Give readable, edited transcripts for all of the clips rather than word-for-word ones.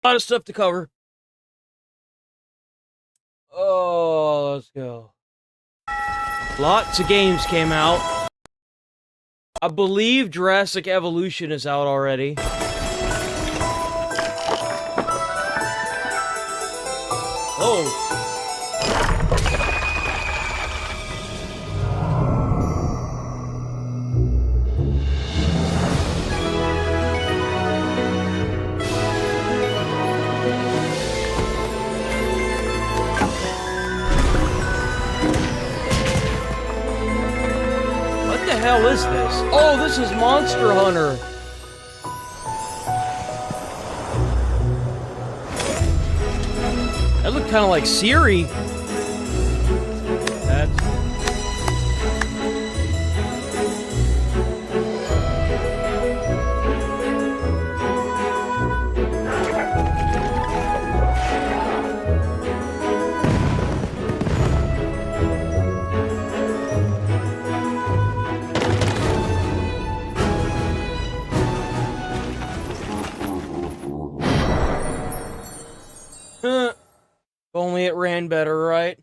A lot of stuff to cover. Oh, let's go. Lots of games came out. I believe Jurassic Evolution is out already. Oh. What the hell is this? Oh, this is Monster Hunter. That looked kind of like Siri. That's... If only it ran better, right?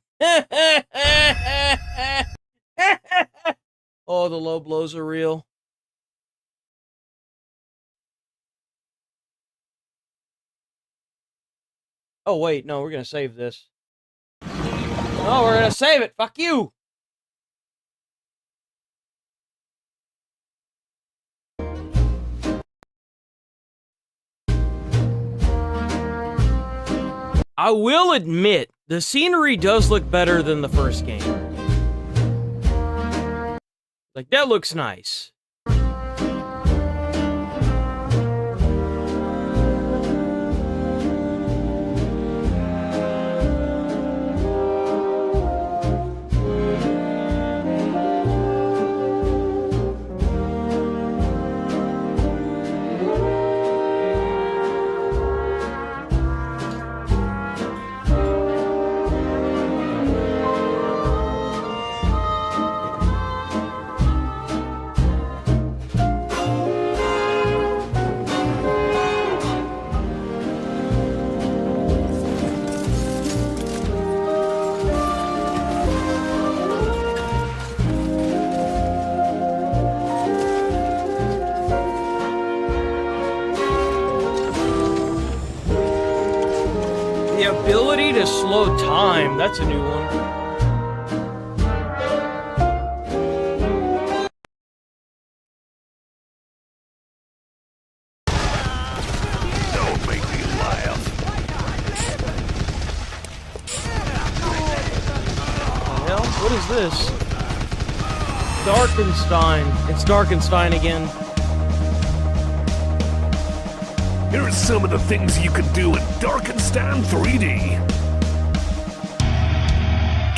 Oh, the low blows are real. Oh, wait, no, we're gonna save this. No, we're gonna save it! Fuck you! I will admit, the scenery does look better than the first game. Like, that looks nice. The ability to slow time, that's a new one. Don't make me laugh. What the hell? What is this? Darkenstein. It's Darkenstein again. Here are some of the things you can do in Darkenstein 3D.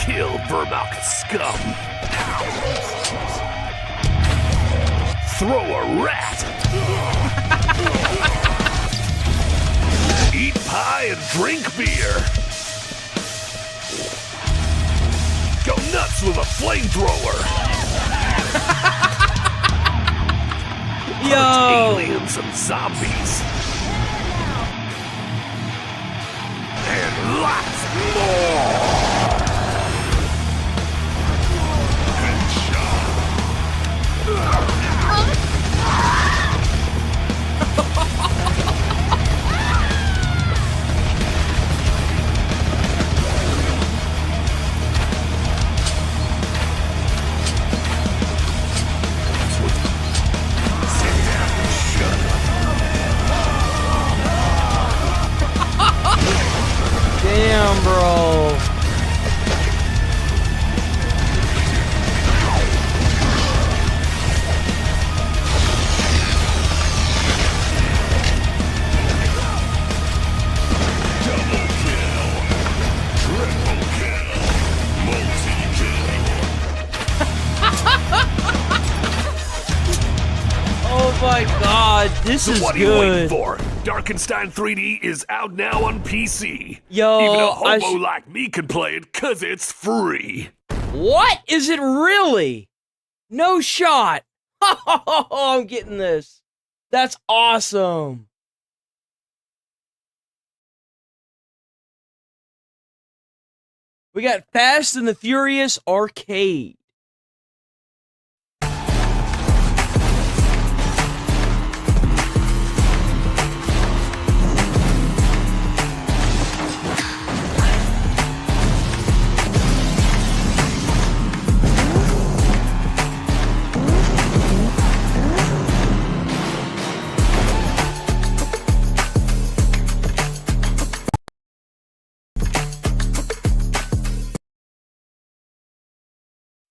Kill Vermok scum. Throw a rat. Eat pie and drink beer. Go nuts with a flamethrower. Yo! Hunt aliens and zombies. And lots more! Damn, bro. Double kill, triple kill, multi-kill. Oh my god, this is What are you waiting good. for? Darkenstein 3D is out now on PC. Yo, Even a hobo like me can play it cause it's free. What? Is it really? No shot. I'm getting this. That's awesome. We got Fast and the Furious Arcade.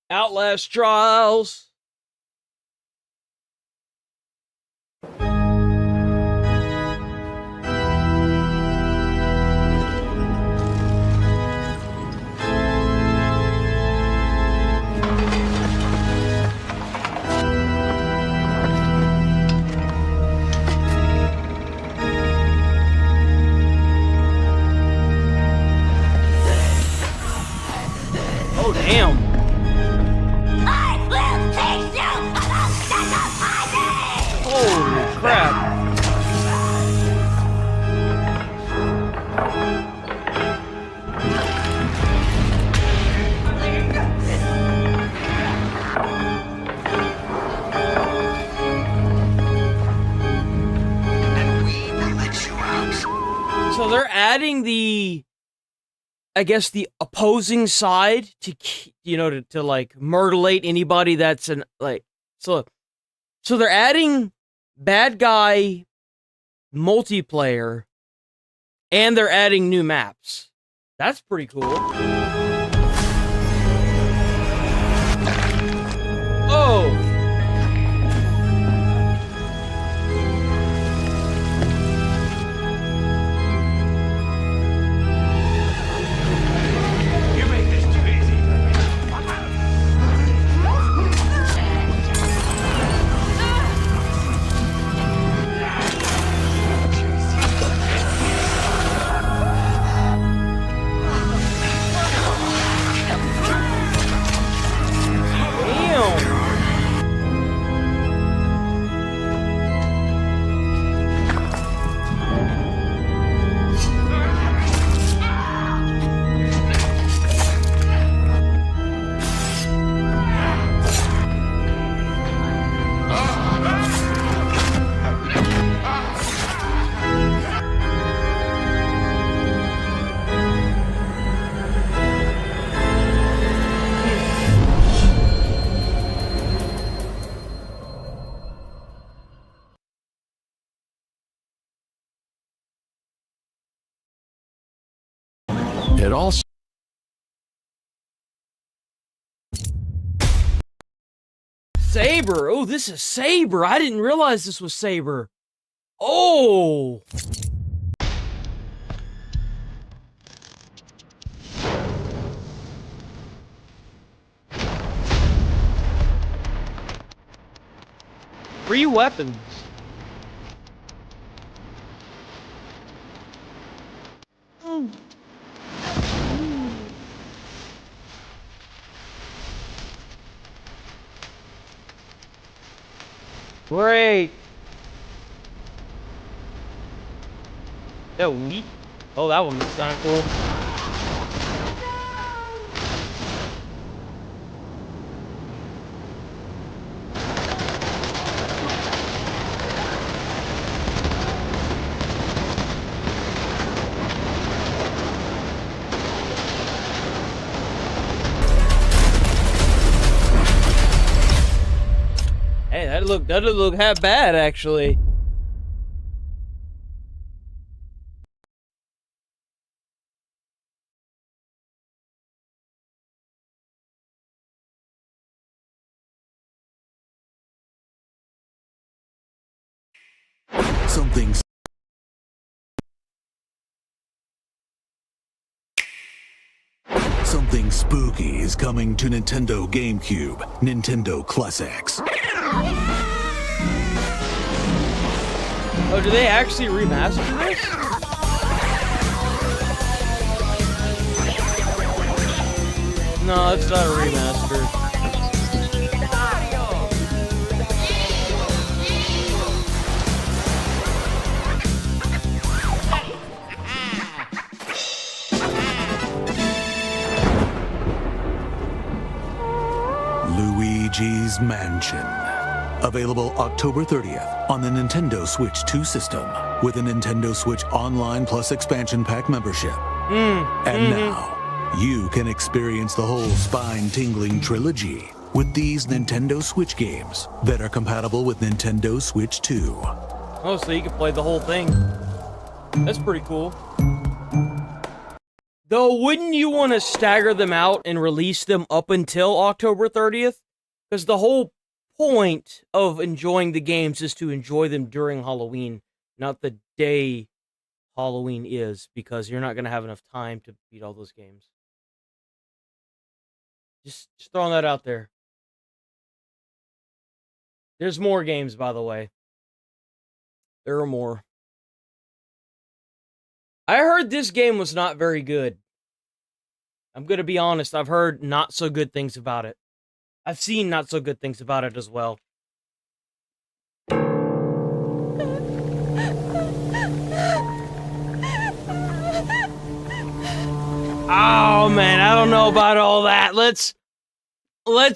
Outlast Trials. Oh, damn. Holy crap. So they're adding the, I guess, the opposing side to, you know, to like murderate anybody that's an, like, so they're adding bad guy multiplayer and they're adding new maps. That's pretty cool. Oh. It all Saber. Oh, this is Saber. I didn't realize this was Saber. Oh. Free weapons. Great. That wheat? Oh, that one looks kind of cool. Hey, that doesn't look half bad, actually. Something spooky is coming to Nintendo GameCube, Nintendo Classics. Oh, do they actually remaster this? No, it's not a remaster. Luigi's Mansion. Available October 30th on the Nintendo Switch 2 system with a Nintendo Switch Online Plus expansion pack membership. And now, you can experience the whole spine-tingling trilogy with these Nintendo Switch games that are compatible with Nintendo Switch 2. Oh, so you can play the whole thing. That's pretty cool. Though, wouldn't you want to stagger them out and release them up until October 30th? Because the whole point of enjoying the games is to enjoy them during Halloween, not the day Halloween is, because you're not going to have enough time to beat all those games. Just throwing that out there. There's more games, by the way. There are more. I heard this game was not very good. I'm going to be honest, I've heard not so good things about it. I've seen not so good things about it as well. Oh man, I don't know about all that. Let's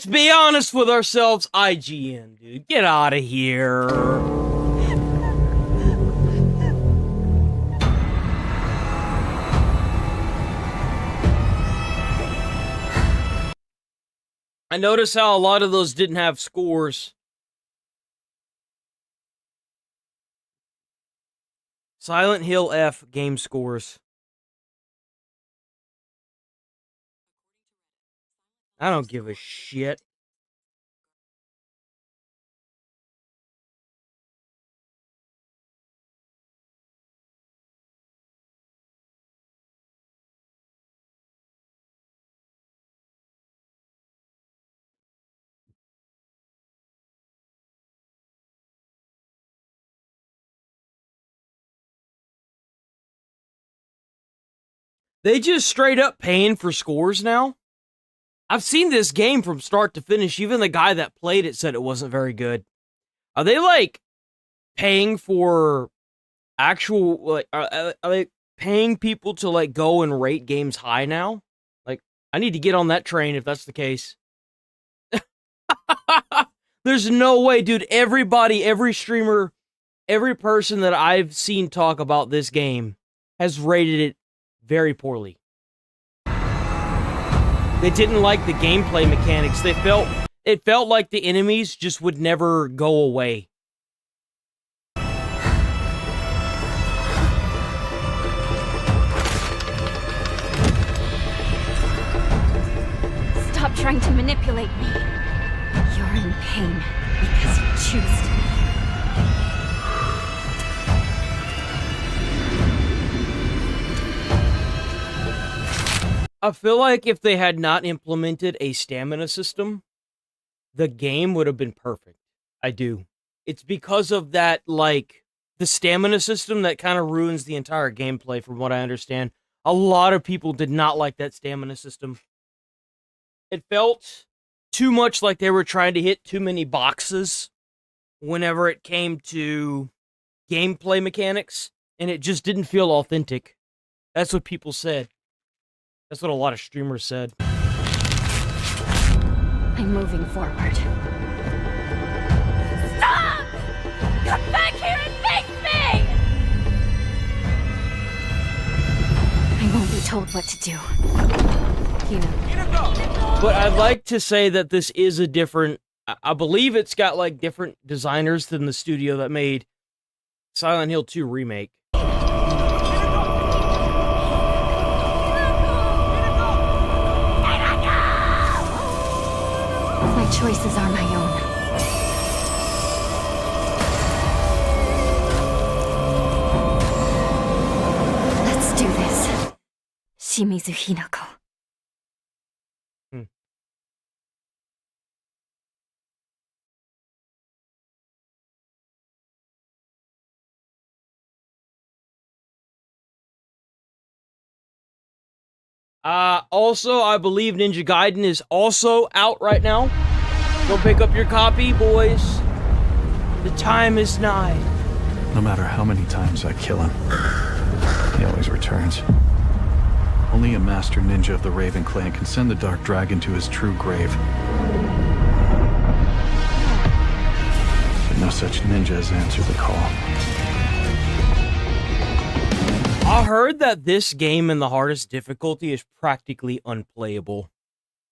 be honest with ourselves. IGN, dude. Get out of here. I noticed how a lot of those didn't have scores. Silent Hill F game scores. I don't give a shit. They just straight up paying for scores now? I've seen this game from start to finish. Even the guy that played it said it wasn't very good. Are they, like, paying for actual, like, are they paying people to, like, go and rate games high now? Like, I need to get on that train if that's the case. There's no way, dude. Everybody, every streamer, every person that I've seen talk about this game has rated it very poorly. They didn't like the gameplay mechanics. It felt like the enemies just would never go away. Stop trying to manipulate me. You're in pain because you choose to be. I feel like if they had not implemented a stamina system, the game would have been perfect. I do. It's because of that, like, the stamina system that kind of ruins the entire gameplay, from what I understand. A lot of people did not like that stamina system. It felt too much like they were trying to hit too many boxes whenever it came to gameplay mechanics, and it just didn't feel authentic. That's what people said. That's what a lot of streamers said. I'm moving forward. Stop! Come back here and face me! I won't be told what to do. You know. But I'd like to say that this is a different... I believe it's got, like, different designers than the studio that made Silent Hill 2 Remake. My choices are my own. Let's do this. Shimizu Hinako. Also, I believe Ninja Gaiden is also out right now. Go pick up your copy, boys. The time is nigh. No matter how many times I kill him, he always returns. Only a master ninja of the Raven Clan can send the Dark Dragon to his true grave. no such ninjas answered the call. I heard that this game in the hardest difficulty is practically unplayable.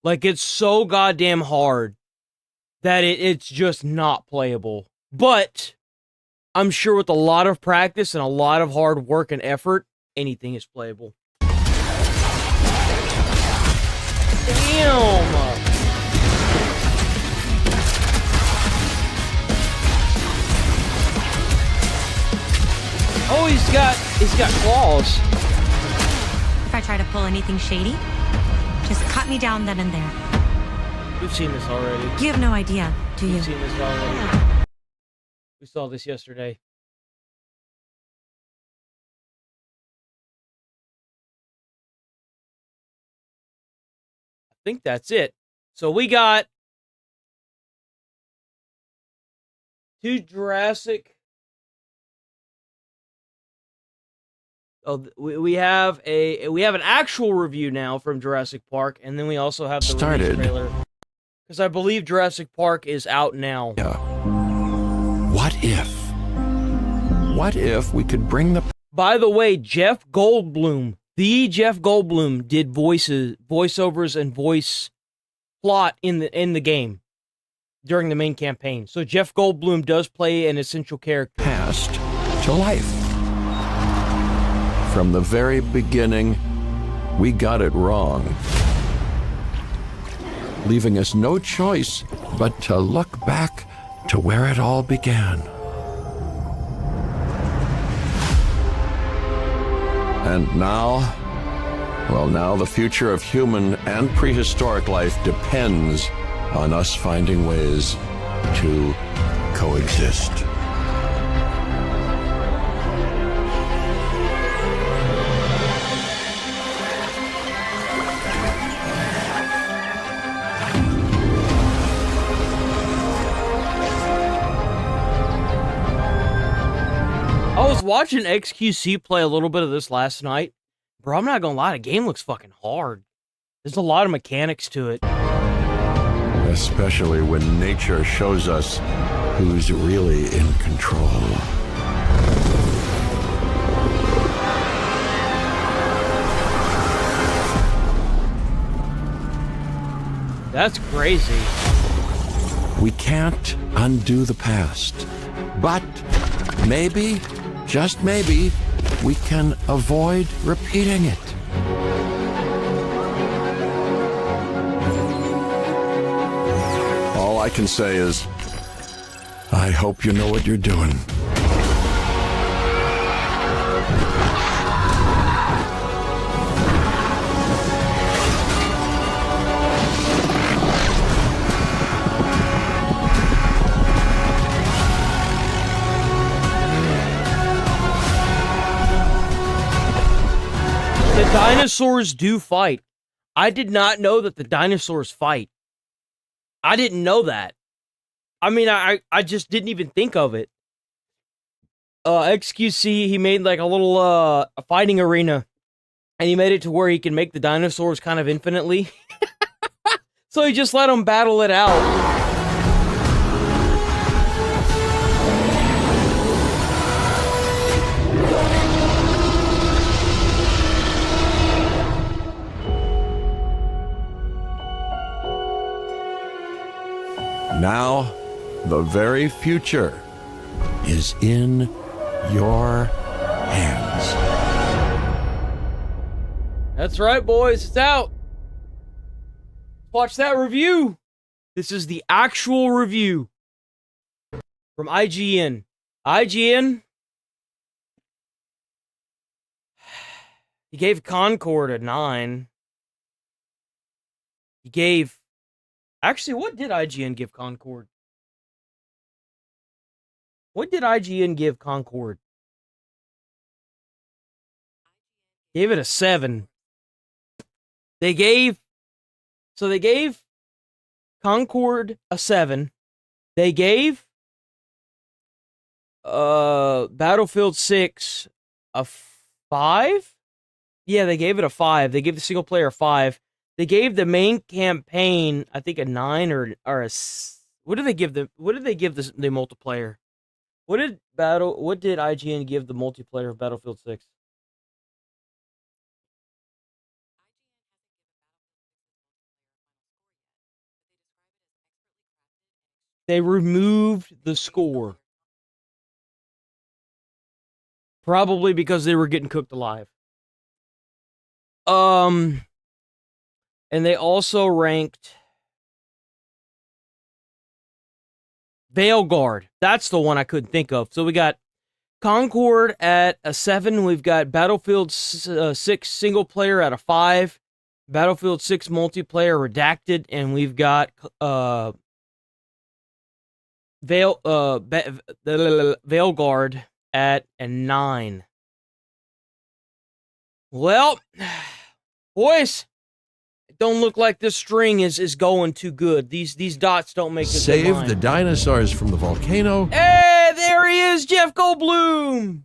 Like, it's so goddamn hard that it's just not playable. But I'm sure with a lot of practice and a lot of hard work and effort, anything is playable. Damn! Oh, he's got claws. If I try to pull anything shady, just cut me down then and there. We've seen this already. You have no idea, do you? We've seen this already. We saw this yesterday. I think that's it. So we got two Jurassic. Oh, we have an actual review now from Jurassic Park, and then we also have the release trailer. Because I believe Jurassic Park is out now. Yeah. What if we could bring the... By the way, Jeff Goldblum, the Jeff Goldblum, did voiceovers and voice plot in the game during the main campaign. So Jeff Goldblum does play an essential character. Past to life. From the very beginning, we got it wrong, leaving us no choice but to look back to where it all began. And now, well, now the future of human and prehistoric life depends on us finding ways to coexist. I was watching XQC play a little bit of this last night. Bro, I'm not gonna lie, the game looks fucking hard. There's a lot of mechanics to it. Especially when nature shows us who's really in control. That's crazy. We can't undo the past, but maybe, just maybe, we can avoid repeating it. All I can say is, I hope you know what you're doing. The dinosaurs do fight. I did not know that the dinosaurs fight. I didn't know that. I mean, I just didn't even think of it. XQC, he made like a little a fighting arena, and he made it to where he can make the dinosaurs kind of infinitely. So he just let them battle it out. Now, the very future is in your hands. That's right, boys. It's out. Watch that review. This is the actual review from IGN. IGN, he gave Concord a 9. He gave... Actually, what did IGN give Concord? What did IGN give Concord? Gave it a 7. They gave Concord a 7. They gave Battlefield 6 a 5? Yeah, they gave it a 5. They gave the single player a 5. They gave the main campaign, I think, a 9 or a... What did they give the multiplayer? What did IGN give the multiplayer of Battlefield 6? They removed the score. Probably because they were getting cooked alive. And they also ranked Veilguard. That's the one I couldn't think of. So we got Concord at a 7. We've got Battlefield 6 single player at a 5. Battlefield 6 multiplayer redacted, and we've got Veilguard at a 9. Well, boys, it don't look like this string is going too good. These dots don't make this Save the dinosaurs from the volcano, Hey, there he is, Jeff Goldblum.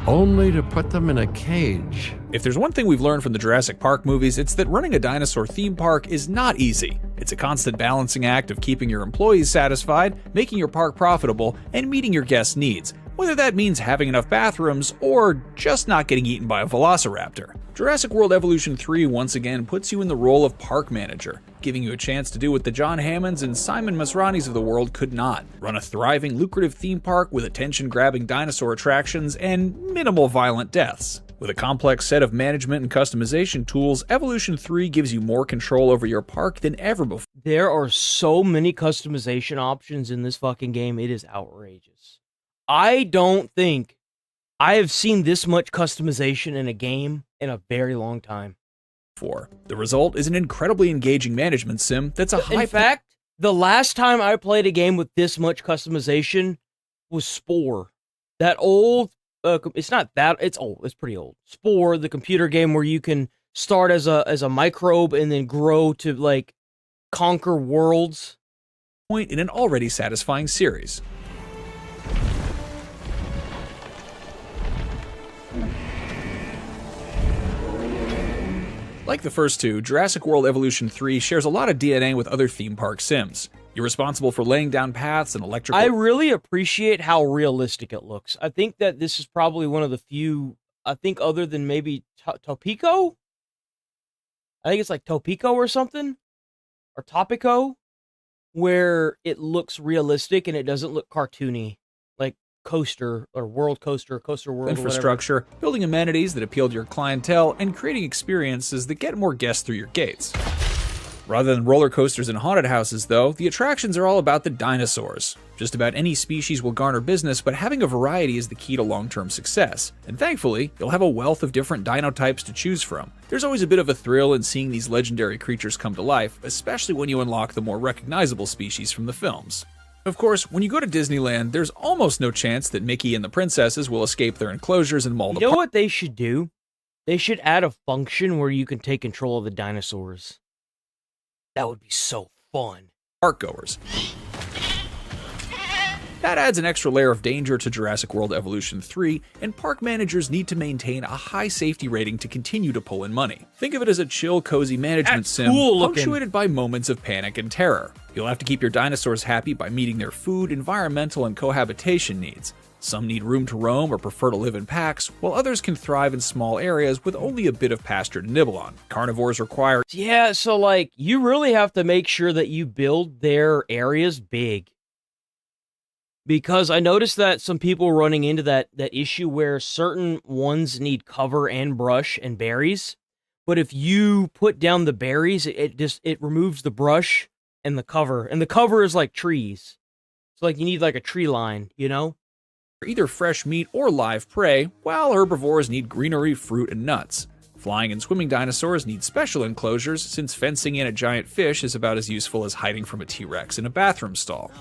only to put them in a cage. If there's one thing we've learned from the Jurassic Park movies, it's that running a dinosaur theme park is not easy. It's a constant balancing act of keeping your employees satisfied, making your park profitable, and meeting your guests' needs, whether that means having enough bathrooms or just not getting eaten by a velociraptor. Jurassic World Evolution 3 once again puts you in the role of park manager, giving you a chance to do what the John Hammonds and Simon Masranis of the world could not: run a thriving, lucrative theme park with attention-grabbing dinosaur attractions and minimal violent deaths. With a complex set of management and customization tools, Evolution 3 gives you more control over your park than ever before. There are so many customization options in this fucking game. It is outrageous. I don't think I have seen this much customization in a game in a very long time. The result is an incredibly engaging management sim that's a high... In fact, the last time I played a game with this much customization was Spore. That old... it's not that... It's old. It's pretty old. Spore, the computer game where you can start as a microbe and then grow to, like, conquer worlds. Point in an already satisfying series. Like the first two, Jurassic World Evolution 3 shares a lot of DNA with other theme park sims. You're responsible for laying down paths and electrical... I really appreciate how realistic it looks. I think that this is probably one of the few, I think other than maybe Topico? I think it's like Topico or something, or Topico, where it looks realistic and it doesn't look cartoony, like Coaster or World Coaster, Coaster World, infrastructure, building amenities that appeal to your clientele, and creating experiences that get more guests through your gates. Rather than roller coasters and haunted houses, though, the attractions are all about the dinosaurs. Just about any species will garner business, but having a variety is the key to long-term success. And thankfully, you'll have a wealth of different dino types to choose from. There's always a bit of a thrill in seeing these legendary creatures come to life, especially when you unlock the more recognizable species from the films. Of course, when you go to Disneyland, there's almost no chance that Mickey and the princesses will escape their enclosures and maul the... You know what they should do? They should add a function where you can take control of the dinosaurs. That would be so fun. Park goers. That adds an extra layer of danger to Jurassic World Evolution 3, and park managers need to maintain a high safety rating to continue to pull in money. Think of it as a chill, cozy management sim, punctuated by moments of panic and terror. You'll have to keep your dinosaurs happy by meeting their food, environmental, and cohabitation needs. Some need room to roam or prefer to live in packs, while others can thrive in small areas with only a bit of pasture to nibble on. Carnivores require... Yeah, so like, you really have to make sure that you build their areas big. Because I noticed that some people running into that issue where certain ones need cover and brush and berries. But if you put down the berries, it removes the brush and the cover. And the cover is like trees. So like you need like a tree line, you know? Either fresh meat or live prey, while herbivores need greenery, fruit, and nuts. Flying and swimming dinosaurs need special enclosures, since fencing in a giant fish is about as useful as hiding from a T-Rex in a bathroom stall.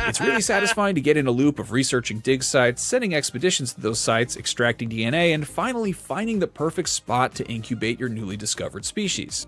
It's really satisfying to get in a loop of researching dig sites, sending expeditions to those sites, extracting DNA, and finally finding the perfect spot to incubate your newly discovered species.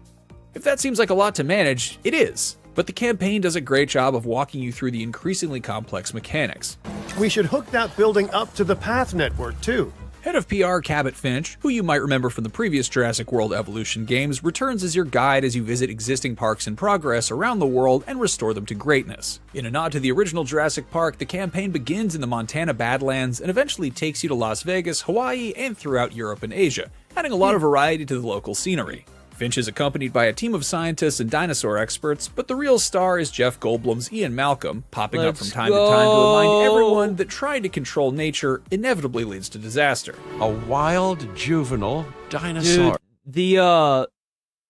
If that seems like a lot to manage, it is. But the campaign does a great job of walking you through the increasingly complex mechanics. We should hook that building up to the path network, too. Head of PR Cabot Finch, who you might remember from the previous Jurassic World Evolution games, returns as your guide as you visit existing parks in progress around the world and restore them to greatness. In a nod to the original Jurassic Park, the campaign begins in the Montana Badlands and eventually takes you to Las Vegas, Hawaii, and throughout Europe and Asia, adding a lot of variety to the local scenery. Finch is accompanied by a team of scientists and dinosaur experts, but the real star is Jeff Goldblum's Ian Malcolm, popping up from time to time to remind everyone that trying to control nature inevitably leads to disaster. A wild juvenile dinosaur. Dude,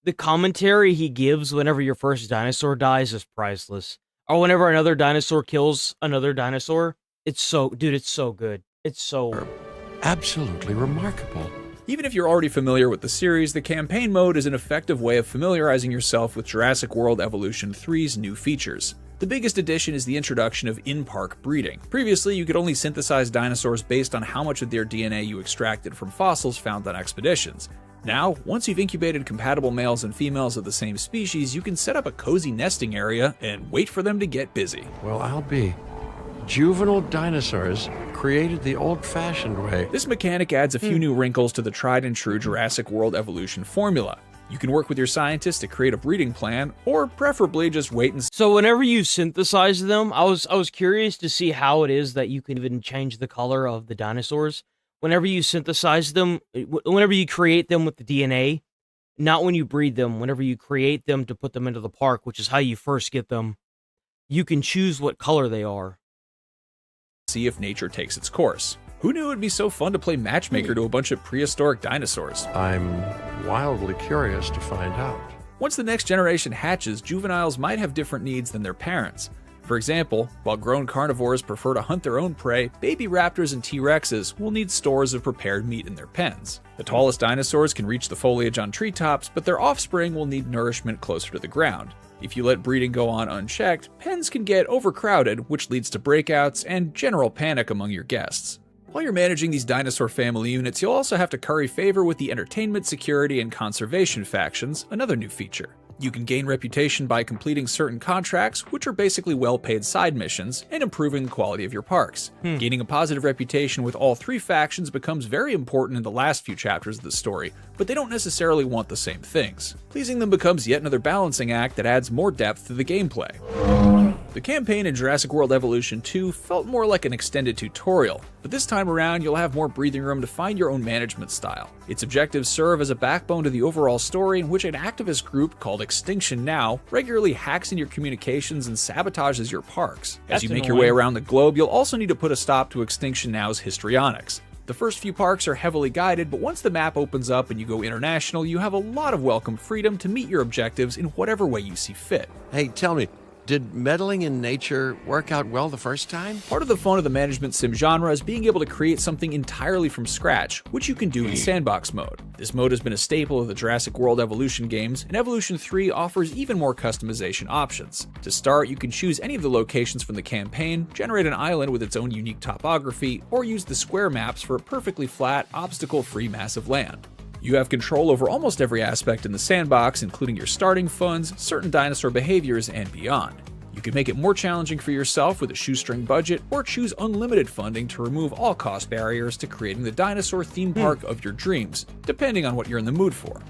the commentary he gives whenever your first dinosaur dies is priceless. Or whenever another dinosaur kills another dinosaur, it's so good. It's so Absolutely remarkable. Even if you're already familiar with the series, the campaign mode is an effective way of familiarizing yourself with Jurassic World Evolution 3's new features. The biggest addition is the introduction of in-park breeding. Previously, you could only synthesize dinosaurs based on how much of their DNA you extracted from fossils found on expeditions. Now, once you've incubated compatible males and females of the same species, you can set up a cozy nesting area and wait for them to get busy. Well, I'll be. Juvenile dinosaurs created the old-fashioned way. This mechanic adds a few new wrinkles to the tried and true Jurassic World Evolution formula. You can work with your scientists to create a breeding plan, or preferably just wait and see. So whenever you synthesize them, I was curious to see how it is that you can even change the color of the dinosaurs. Whenever you synthesize them, whenever you create them with the DNA, not when you breed them, whenever you create them to put them into the park, which is how you first get them, you can choose what color they are. See if nature takes its course. Who knew it'd be so fun to play matchmaker to a bunch of prehistoric dinosaurs? I'm wildly curious to find out. Once the next generation hatches, juveniles might have different needs than their parents. For example, while grown carnivores prefer to hunt their own prey, baby raptors and T-Rexes will need stores of prepared meat in their pens. The tallest dinosaurs can reach the foliage on treetops, but their offspring will need nourishment closer to the ground. If you let breeding go on unchecked, pens can get overcrowded, which leads to breakouts and general panic among your guests. While you're managing these dinosaur family units, you'll also have to curry favor with the entertainment, security, and conservation factions, another new feature. You can gain reputation by completing certain contracts, which are basically well-paid side missions, and improving the quality of your parks. Gaining a positive reputation with all three factions becomes very important in the last few chapters of the story, but they don't necessarily want the same things. Pleasing them becomes yet another balancing act that adds more depth to the gameplay. The campaign in Jurassic World Evolution 2 felt more like an extended tutorial, but this time around you'll have more breathing room to find your own management style. Its objectives serve as a backbone to the overall story, in which an activist group called Extinction Now regularly hacks in your communications and sabotages your parks. As you make your way around the globe, you'll also need to put a stop to Extinction Now's histrionics. The first few parks are heavily guided, but once the map opens up and you go international, you have a lot of welcome freedom to meet your objectives in whatever way you see fit. Hey, tell me, did meddling in nature work out well the first time? Part of the fun of the management sim genre is being able to create something entirely from scratch, which you can do in sandbox mode. This mode has been a staple of the Jurassic World Evolution games, and Evolution 3 offers even more customization options. To start, you can choose any of the locations from the campaign, generate an island with its own unique topography, or use the square maps for a perfectly flat, obstacle-free mass of land. You have control over almost every aspect in the sandbox, including your starting funds, certain dinosaur behaviors, and beyond. You can make it more challenging for yourself with a shoestring budget, or choose unlimited funding to remove all cost barriers to creating the dinosaur theme park of your dreams, depending on what you're in the mood for.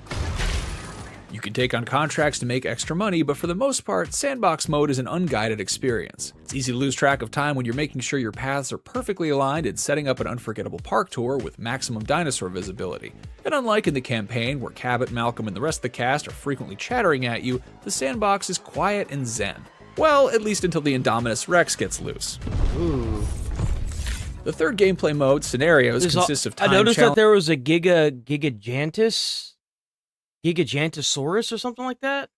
You can take on contracts to make extra money, but for the most part, sandbox mode is an unguided experience. It's easy to lose track of time when you're making sure your paths are perfectly aligned and setting up an unforgettable park tour with maximum dinosaur visibility. And unlike in the campaign, where Cabot, Malcolm, and the rest of the cast are frequently chattering at you, the sandbox is quiet and zen. Well, at least until the Indominus Rex gets loose. Ooh. The third gameplay mode, Scenarios, consists of time I noticed that there was a Gigantosaurus or something like that.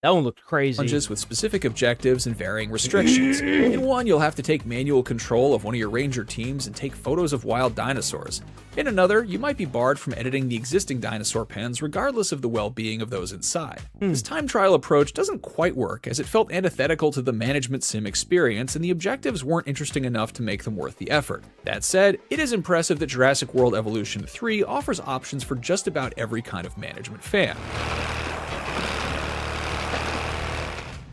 That one looked crazy. Challenges with specific objectives and varying restrictions. In one, you'll have to take manual control of one of your ranger teams and take photos of wild dinosaurs. In another, you might be barred from editing the existing dinosaur pens regardless of the well-being of those inside. This time trial approach doesn't quite work, as it felt antithetical to the management sim experience, and the objectives weren't interesting enough to make them worth the effort. That said, it is impressive that Jurassic World Evolution 3 offers options for just about every kind of management fan.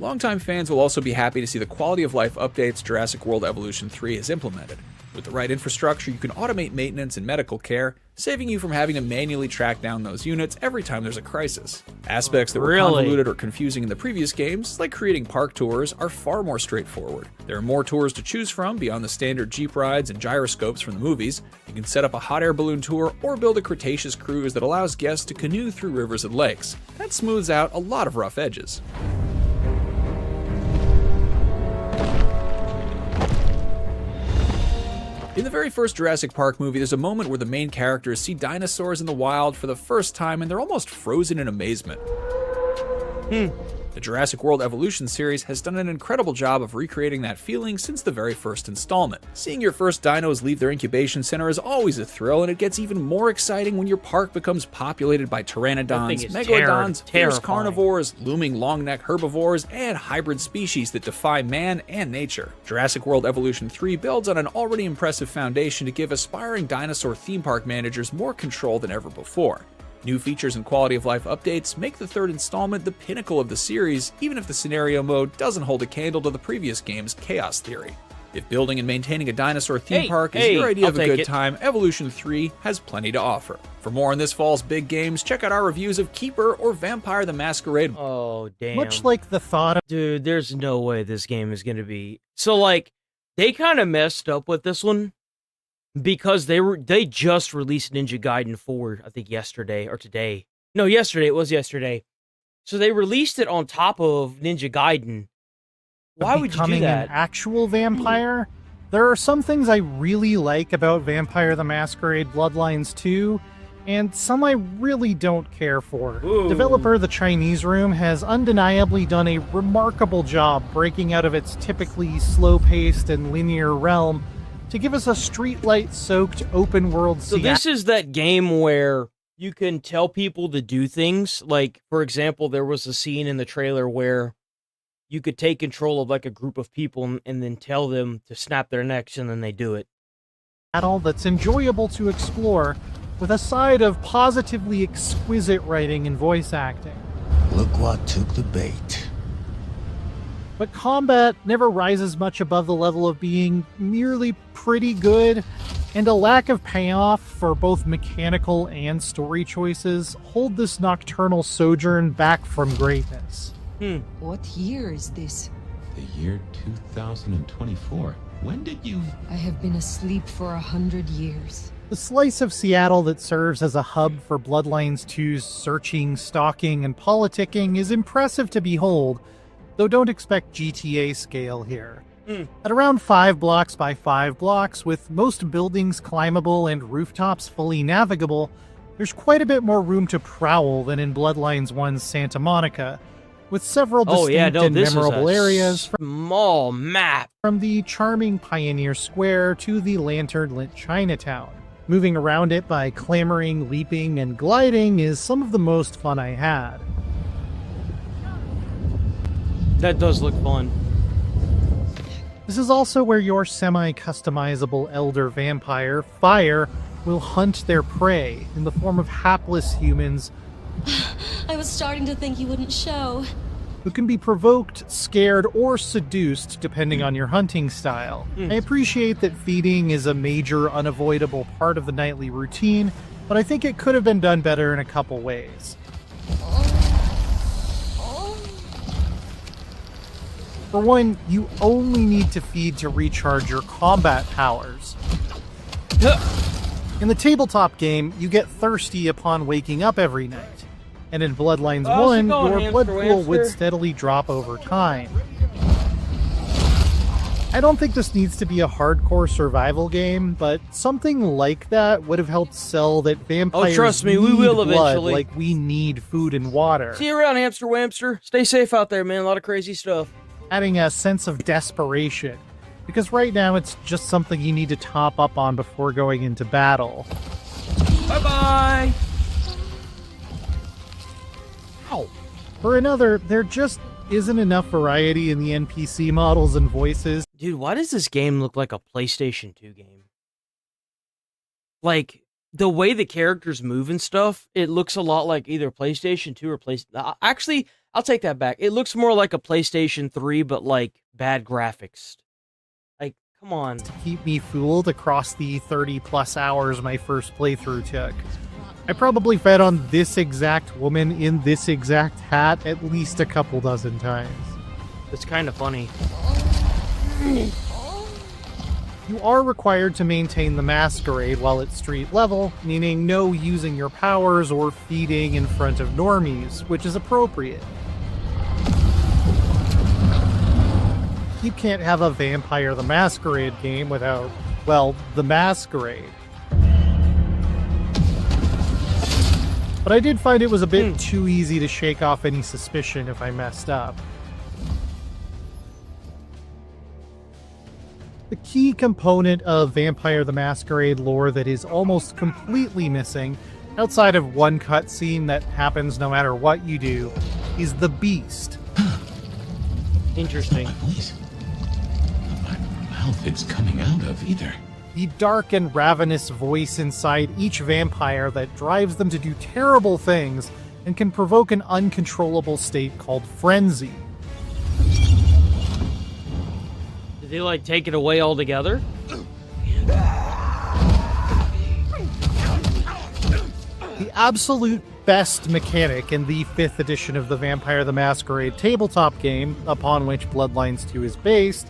Longtime fans will also be happy to see the quality of life updates Jurassic World Evolution 3 has implemented. With the right infrastructure, you can automate maintenance and medical care, saving you from having to manually track down those units every time there's a crisis. Aspects that were convoluted or confusing in the previous games, like creating park tours, are far more straightforward. There are more tours to choose from beyond the standard Jeep rides and gyroscopes from the movies. You can set up a hot air balloon tour or build a Cretaceous cruise that allows guests to canoe through rivers and lakes. That smooths out a lot of rough edges. In the very first Jurassic Park movie, there's a moment where the main characters see dinosaurs in the wild for the first time and they're almost frozen in amazement. The Jurassic World Evolution series has done an incredible job of recreating that feeling since the very first installment. Seeing your first dinos leave their incubation center is always a thrill, and it gets even more exciting when your park becomes populated by pteranodons, megalodons, fierce carnivores, looming long-neck herbivores, and hybrid species that defy man and nature. Jurassic World Evolution 3 builds on an already impressive foundation to give aspiring dinosaur theme park managers more control than ever before. New features and quality of life updates make the third installment the pinnacle of the series, even if the scenario mode doesn't hold a candle to the previous game's chaos theory. If building and maintaining a dinosaur theme park is your idea of a good time, Evolution 3 has plenty to offer. For more on this fall's big games, check out our reviews of Keeper or Vampire the Masquerade. Oh, damn. Much like the thought of... Dude, there's no way this game is going to be... So, like, they kind of messed up with this one. Because they just released Ninja Gaiden 4, I think yesterday or today. No, yesterday. It was yesterday. So they released it on top of Ninja Gaiden. Why would you do becoming that? An actual vampire? There are some things I really like about Vampire the Masquerade Bloodlines 2, and some I really don't care for. Ooh. Developer The Chinese Room has undeniably done a remarkable job breaking out of its typically slow-paced and linear realm to give us a streetlight-soaked open-world So this is that game where you can tell people to do things. Like, for example, there was a scene in the trailer where you could take control of, like, a group of people and then tell them to snap their necks, and then they do it. Battle that's enjoyable to explore, with a side of positively exquisite writing and voice acting. Look what took the bait. But combat never rises much above the level of being merely pretty good, and a lack of payoff for both mechanical and story choices hold this nocturnal sojourn back from greatness. What year is this? The year 2024. When did you... I have been asleep for 100 years. The slice of Seattle that serves as a hub for Bloodlines 2's searching, stalking, and politicking is impressive to behold, though don't expect GTA scale here. At around 5 blocks by 5 blocks, with most buildings climbable and rooftops fully navigable, there's quite a bit more room to prowl than in Bloodlines 1's Santa Monica, with several distinct and memorable areas. Small map. From the charming Pioneer Square to the lantern-lit Chinatown. Moving around it by clambering, leaping, and gliding is some of the most fun I had. That does look fun. This is also where your semi-customizable elder vampire, Fire, will hunt their prey in the form of hapless humans I was starting to think you wouldn't show. who can be provoked, scared, or seduced depending on your hunting style. I appreciate that feeding is a major, unavoidable part of the nightly routine, but I think it could have been done better in a couple ways. For one, you only need to feed to recharge your combat powers. In the tabletop game, you get thirsty upon waking up every night. And in Bloodlines 1, your blood pool would steadily drop over time. I don't think this needs to be a hardcore survival game, but something like that would have helped sell that vampires trust me, need we will blood eventually. like we need food and water. See you around, hamster whamster. Stay safe out there, man. A lot of crazy stuff. Adding a sense of desperation, because right now it's just something you need to top up on before going into battle. Bye-bye! Ow. For another, there just isn't enough variety in the NPC models and voices. Dude, why does this game look like a PlayStation 2 game? Like, the way the characters move and stuff, it looks a lot like either PlayStation 2 or PlayStation... Actually, I'll take that back. It looks more like a PlayStation 3, but like bad graphics. Like, come on. To keep me fooled across the 30+ hours my first playthrough took. I probably fed on this exact woman in this exact hat at least a couple dozen times. It's kind of funny. You are required to maintain the masquerade while at street level, meaning no using your powers or feeding in front of normies, which is appropriate. You can't have a Vampire the Masquerade game without, well, the masquerade. But I did find it was a bit too easy to shake off any suspicion if I messed up. The key component of Vampire the Masquerade lore that is almost completely missing, outside of one cutscene that happens no matter what you do, is the Beast. Interesting. My mouth it's coming out of either. The dark and ravenous voice inside each vampire that drives them to do terrible things and can provoke an uncontrollable state called frenzy. Did they like take it away altogether? The absolute best mechanic in the 5th edition of the Vampire the Masquerade tabletop game, upon which Bloodlines 2 is based,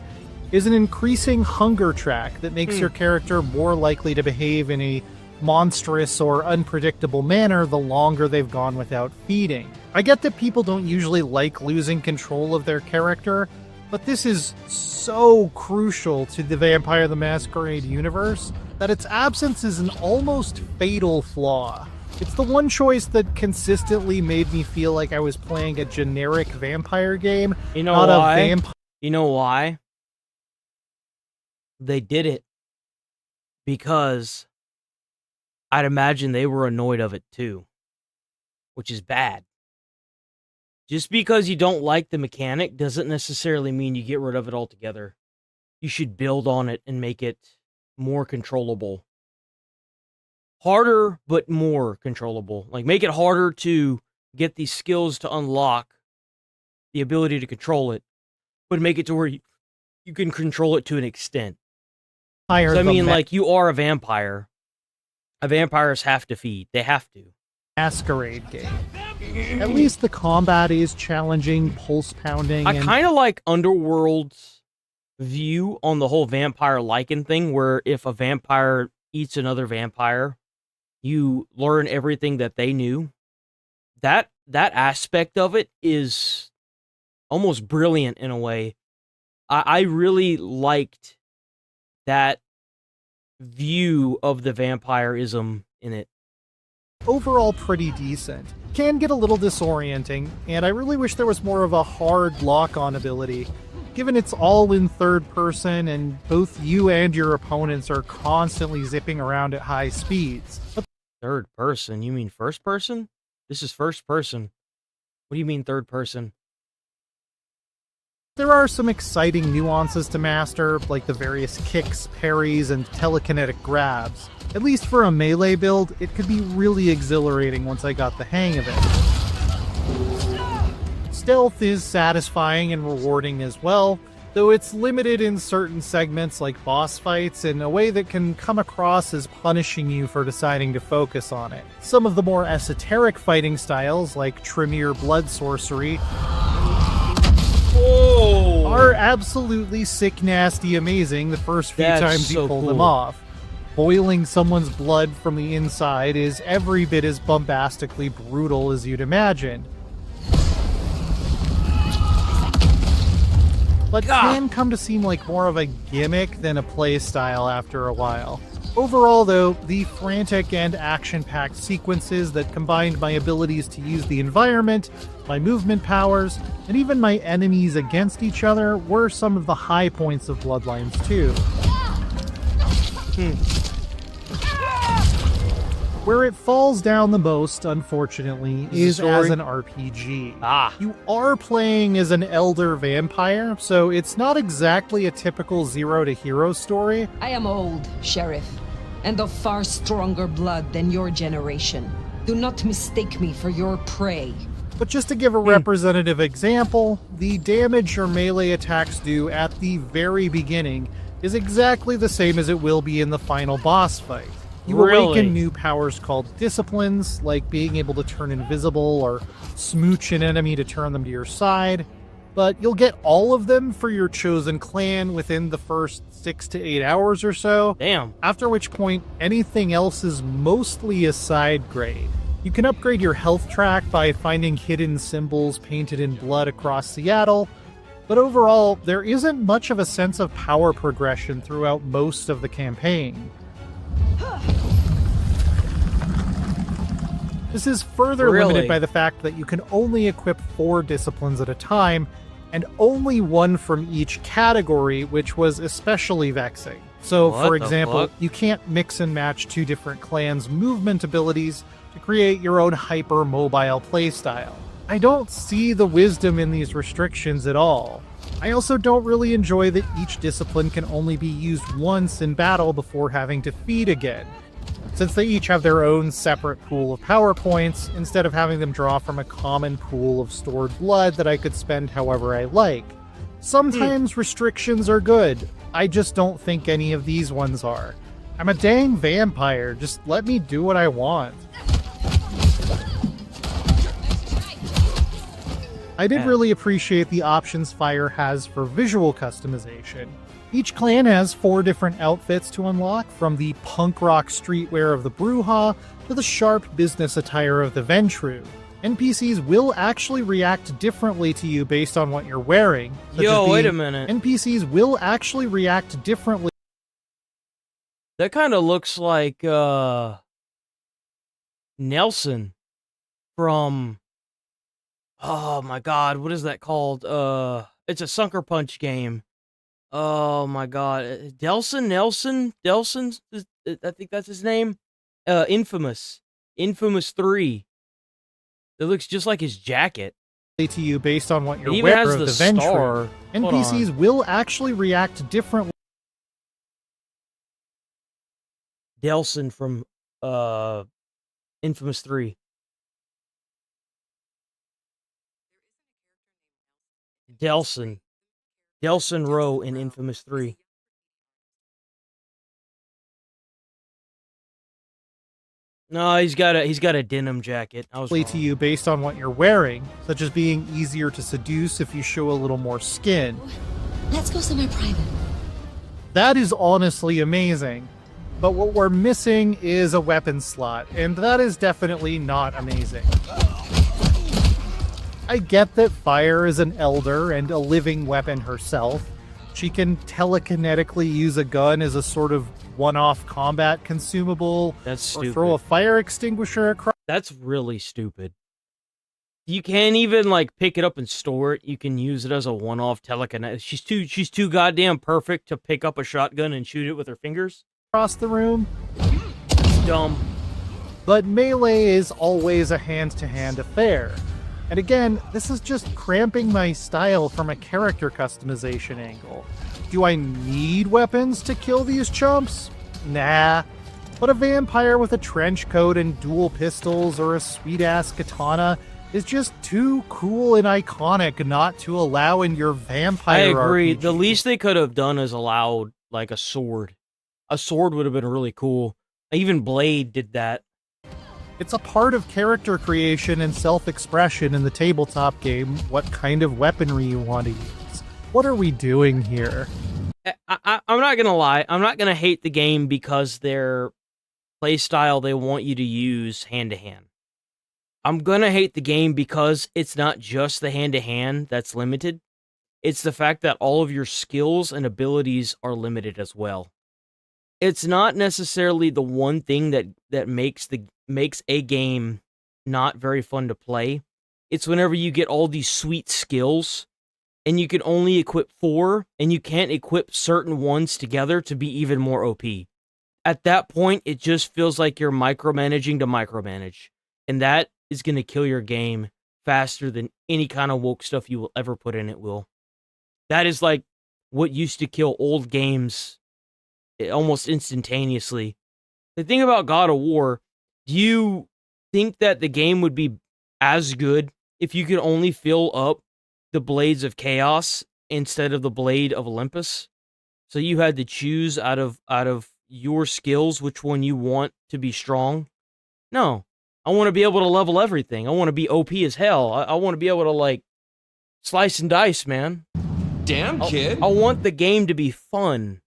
is an increasing hunger track that makes your character more likely to behave in a monstrous or unpredictable manner the longer they've gone without feeding. I get that people don't usually like losing control of their character, but this is so crucial to the Vampire the Masquerade universe that its absence is an almost fatal flaw. It's the one choice that consistently made me feel like I was playing a generic vampire game, You know not why? a vampire. You know why? They did it because I'd imagine they were annoyed of it too, which is bad. Just because you don't like the mechanic doesn't necessarily mean you get rid of it altogether. You should build on it and make it more controllable. Harder, but more controllable. Like, make it harder to get these skills to unlock the ability to control it, but make it to where you can control it to an extent. So, I mean, like, you are a vampire. Vampires have to feed. They have to. Masquerade game. At least the combat is challenging, pulse pounding. I kind of like Underworld's view on the whole vampire lichen thing, where if a vampire eats another vampire, you learn everything that they knew. That aspect of it is almost brilliant in a way. I really liked that view of the vampirism in it. Overall pretty decent. Can get a little disorienting, and I really wish there was more of a hard lock-on ability, given it's all in third person and both you and your opponents are constantly zipping around at high speeds. But third person? You mean first person? This is first person. What do you mean third person? there are some exciting nuances to master, like the various kicks, parries, and telekinetic grabs. At least for a melee build, it could be really exhilarating once I got the hang of it. Stealth is satisfying and rewarding as well, though it's limited in certain segments like boss fights in a way that can come across as punishing you for deciding to focus on it. Some of the more esoteric fighting styles, like Tremere Blood Sorcery, are absolutely sick, nasty, amazing the first few times you pull them off. Boiling someone's blood from the inside is every bit as bombastically brutal as you'd imagine. But can come to seem like more of a gimmick than a play style after a while. Overall, though, the frantic and action-packed sequences that combined my abilities to use the environment, my movement powers, and even my enemies against each other were some of the high points of Bloodlines 2. Where it falls down the most, unfortunately, is as an RPG. You are playing as an elder vampire, so it's not exactly a typical zero to hero story. I am old, Sheriff, and of far stronger blood than your generation. Do not mistake me for your prey. But just to give a representative example, the damage your melee attacks do at the very beginning is exactly the same as it will be in the final boss fight. You awaken new powers called disciplines, like being able to turn invisible or smooch an enemy to turn them to your side, but you'll get all of them for your chosen clan within the first 6 to 8 hours or so. Damn. After which point, anything else is mostly a side grade. You can upgrade your health track by finding hidden symbols painted in blood across Seattle, but overall, there isn't much of a sense of power progression throughout most of the campaign. This is further limited by the fact that you can only equip 4 disciplines at a time, and only one from each category, which was especially vexing. So, for example, you can't mix and match 2 different clans' movement abilities to create your own hyper-mobile playstyle. I don't see the wisdom in these restrictions at all. I also don't really enjoy that each discipline can only be used once in battle before having to feed again, since they each have their own separate pool of power points, instead of having them draw from a common pool of stored blood that I could spend however I like. Sometimes restrictions are good. I just don't think any of these ones are. I'm a dang vampire, just let me do what I want. I did really appreciate the options Fire has for visual customization. Each clan has 4 different outfits to unlock, from the punk rock streetwear of the Brujah to the sharp business attire of the Ventru. NPCs will actually react differently to you based on what you're wearing. Yo, wait a minute. NPCs will actually react differently. That kind of looks like, Nelson from... Oh my god, what is that called? It's a Sucker Punch game. Oh my god. Nelson? I think that's his name? Infamous 3. It looks just like his jacket. To you based on what you're wearing. It even has the star. NPCs will actually react differently. Delson from, Infamous 3. Delson Rowe in Infamous 3. No, he's got a denim jacket. I was wrong. To you based on what you're wearing, such as being easier to seduce if you show a little more skin. Let's go somewhere private. That is honestly amazing. But what we're missing is a weapon slot, and that is definitely not amazing. I get that Fire is an elder and a living weapon herself. She can telekinetically use a gun as a sort of one-off combat consumable. That's stupid. Or throw a fire extinguisher across. That's really stupid. You can't even, like, pick it up and store it. You can use it as a one-off telekinetic. She's too goddamn perfect to pick up a shotgun and shoot it with her fingers. Across the room. Dumb. But melee is always a hand-to-hand affair. And again, this is just cramping my style from a character customization angle. Do I need weapons to kill these chumps? Nah. But a vampire with a trench coat and dual pistols or a sweet-ass katana is just too cool and iconic not to allow in your vampire I agree. RPG. The least they could have done is allowed, like, a sword. A sword would have been really cool. Even Blade did that. It's a part of character creation and self-expression in the tabletop game what kind of weaponry you want to use. What are we doing here? I'm not gonna lie. I'm not gonna hate the game because their playstyle they want you to use hand-to-hand. I'm gonna hate the game because it's not just the hand-to-hand that's limited. It's the fact that all of your skills and abilities are limited as well. It's not necessarily the one thing that makes a game not very fun to play. It's whenever you get all these sweet skills and you can only equip 4 and you can't equip certain ones together to be even more OP. At that point, it just feels like you're micromanaging to micromanage. And that is going to kill your game faster than any kind of woke stuff you will ever put in it will. That is like what used to kill old games almost instantaneously. The thing about God of War, do you think that the game would be as good if you could only fill up the blades of chaos instead of the blade of Olympus. So you had to choose out of your skills which one you want to be strong. No, I want to be able to level everything. I want to be OP as hell. I want to be able to like slice and dice, man. Damn, kid. I want the game to be fun.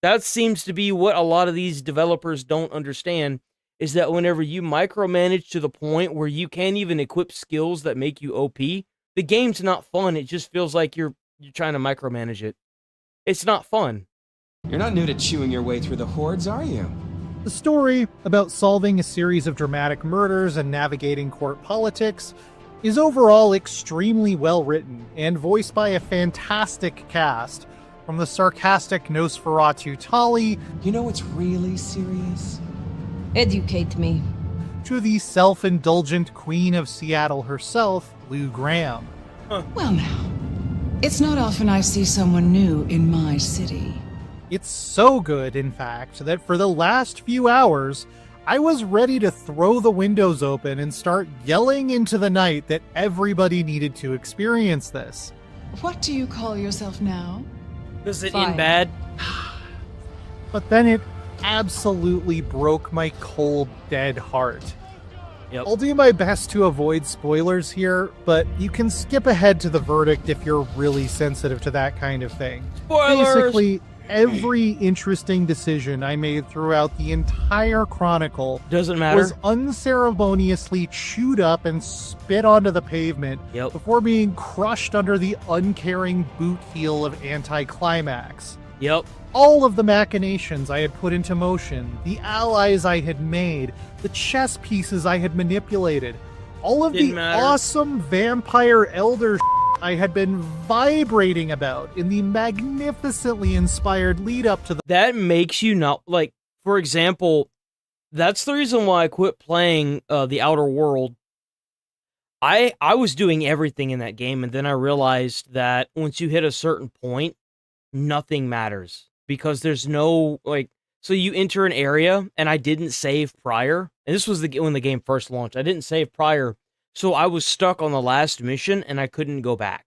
That seems to be what a lot of these developers don't understand, is that whenever you micromanage to the point where you can't even equip skills that make you OP, the game's not fun. It just feels like you're trying to micromanage it. It's not fun. You're not new to chewing your way through the hordes, are you? The story about solving a series of dramatic murders and navigating court politics is overall extremely well written and voiced by a fantastic cast, from the sarcastic Nosferatu Tali, you know what's really serious? Educate me. to the self-indulgent Queen of Seattle herself, Lou Graham. Well now, it's not often I see someone new in my city. It's so good, in fact, that for the last few hours, I was ready to throw the windows open and start yelling into the night that everybody needed to experience this. What do you call yourself now? Does it Fine. end bad? But then it absolutely broke my cold, dead heart. Yep. I'll do my best to avoid spoilers here, but you can skip ahead to the verdict if you're really sensitive to that kind of thing. Spoilers! Basically, every interesting decision I made throughout the entire chronicle doesn't matter. Was unceremoniously chewed up and spit onto the pavement before being crushed under the uncaring boot heel of anticlimax. Yep. All of the machinations I had put into motion, the allies I had made, the chess pieces I had manipulated, all of Didn't the matter. awesome vampire elder I had been vibrating about in the magnificently inspired lead up to the— That makes you not, like, for example, that's the reason why I quit playing The Outer World. I was doing everything in that game, and then I realized that once you hit a certain point, nothing matters. Because there's no, like, so you enter an area, and I didn't save prior, and this was when the game first launched. I didn't save prior, so I was stuck on the last mission, and I couldn't go back.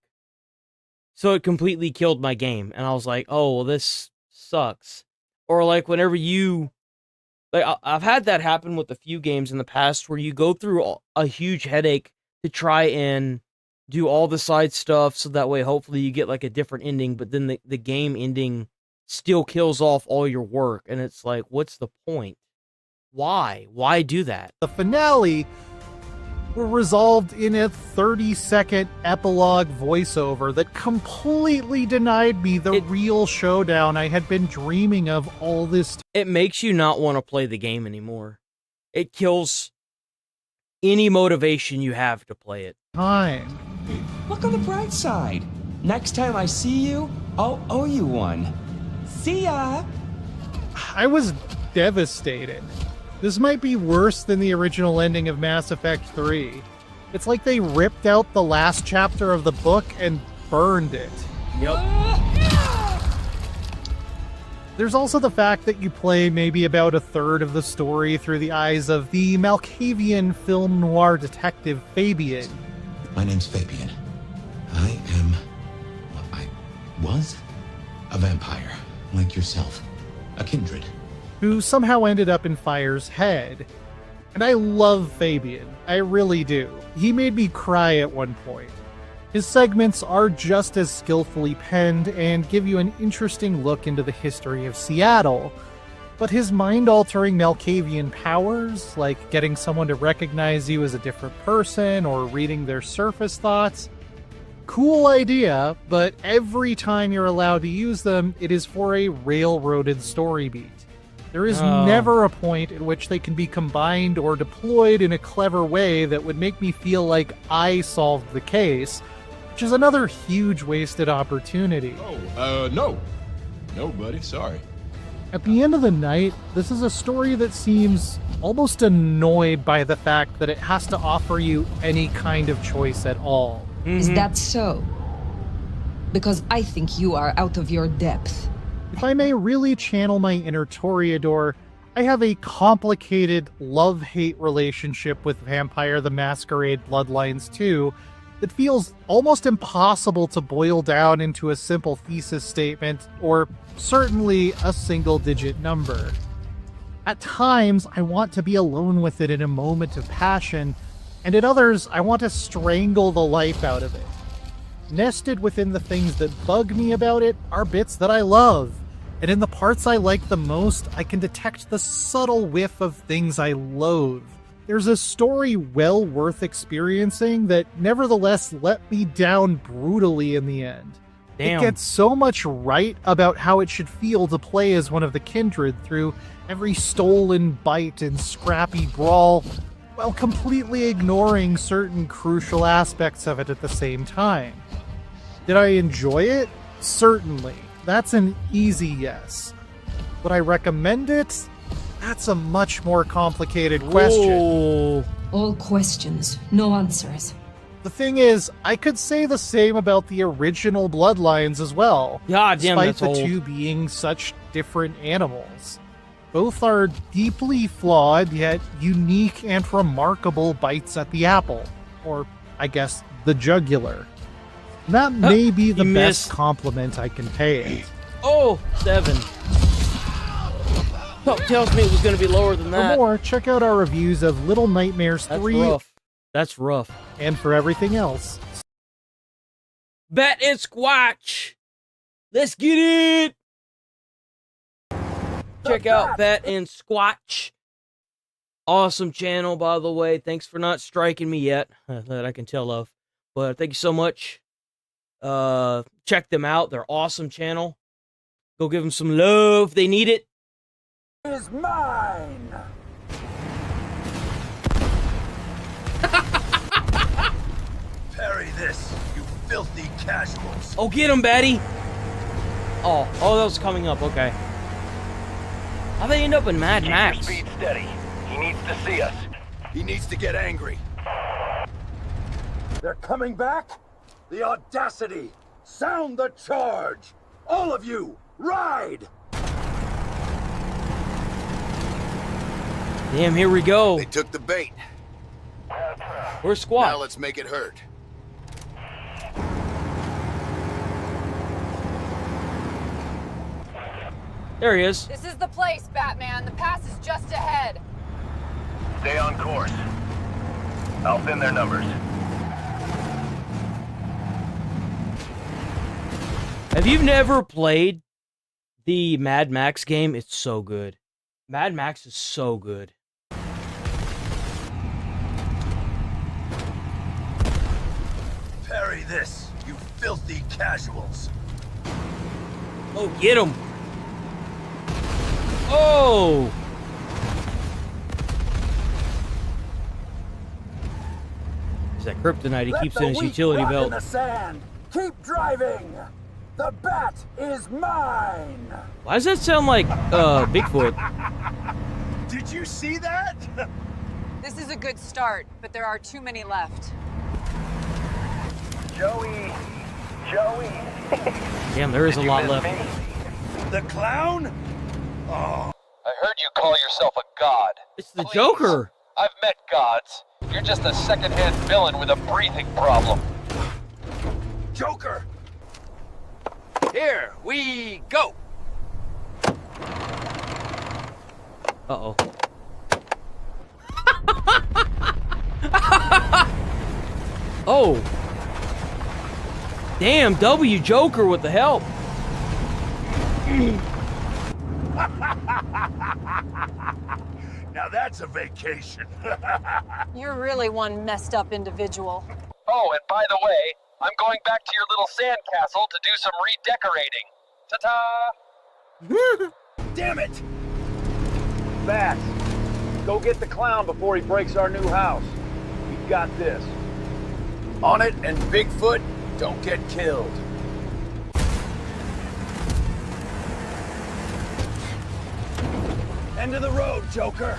So it completely killed my game, and I was like, oh, well, this sucks. Or, like, whenever you, like, I've had that happen with a few games in the past, where you go through a huge headache to try and do all the side stuff, so that way, hopefully, you get, like, a different ending, but then the game ending still kills off all your work, and it's like, what's the point? Why do that? The finale were resolved in a 30-second epilogue voiceover that completely denied me the real showdown I had been dreaming of all this time. It makes you not want to play the game anymore. It kills any motivation you have to play it. Look on the bright side. Next time I see you, I'll owe you one. See ya! I was devastated. This might be worse than the original ending of Mass Effect 3. It's like they ripped out the last chapter of the book and burned it. Yep. There's also the fact that you play maybe about a third of the story through the eyes of the Malkavian film noir detective Fabian. My name's Fabian. I was a vampire, like yourself. A kindred. Who somehow ended up in Fire's head. And I love Fabian. I really do. He made me cry at one point. His segments are just as skillfully penned and give you an interesting look into the history of Seattle. But his mind-altering Malkavian powers, like getting someone to recognize you as a different person or reading their surface thoughts, cool idea, but every time you're allowed to use them, it is for a railroaded story beat. There is never a point at which they can be combined or deployed in a clever way that would make me feel like I solved the case, which is another huge wasted opportunity. No, buddy, sorry. At the end of the night, this is a story that seems almost annoyed by the fact that it has to offer you any kind of choice at all. Is that so? Because I think you are out of your depth. If I may really channel my inner Toreador, I have a complicated love-hate relationship with Vampire the Masquerade Bloodlines 2, that feels almost impossible to boil down into a simple thesis statement, or certainly a single-digit number. At times, I want to be alone with it in a moment of passion, and at others, I want to strangle the life out of it. Nested within the things that bug me about it are bits that I love, and in the parts I like the most, I can detect the subtle whiff of things I loathe. There's a story well worth experiencing that nevertheless let me down brutally in the end. Damn. It gets so much right about how it should feel to play as one of the kindred through every stolen bite and scrappy brawl, while completely ignoring certain crucial aspects of it at the same time. Did I enjoy it? Certainly. That's an easy yes. Would I recommend it? That's a much more complicated question. Whoa. All questions, no answers. The thing is, I could say the same about the original Bloodlines as well. God damn, despite that's the old. two being such different animals. Both are deeply flawed, yet unique and remarkable bites at the apple. Or, I guess, the jugular. That may be the best compliment I can pay it. Oh, 7. Something tells me it was going to be lower than that. For more, check out our reviews of Little Nightmares 3. Rough. That's rough. And for everything else. Bat and Squatch. Let's get it. Check out Bat and Squatch. Awesome channel, by the way. Thanks for not striking me yet, that I can tell of. But thank you so much. Check them out. They're awesome channel. Go give them some love. They need it. Is mine. Parry this, you filthy casuals. Oh, get him, Batty. Oh, that was coming up. Okay. How'd they end up in Mad Max? Keep your speed steady. He needs to see us. He needs to get angry. They're coming back? The audacity! Sound the charge! All of you, ride! Damn, here we go. They took the bait. Where's Squat? Now let's make it hurt. There he is. This is the place, Batman. The pass is just ahead. Stay on course. I'll thin their numbers. Have you never played the Mad Max game? It's so good. Mad Max is so good. Parry this, you filthy casuals. Oh, get him. Oh! Is that kryptonite? He keeps in his utility belt. In the sand. Keep driving. The bat is mine. Why does that sound like Bigfoot? Did you see that? This is a good start, but there are too many left. Joey. Damn, there is a lot left. The clown? Oh. I heard you call yourself a god. It's the Joker. I've met gods. You're just a second-hand villain with a breathing problem. Joker! Here we go! Uh-oh. Oh. Damn, W Joker with the help. Now that's a vacation. You're really one messed up individual. Oh, and by the way, I'm going back to your little sandcastle to do some redecorating. Ta-ta! Damn it! Bats, go get the clown before he breaks our new house. We've got this. On it, and Bigfoot, don't get killed. End of the road, Joker.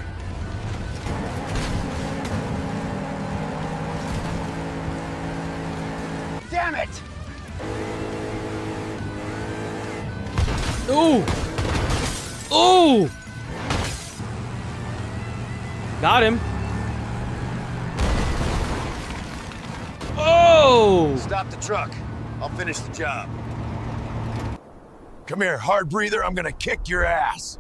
Damn it! Ooh! Ooh! Got him. Oh! Whoa! Stop the truck. I'll finish the job. Come here, hard breather. I'm gonna kick your ass.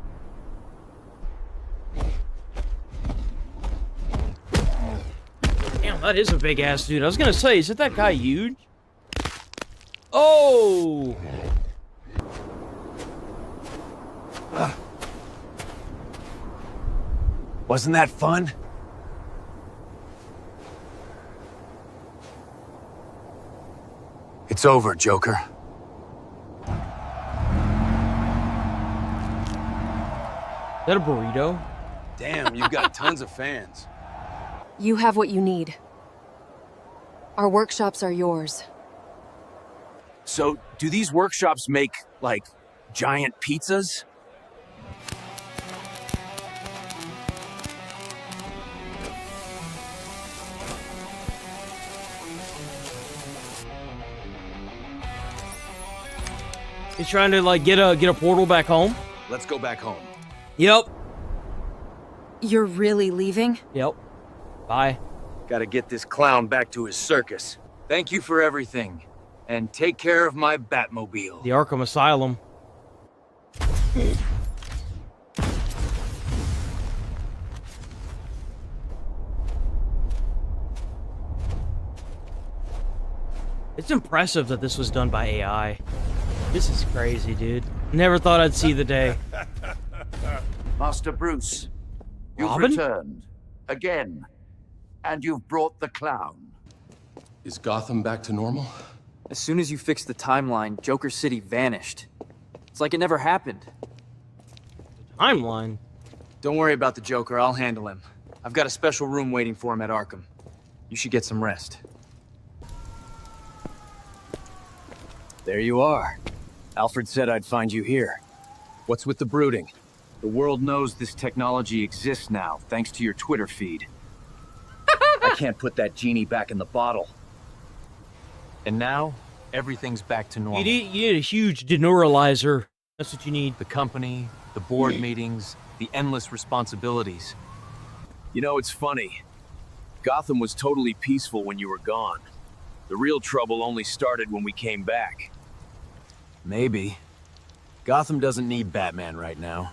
Damn, that is a big ass dude. I was gonna say, is it that guy huge? Oh! Wasn't that fun? It's over, Joker. Is that a burrito? Damn, you've got tons of fans. You have what you need. Our workshops are yours. So, do these workshops make, like, giant pizzas? He's trying to like get a portal back home. Let's go back home. Yep. You're really leaving? Yep. Bye. Gotta get this clown back to his circus. Thank you for everything. And take care of my Batmobile. The Arkham Asylum. It's impressive that this was done by AI. This is crazy, dude. Never thought I'd see the day. Master Bruce, you've Robin? returned. Again. And you've brought the clown. Is Gotham back to normal? As soon as you fixed the timeline, Joker City vanished. It's like it never happened. Timeline? Don't worry about the Joker, I'll handle him. I've got a special room waiting for him at Arkham. You should get some rest. There you are. Alfred said I'd find you here. What's with the brooding? The world knows this technology exists now, thanks to your Twitter feed. I can't put that genie back in the bottle. And now, everything's back to normal. You need a huge deneuralizer. That's what you need. The company, the board meetings, the endless responsibilities. You know, it's funny. Gotham was totally peaceful when you were gone. The real trouble only started when we came back. Maybe. Gotham doesn't need Batman right now.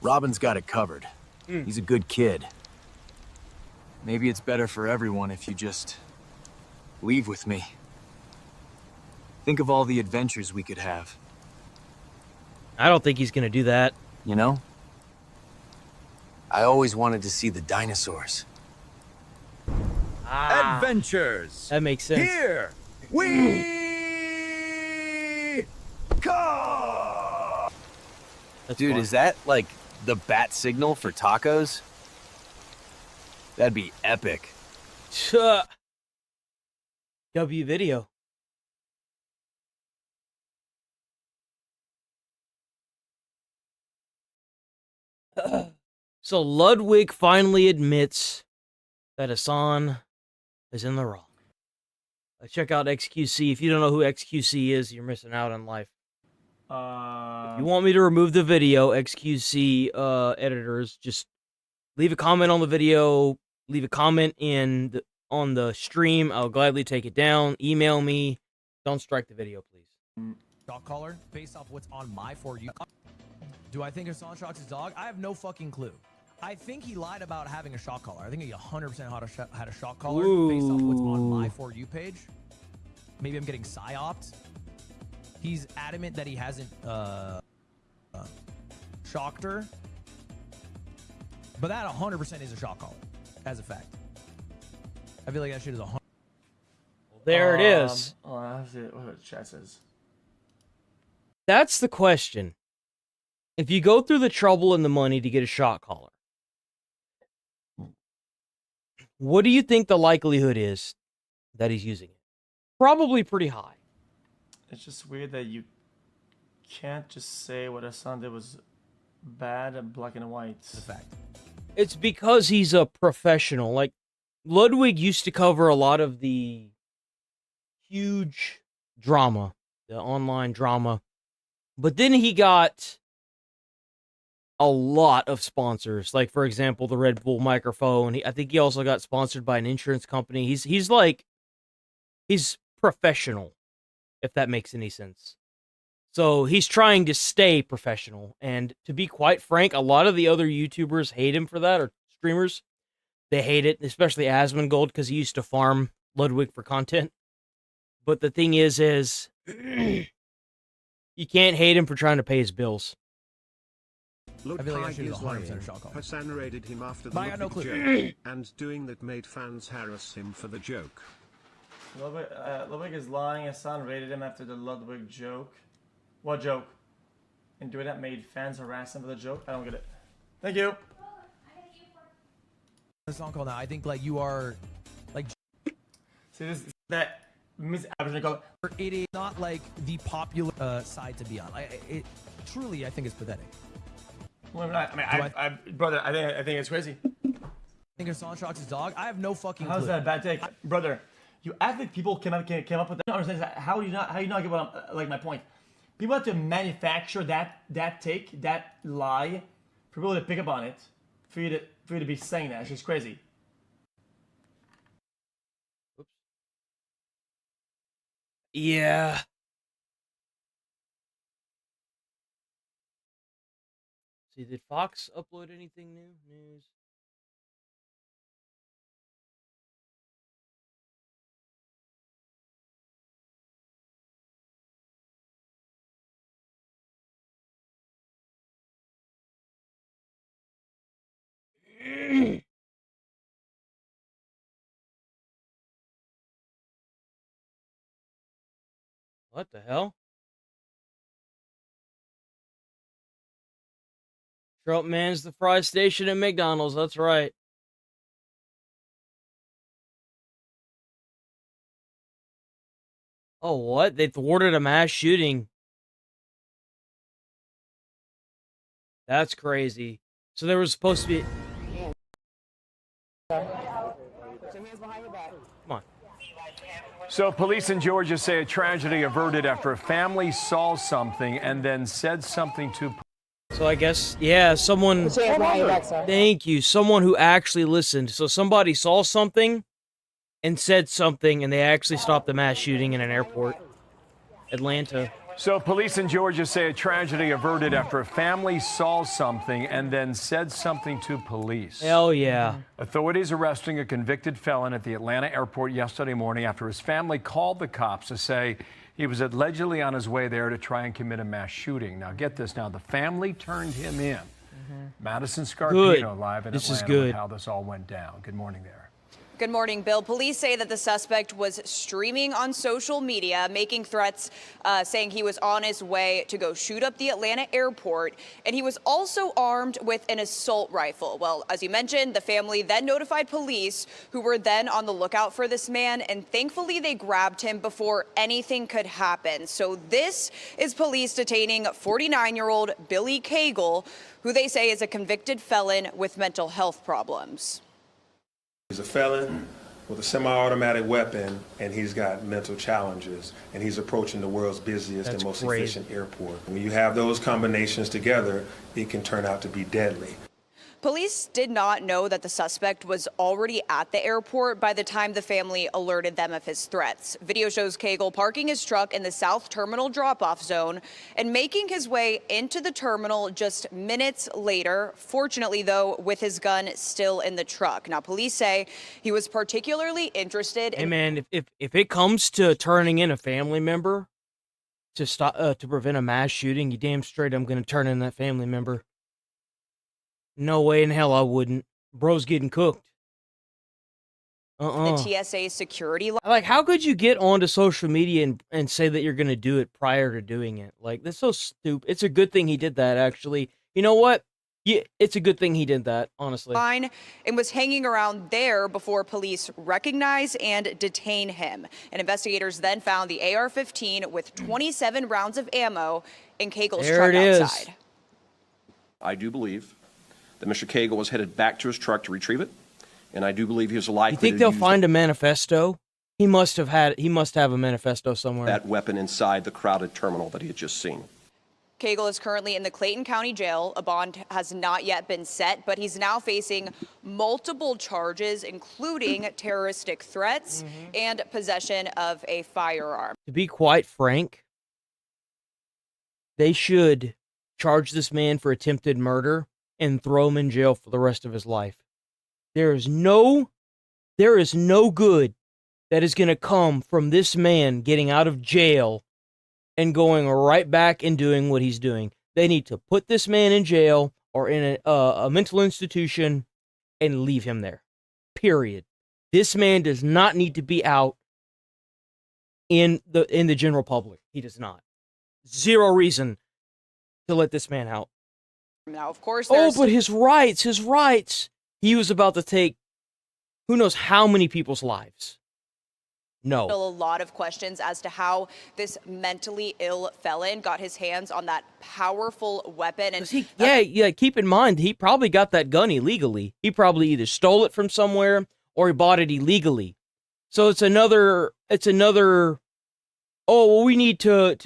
Robin's got it covered. He's a good kid. Maybe it's better for everyone if you just leave with me. Think of all the adventures we could have. I don't think he's gonna do that. You know? I always wanted to see the dinosaurs. Adventures! That makes sense. Here we come! Dude, is that like the bat signal for tacos? That'd be epic. W video. So Ludwig finally admits that Hassan is in the wrong. Check out XQC. If you don't know who XQC is, you're missing out on life. If you want me to remove the video, XQC editors, just leave a comment on the video, leave a comment on the stream. I'll gladly take it down. Email me. Don't strike the video, please. Dog collar based off what's on my For You. Do I think Hassan shocks his dog? I have no fucking clue. I think he lied about having a shock collar. I think he 100% had a shock collar based off what's on my For You page. Maybe I'm getting psyoped. He's adamant that he hasn't shocked her. But that 100% is a shock collar, as a fact. I feel like that shit is 100%. There it is. That's it. What the chat says. That's the question. If you go through the trouble and the money to get a shock collar, what do you think the likelihood is that he's using it? Probably pretty high. It's just weird that you can't just say what Hassan did was bad and black and white. It's a fact. It's because he's a professional. Like, Ludwig used to cover a lot of the huge drama, the online drama. But then he got a lot of sponsors. Like, for example, the Red Bull microphone. I think he also got sponsored by an insurance company. He's professional, if that makes any sense. So he's trying to stay professional. And to be quite frank, a lot of the other YouTubers hate him for that, or streamers. They hate it, especially Asmongold, because he used to farm Ludwig for content. But the thing is you can't hate him for trying to pay his bills. I feel like I should use 100% shot call. Hassan raided him after the But I got no Ludwig clue. joke, and doing that made fans harass him for the joke. Ludwig is lying. Hassan raided him after the Ludwig joke. What joke? And doing that made fans harass him for the joke? I don't get it. Thank you. The song call now. I think like you are like. See this that misapprehension. It is not like the popular side to be on. It truly, I think, is pathetic. Well, brother, I think it's crazy. I think it's Sonshock's dog. I have no fucking clue. How's that a bad take, brother? You act like people came up with that. I don't understand that. How you not get what I'm like my point? People have to manufacture that take, that lie, for people to pick up on it, for you to be saying that. It's just crazy. Oops. Yeah. See, did Fox upload anything new? News. What the hell? Trump mans the fry station at McDonald's. That's right. Oh, what? They thwarted a mass shooting. That's crazy. So there was supposed to be... Come on. So police in Georgia say a tragedy averted after a family saw something and then said something to... So I guess, yeah, someone... Thank you. Someone who actually listened. So somebody saw something and said something, and they actually stopped the mass shooting in an airport. Atlanta. So police in Georgia say a tragedy averted after a family saw something and then said something to police. Hell yeah. Authorities arresting a convicted felon at the Atlanta airport yesterday morning after his family called the cops to say he was allegedly on his way there to try and commit a mass shooting. Now get this, now the family turned him in. Madison Scarpino live in Atlanta with how this all went down. Good morning there. Good morning, Bill. Police say that the suspect was streaming on social media, making threats, saying he was on his way to go shoot up the Atlanta airport, and he was also armed with an assault rifle. Well, as you mentioned, the family then notified police, who were then on the lookout for this man, and thankfully they grabbed him before anything could happen. So this is police detaining 49-year-old Billy Cagle, who they say is a convicted felon with mental health problems. He's a felon with a semi-automatic weapon, and he's got mental challenges, and he's approaching the world's busiest and most efficient airport. When you have those combinations together, it can turn out to be deadly. Police did not know that the suspect was already at the airport by the time the family alerted them of his threats. Video shows Cagle parking his truck in the South Terminal drop-off zone and making his way into the terminal just minutes later, fortunately, though, with his gun still in the truck. Now, police say he was particularly interested in... Hey, man, if it comes to turning in a family member to stop to prevent a mass shooting, you damn straight I'm going to turn in that family member. No way in hell I wouldn't. Bro's getting cooked. the TSA security. Like, how could you get onto social media and say that you're going to do it prior to doing it? Like, that's so stupid. It's a good thing he did that, actually. You know what? Yeah, it's a good thing he did that, honestly. Fine, and was hanging around there before police recognize and detain him. And investigators then found the AR-15 with 27 rounds of ammo in Cagle's truck outside. I do believe that Mr. Cagle was headed back to his truck to retrieve it, and I do believe he was likely. You think they'll find a manifesto? He must have a manifesto somewhere. That weapon inside the crowded terminal that he had just seen. Cagle is currently in the Clayton County Jail. A bond has not yet been set, but he's now facing multiple charges, including terroristic threats and possession of a firearm. To be quite frank, they should charge this man for attempted murder and throw him in jail for the rest of his life. There is no good that is going to come from this man getting out of jail and going right back and doing what he's doing. They need to put this man in jail or in a mental institution and leave him there. Period. This man does not need to be out in the general public. He does not. Zero reason to let this man out. Now, of course, but his rights. He was about to take who knows how many people's lives. No. Still a lot of questions as to how this mentally ill felon got his hands on that powerful weapon. And keep in mind, he probably got that gun illegally. He probably either stole it from somewhere or he bought it illegally. So it's another, oh, well, we need to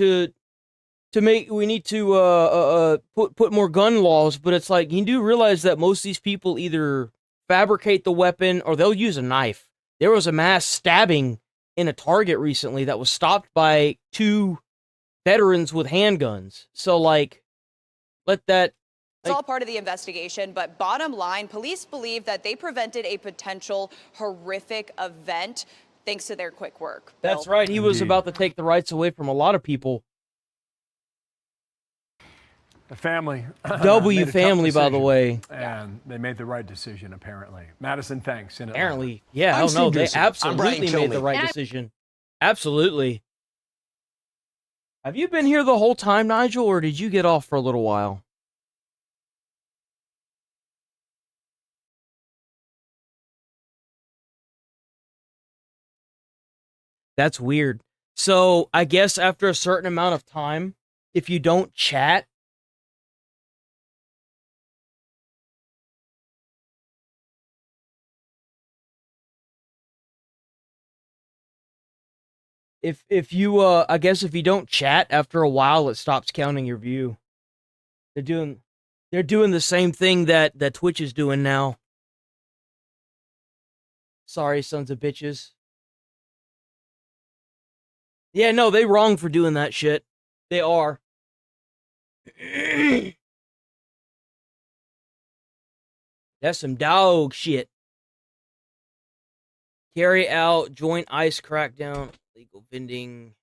put more gun laws, but it's like, you do realize that most of these people either fabricate the weapon or they'll use a knife. There was a mass stabbing in a Target recently that was stopped by 2 veterans with handguns. So, like, let that... It's all part of the investigation, but bottom line, police believe that they prevented a potential horrific event thanks to their quick work. That's right. He was about to take the rights away from a lot of people. The family. W family, by the way. And they made the right decision, apparently. Madison, thanks. Apparently. Yeah, I don't know. They absolutely made the right decision. Absolutely. Have you been here the whole time, Nigel, or did you get off for a little while? That's weird. So, I guess after a certain amount of time, if you don't chat, if you I guess if you don't chat after a while, it stops counting your view. They're doing the same thing that Twitch is doing now. Sorry, sons of bitches. Yeah, no, they wrong for doing that shit. They are. That's some dog shit. Carry out joint ICE crackdown. Legal vending.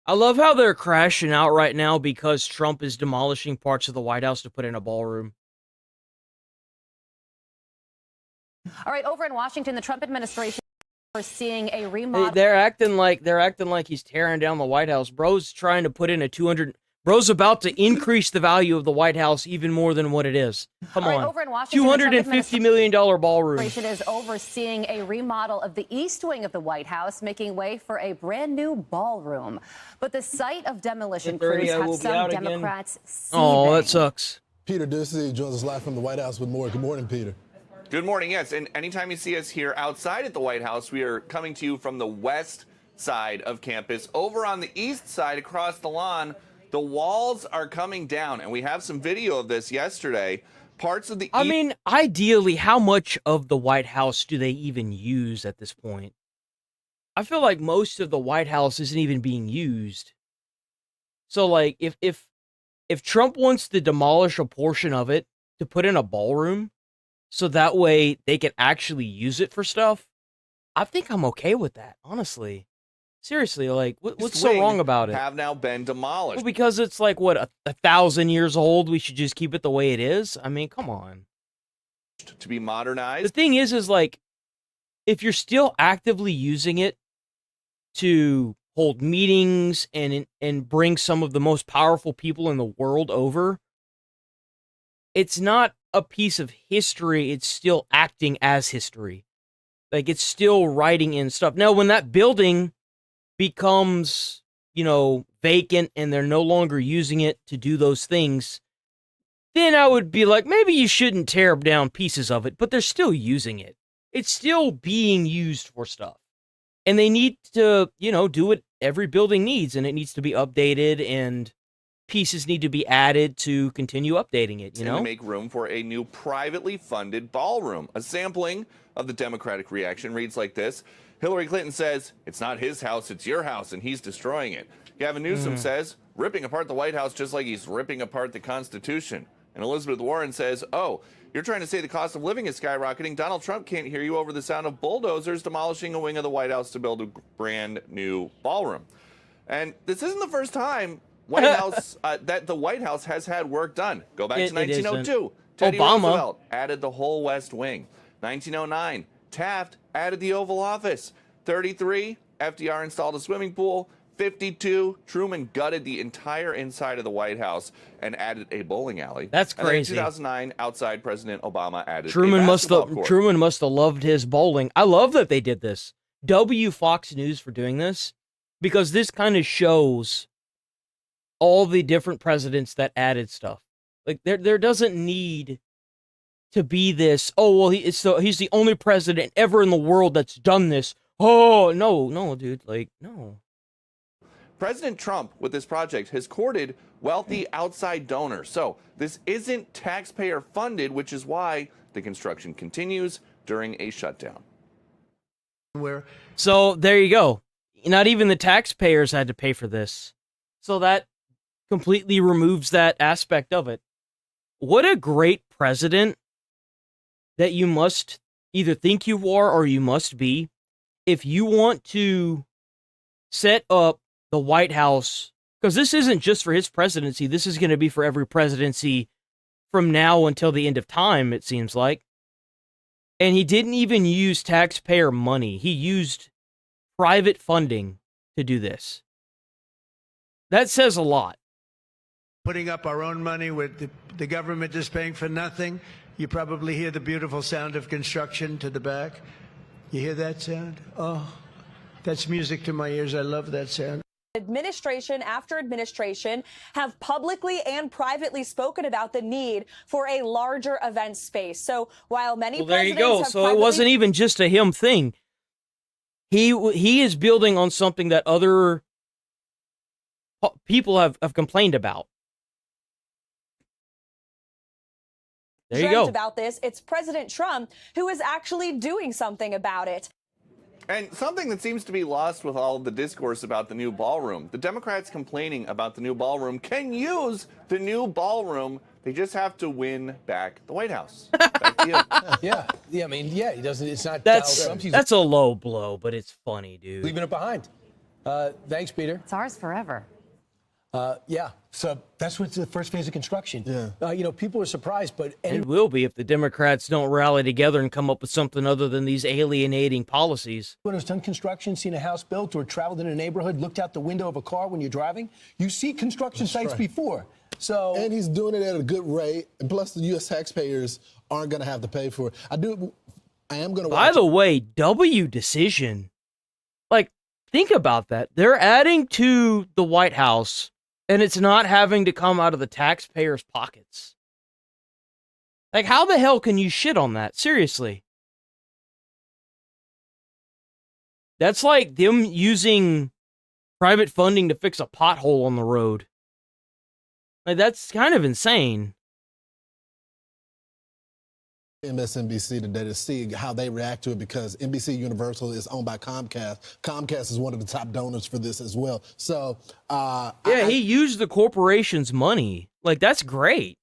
I love how they're crashing out right now because Trump is demolishing parts of the White House to put in a ballroom. All right, over in Washington, the Trump administration is seeing a remodel. They're acting like he's tearing down the White House. Bro's trying to put in a 200. Bro's about to increase the value of the White House even more than what it is. Come on. Over in Washington, $250 million ballroom. The administration is overseeing a remodel of the east wing of the White House, making way for a brand new ballroom. But the site of demolition crews have some Democrats seething. Oh, that sucks. Peter Doocy joins us live from the White House with more. Good morning, Peter. Good morning, yes. And anytime you see us here outside at the White House, we are coming to you from the west side of campus. Over on the east side, across the lawn, the walls are coming down, and we have some video of this yesterday. Parts of the I mean, ideally, how much of the White House do they even use at this point? I feel like most of the White House isn't even being used. So, like, if Trump wants to demolish a portion of it to put in a ballroom, so that way they can actually use it for stuff, I think I'm okay with that, honestly. Seriously, like, what's so wrong about it? Have now been demolished. Well, because it's like, what, 1,000 years old, we should just keep it the way it is? I mean, come on. To be modernized. The thing is like, if you're still actively using it to hold meetings and bring some of the most powerful people in the world over, it's not a piece of history, it's still acting as history. Like, it's still writing in stuff. Now, when that building becomes, vacant and they're no longer using it to do those things, then I would be like, maybe you shouldn't tear down pieces of it, but they're still using it. It's still being used for stuff. And they need to, do what every building needs, and it needs to be updated, and pieces need to be added to continue updating it, And to make room for a new privately funded ballroom. A sampling of the Democratic reaction reads like this. Hillary Clinton says, it's not his house, it's your house, and he's destroying it. Gavin Newsom says, ripping apart the White House just like he's ripping apart the Constitution. And Elizabeth Warren says, oh, you're trying to say the cost of living is skyrocketing. Donald Trump can't hear you over the sound of bulldozers demolishing a wing of the White House to build a brand new ballroom. And this isn't the first time that the White House has had work done. Go back to 1902. Teddy Roosevelt added the whole West Wing. 1909, Taft added the Oval Office. 33, FDR installed a swimming pool. 52, Truman gutted the entire inside of the White House and added a bowling alley. That's crazy. And in 2009, outside President Obama added Truman a must basketball court. Truman must have loved his bowling. I love that they did this. Fox News for doing this, because this kind of shows all the different presidents that added stuff. Like there doesn't need to be this. Oh well, he's the only president ever in the world that's done this. Oh no, dude, like no. President Trump, with this project, has courted wealthy outside donors. So this isn't taxpayer funded, which is why the construction continues during a shutdown. So there you go. Not even the taxpayers had to pay for this. So that completely removes that aspect of it. What a great president that you must either think you are or you must be if you want to set up the White House, because this isn't just for his presidency. This is going to be for every presidency from now until the end of time, it seems like. And he didn't even use taxpayer money. He used private funding to do this. That says a lot. Putting up our own money with the government just paying for nothing. You probably hear the beautiful sound of construction to the back. You hear that sound? Oh, that's music to my ears. I love that sound. Administration after administration have publicly and privately spoken about the need for a larger event space. So while many there you go. So it wasn't even just a him thing. He is building on something that other people have complained about. There you go. About this, it's President Trump who is actually doing something about it. And something that seems to be lost with all of the discourse about the new ballroom. The Democrats complaining about the new ballroom can use the new ballroom. They just have to win back the White House. Back to you. Yeah. I mean, he doesn't. It's not. That's a low blow, but it's funny, dude. Leaving it behind. Thanks, Peter. It's ours forever. So that's what's the first phase of construction. Yeah. People are surprised, but it will be if the Democrats don't rally together and come up with something other than these alienating policies. When it's done construction, seen a house built, or traveled in a neighborhood, looked out the window of a car when you're driving, you see construction sites before. So and he's doing it at a good rate, and plus the U.S. taxpayers aren't going to have to pay for it. I am going to. By the way, W decision. Like, think about that. They're adding to the White House. And it's not having to come out of the taxpayers' pockets. Like, how the hell can you shit on that? Seriously. That's like them using private funding to fix a pothole on the road. Like, that's kind of insane. MSNBC today to see how they react to it, because NBC Universal is owned by Comcast. Comcast is one of the top donors for this as well. So, he used the corporation's money. Like, that's great.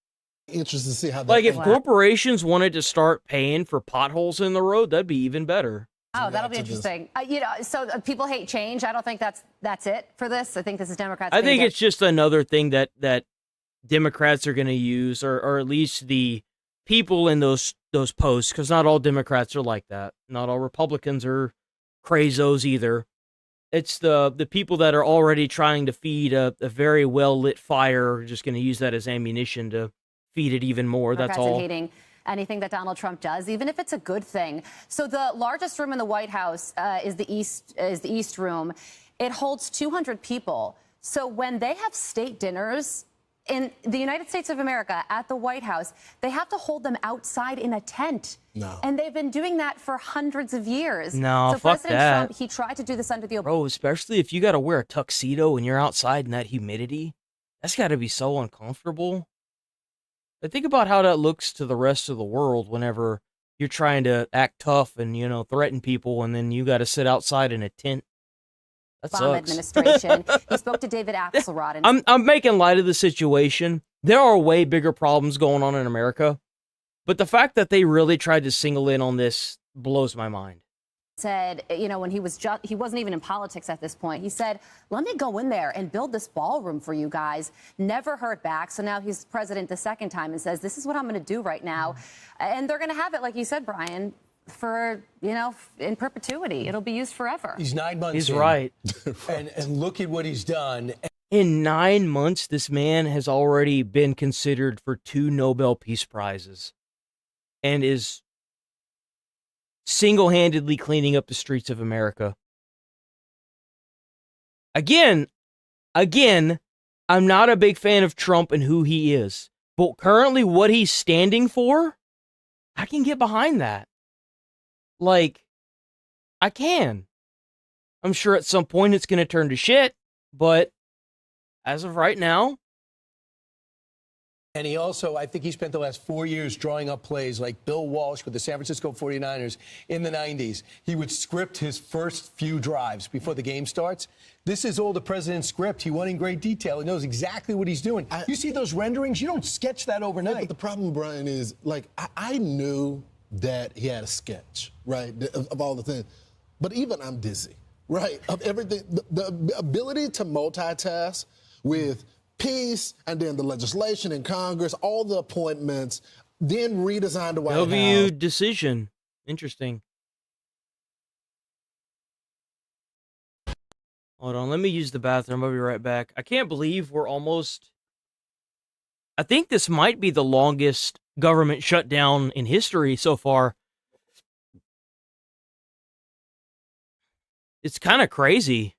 Interested to see how that. Like, if corporations wanted to start paying for potholes in the road, that'd be even better. Oh, that'll be interesting. So people hate change. I don't think that's it for this. I think this is Democrats. I think it's just another thing that Democrats are going to use, or at least the people in those posts, because not all Democrats are like that. Not all Republicans are crazos either. It's the people that are already trying to feed a very well-lit fire are just going to use that as ammunition to feed it even more. Democrats That's all. Hating anything that Donald Trump does, even if it's a good thing. So the largest room in the White House is the East Room. It holds 200 people. So when they have state dinners, in the United States of America, at the White House, they have to hold them outside in a tent. No. And they've been doing that for hundreds of years. No, so fuck President that. Trump, he tried to do this under the Bro, especially if you got to wear a tuxedo and you're outside in that humidity, that's got to be so uncomfortable. But think about how that looks to the rest of the world whenever you're trying to act tough and, you know, threaten people, and then you got to sit outside in a tent. That Obama sucks. administration. He spoke to David Axelrod. And I'm making light of the situation. There are way bigger problems going on in America, but the fact that they really tried to single in on this blows my mind. said, you know, when he wasn't even in politics at this point, he said, let me go in there and build this ballroom for you guys. Never heard back. So now he's president the second time and says, this is what I'm going to do right now. And they're going to have it, like you said, Brian, for, you know, in perpetuity. It'll be used forever. He's 9 months He's in. right. And look at what he's done. In 9 months, this man has already been considered for 2 Nobel Peace Prizes and is single-handedly cleaning up the streets of America. Again, I'm not a big fan of Trump and who he is, but currently what he's standing for, I can get behind that. Like, I can. I'm sure at some point it's going to turn to shit, but as of right now. And he also, I think he spent the last 4 years drawing up plays like Bill Walsh with the San Francisco 49ers in the 90s. He would script his first few drives before the game starts. This is all the president's script. He went in great detail. He knows exactly what he's doing. You see those renderings? You don't sketch that overnight. But the problem, Brian, is, like, I knew that he had a sketch, right, of all the things. But even I'm dizzy, right, of everything. The ability to multitask with peace and then the legislation in Congress, all the appointments, then redesign the White House. W decision. Interesting. Hold on, let me use the bathroom. I'll be right back. I can't believe we're almost... I think this might be the longest government shutdown in history so far. It's kind of crazy.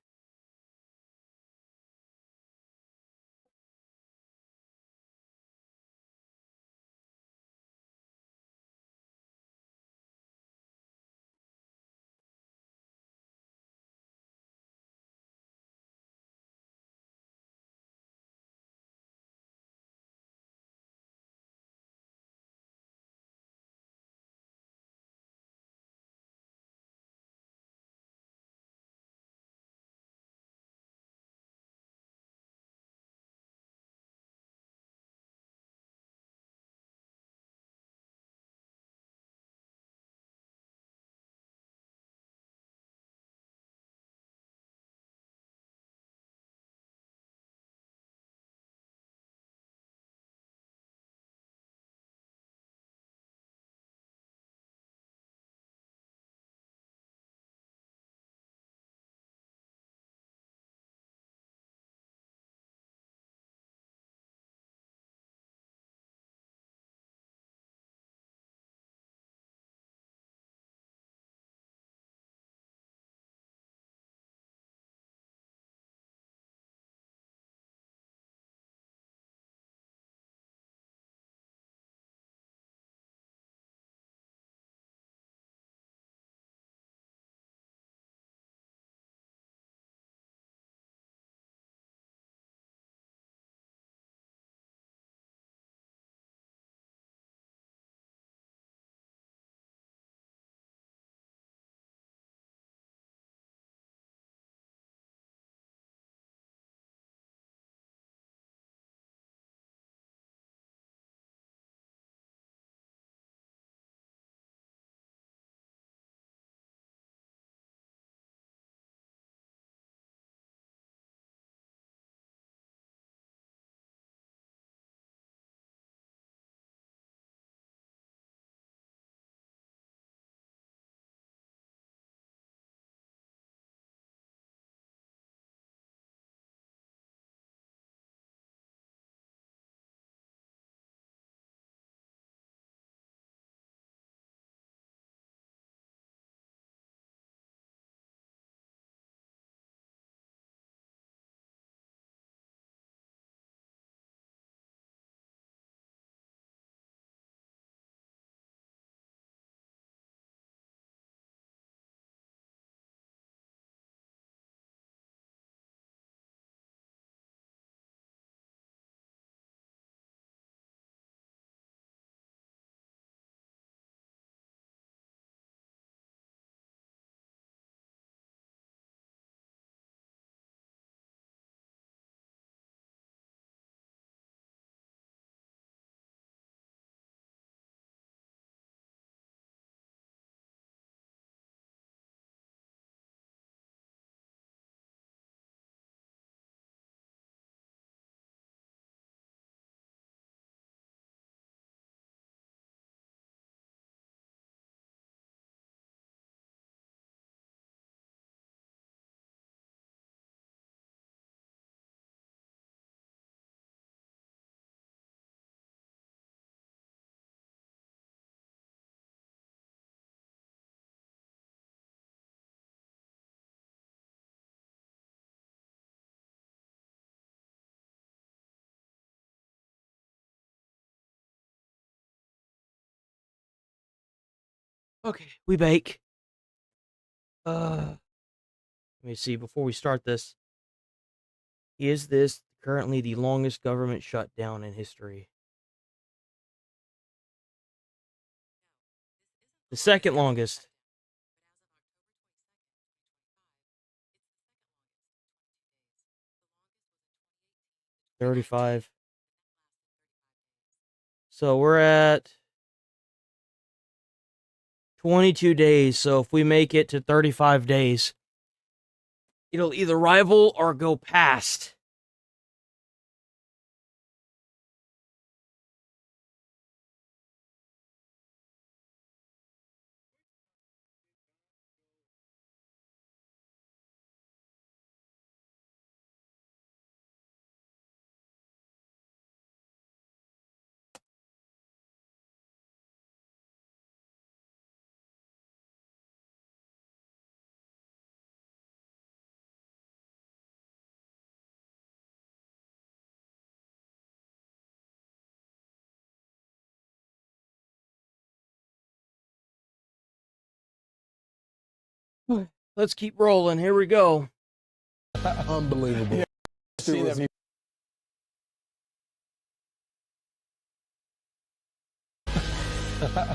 Okay, we bake. Let me see before we start this. Is this currently the longest government shutdown in history? The second longest. 35. So we're at 22 days. So if we make it to 35 days, it'll either rival or go past. Let's keep rolling. Here we go. Unbelievable. Yeah, seen that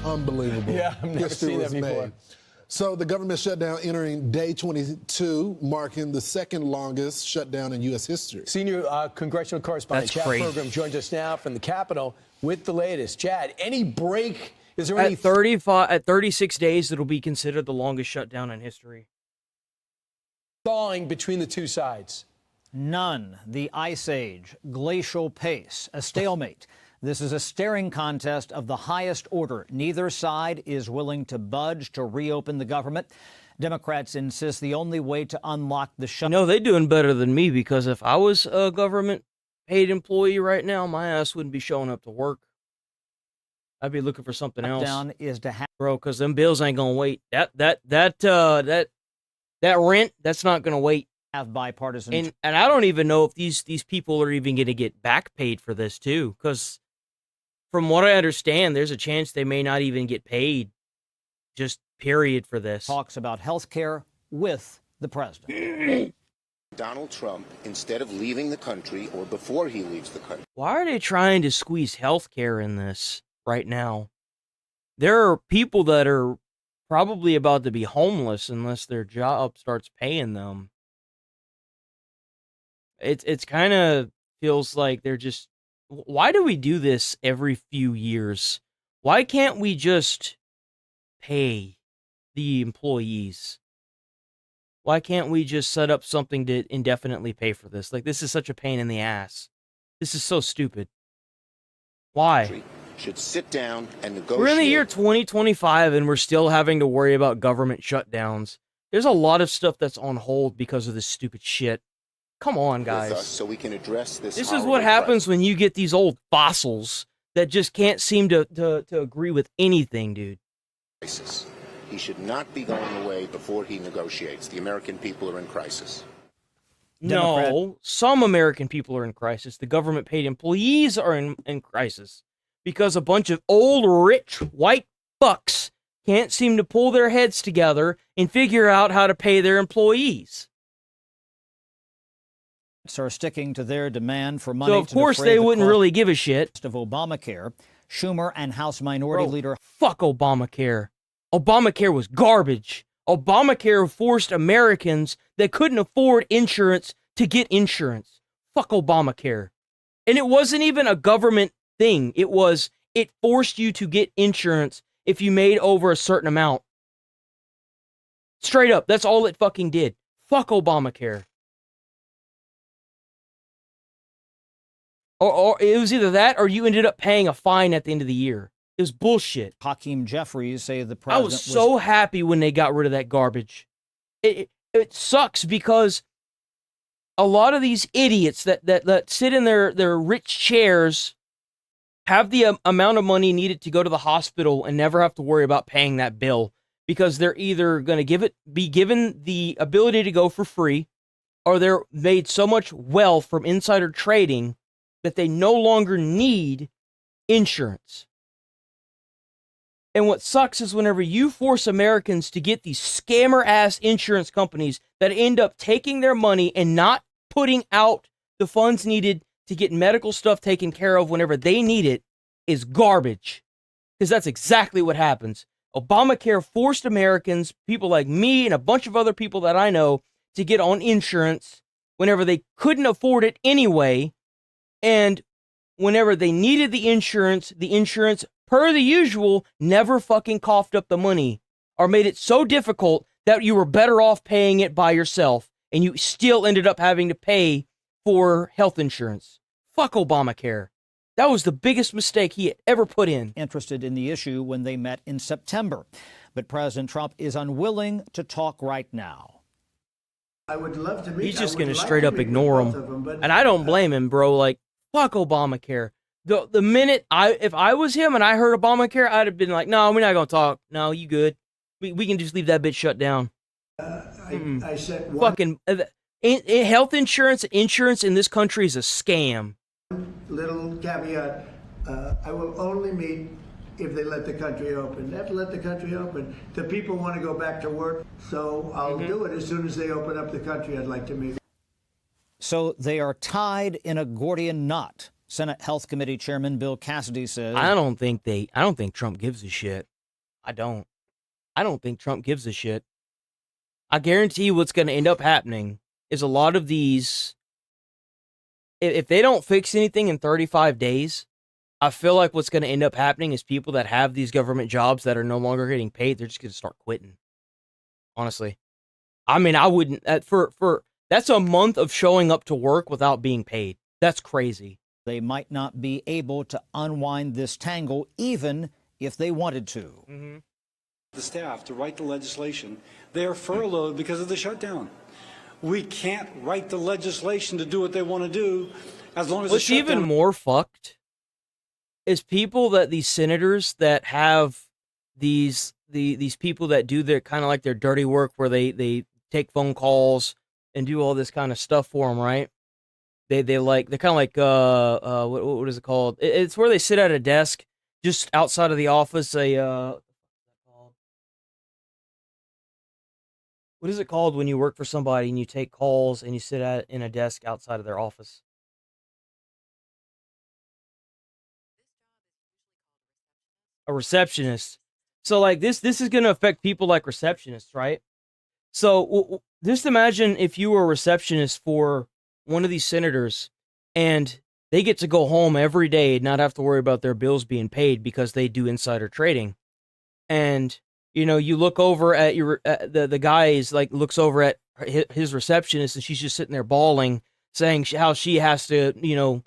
Unbelievable. Yeah, I've never History seen that was before. made. So the government shutdown entering day 22, marking the second longest shutdown in U.S. history. Senior congressional correspondent That's Chad crazy. Pergram joins us now from the Capitol with the latest. Chad, any break? Is there At any 36 days, it'll be considered the longest shutdown in history. thawing between the two sides? None. The Ice Age, glacial pace, a stalemate. This is a staring contest of the highest order. Neither side is willing to budge to reopen the government. Democrats insist the only way to unlock the shutdown. No, they're doing better than me because if I was a government paid employee right now, my ass wouldn't be showing up to work. I'd be looking for something else, Is to have bro. Because them bills ain't gonna wait. That rent, that's not gonna wait. bipartisan. And I don't even know if these people are even gonna get back paid for this too. Because from what I understand, there's a chance they may not even get paid. Just period for this. Talks about health care with the president. Donald Trump, instead of leaving the country or before he leaves the country. Why are they trying to squeeze healthcare in this right now? There are people that are probably about to be homeless unless their job starts paying them. It's kind of feels like they're just. Why do we do this every few years? Why can't we just pay the employees? Why can't we just set up something to indefinitely pay for this? Like, this is such a pain in the ass. This is so stupid. Why? Should sit down and negotiate. We're in the year 2025 and we're still having to worry about government shutdowns. There's a lot of stuff that's on hold because of this stupid shit. Come on, with us guys. so we can address this. This is what happens when you get these old fossils that just can't seem to agree with anything, dude. Crisis. He should not be going away before he negotiates. The American people are in crisis. No, some American people are in crisis. The government paid employees are in crisis because a bunch of old, rich, white fucks can't seem to pull their heads together and figure out how to pay their employees. Are sticking to their demand for money. So, of course, they wouldn't really give a shit. Of Obamacare, Schumer and House Minority Leader. Fuck Obamacare. Obamacare was garbage. Obamacare forced Americans that couldn't afford insurance to get insurance. Fuck Obamacare. And it wasn't even a government thing. It forced you to get insurance if you made over a certain amount. Straight up, that's all it fucking did. Fuck Obamacare. Or it was either that or you ended up paying a fine at the end of the year. It was bullshit. Hakeem Jeffries say the I president was so happy when they got rid of that garbage. It sucks because a lot of these idiots that sit in their rich chairs have the amount of money needed to go to the hospital and never have to worry about paying that bill because they're either going to be given the ability to go for free or they're made so much wealth from insider trading that they no longer need insurance. And what sucks is whenever you force Americans to get these scammer-ass insurance companies that end up taking their money and not putting out the funds needed to get medical stuff taken care of whenever they need it, is garbage. Because that's exactly what happens. Obamacare forced Americans, people like me and a bunch of other people that I know, to get on insurance whenever they couldn't afford it anyway. And whenever they needed the insurance, per the usual, never fucking coughed up the money or made it so difficult that you were better off paying it by yourself and you still ended up having to pay for health insurance. Fuck Obamacare. That was the biggest mistake he had ever put in. Interested in the issue when they met in September. But President Trump is unwilling to talk right now. I would love to meet. He's just going to straight up ignore him. And I don't blame him, bro. Like, fuck Obamacare. The minute if I was him and I heard Obamacare, I'd have been like, no, we're not going to talk. No, you good. We can just leave that bitch shut down. I said fucking health insurance in this country is a scam. Little caveat, I will only meet if they let the country open. They have to let the country open. The people want to go back to work, so I'll do it as soon as they open up the country. I'd like to meet. So they are tied in a Gordian knot. Senate Health Committee Chairman Bill Cassidy says, I don't think Trump gives a shit. I don't think Trump gives a shit. I guarantee you what's going to end up happening is a lot of these, if they don't fix anything in 35 days, I feel like what's going to end up happening is people that have these government jobs that are no longer getting paid, they're just going to start quitting. Honestly. I mean, I wouldn't, that's a month of showing up to work without being paid. That's crazy. They might not be able to unwind this tangle even if they wanted to. The staff to write the legislation, they are furloughed because of the shutdown. We can't write the legislation to do what they want to do as long as what's even more fucked is people that these senators that have these people that do their kind of like their dirty work where they take phone calls and do all this kind of stuff for them, right? They're kind of like what is it called? It's where they sit at a desk just outside of the office. What is it called when you work for somebody and you take calls and you sit in a desk outside of their office? A receptionist. So like this is going to affect people like receptionists, right? So just imagine if you were a receptionist for one of these senators and they get to go home every day and not have to worry about their bills being paid because they do insider trading. And you know, you look over at the guy is like looks over at his receptionist and she's just sitting there bawling, saying how she has to, you know,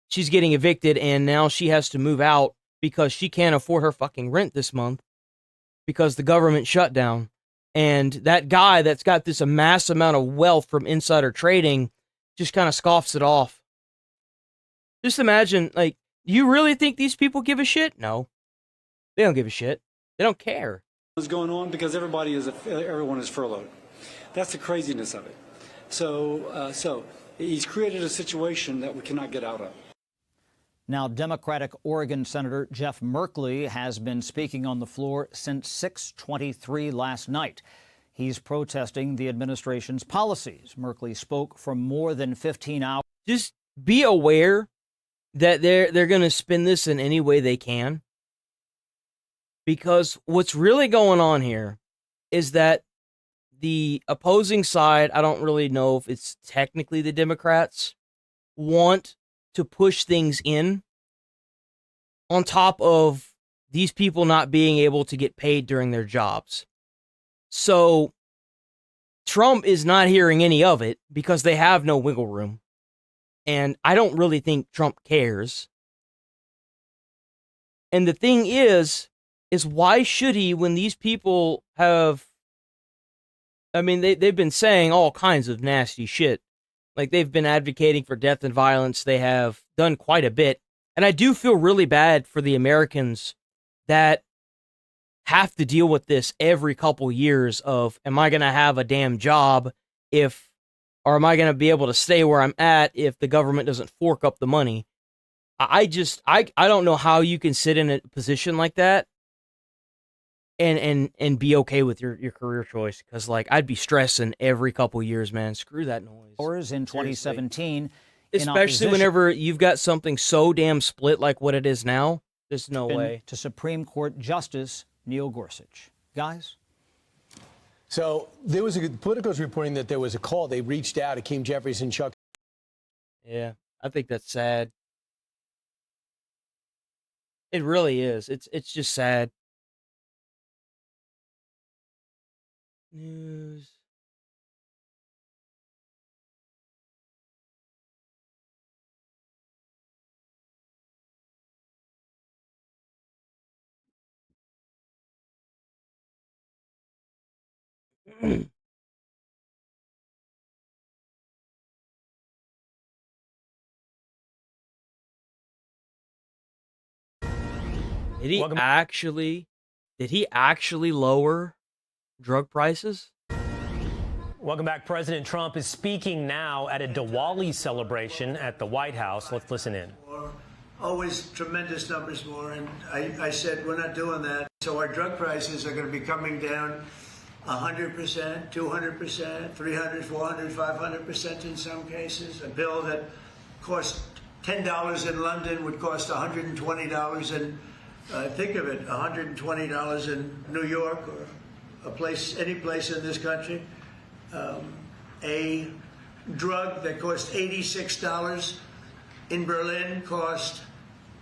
she's getting evicted and now she has to move out because she can't afford her fucking rent this month because the government shut down. And that guy that's got this mass amount of wealth from insider trading just kind of scoffs it off. Just imagine, like, you really think these people give a shit? No, they don't give a shit. They don't care. Is going on because everyone is furloughed. That's the craziness of it. So he's created a situation that we cannot get out of. Now, Democratic Oregon Senator Jeff Merkley has been speaking on the floor since 6:23 last night. He's protesting the administration's policies. Merkley spoke for more than 15 hours. Just be aware that they're going to spin this in any way they can. Because what's really going on here is that the opposing side, I don't really know if it's technically the Democrats, want to push things in on top of these people not being able to get paid during their jobs. So Trump is not hearing any of it because they have no wiggle room. And I don't really think Trump cares. And the thing is why should he when these people have, I mean, they've been saying all kinds of nasty shit. Like, they've been advocating for death and violence. They have done quite a bit. And I do feel really bad for the Americans that have to deal with this every couple years of, am I going to have a damn job or am I going to be able to stay where I'm at if the government doesn't fork up the money? I don't know how you can sit in a position like that and be okay with your career choice, because like I'd be stressing every couple years, man. Screw that noise. Hours in 2017, especially whenever you've got something so damn split like what it is now. There's no way. To Supreme Court Justice Neil Gorsuch. Guys? So there was Politico's reporting that there was a call. They reached out to Hakeem Jeffries and Chuck. Yeah, I think that's sad. It really is. It's just sad. News. Did he actually lower drug prices? Welcome back. President Trump is speaking now at a Diwali celebration at the White House. Let's listen in. Always tremendous numbers more, and I said we're not doing that. So our drug prices are going to be coming down 100%, 200%, 300, 400, 500% in some cases. A pill that cost $10 in London would cost $120 in, think of it, $120 in New York or any place in this country. A drug that cost $86 in Berlin cost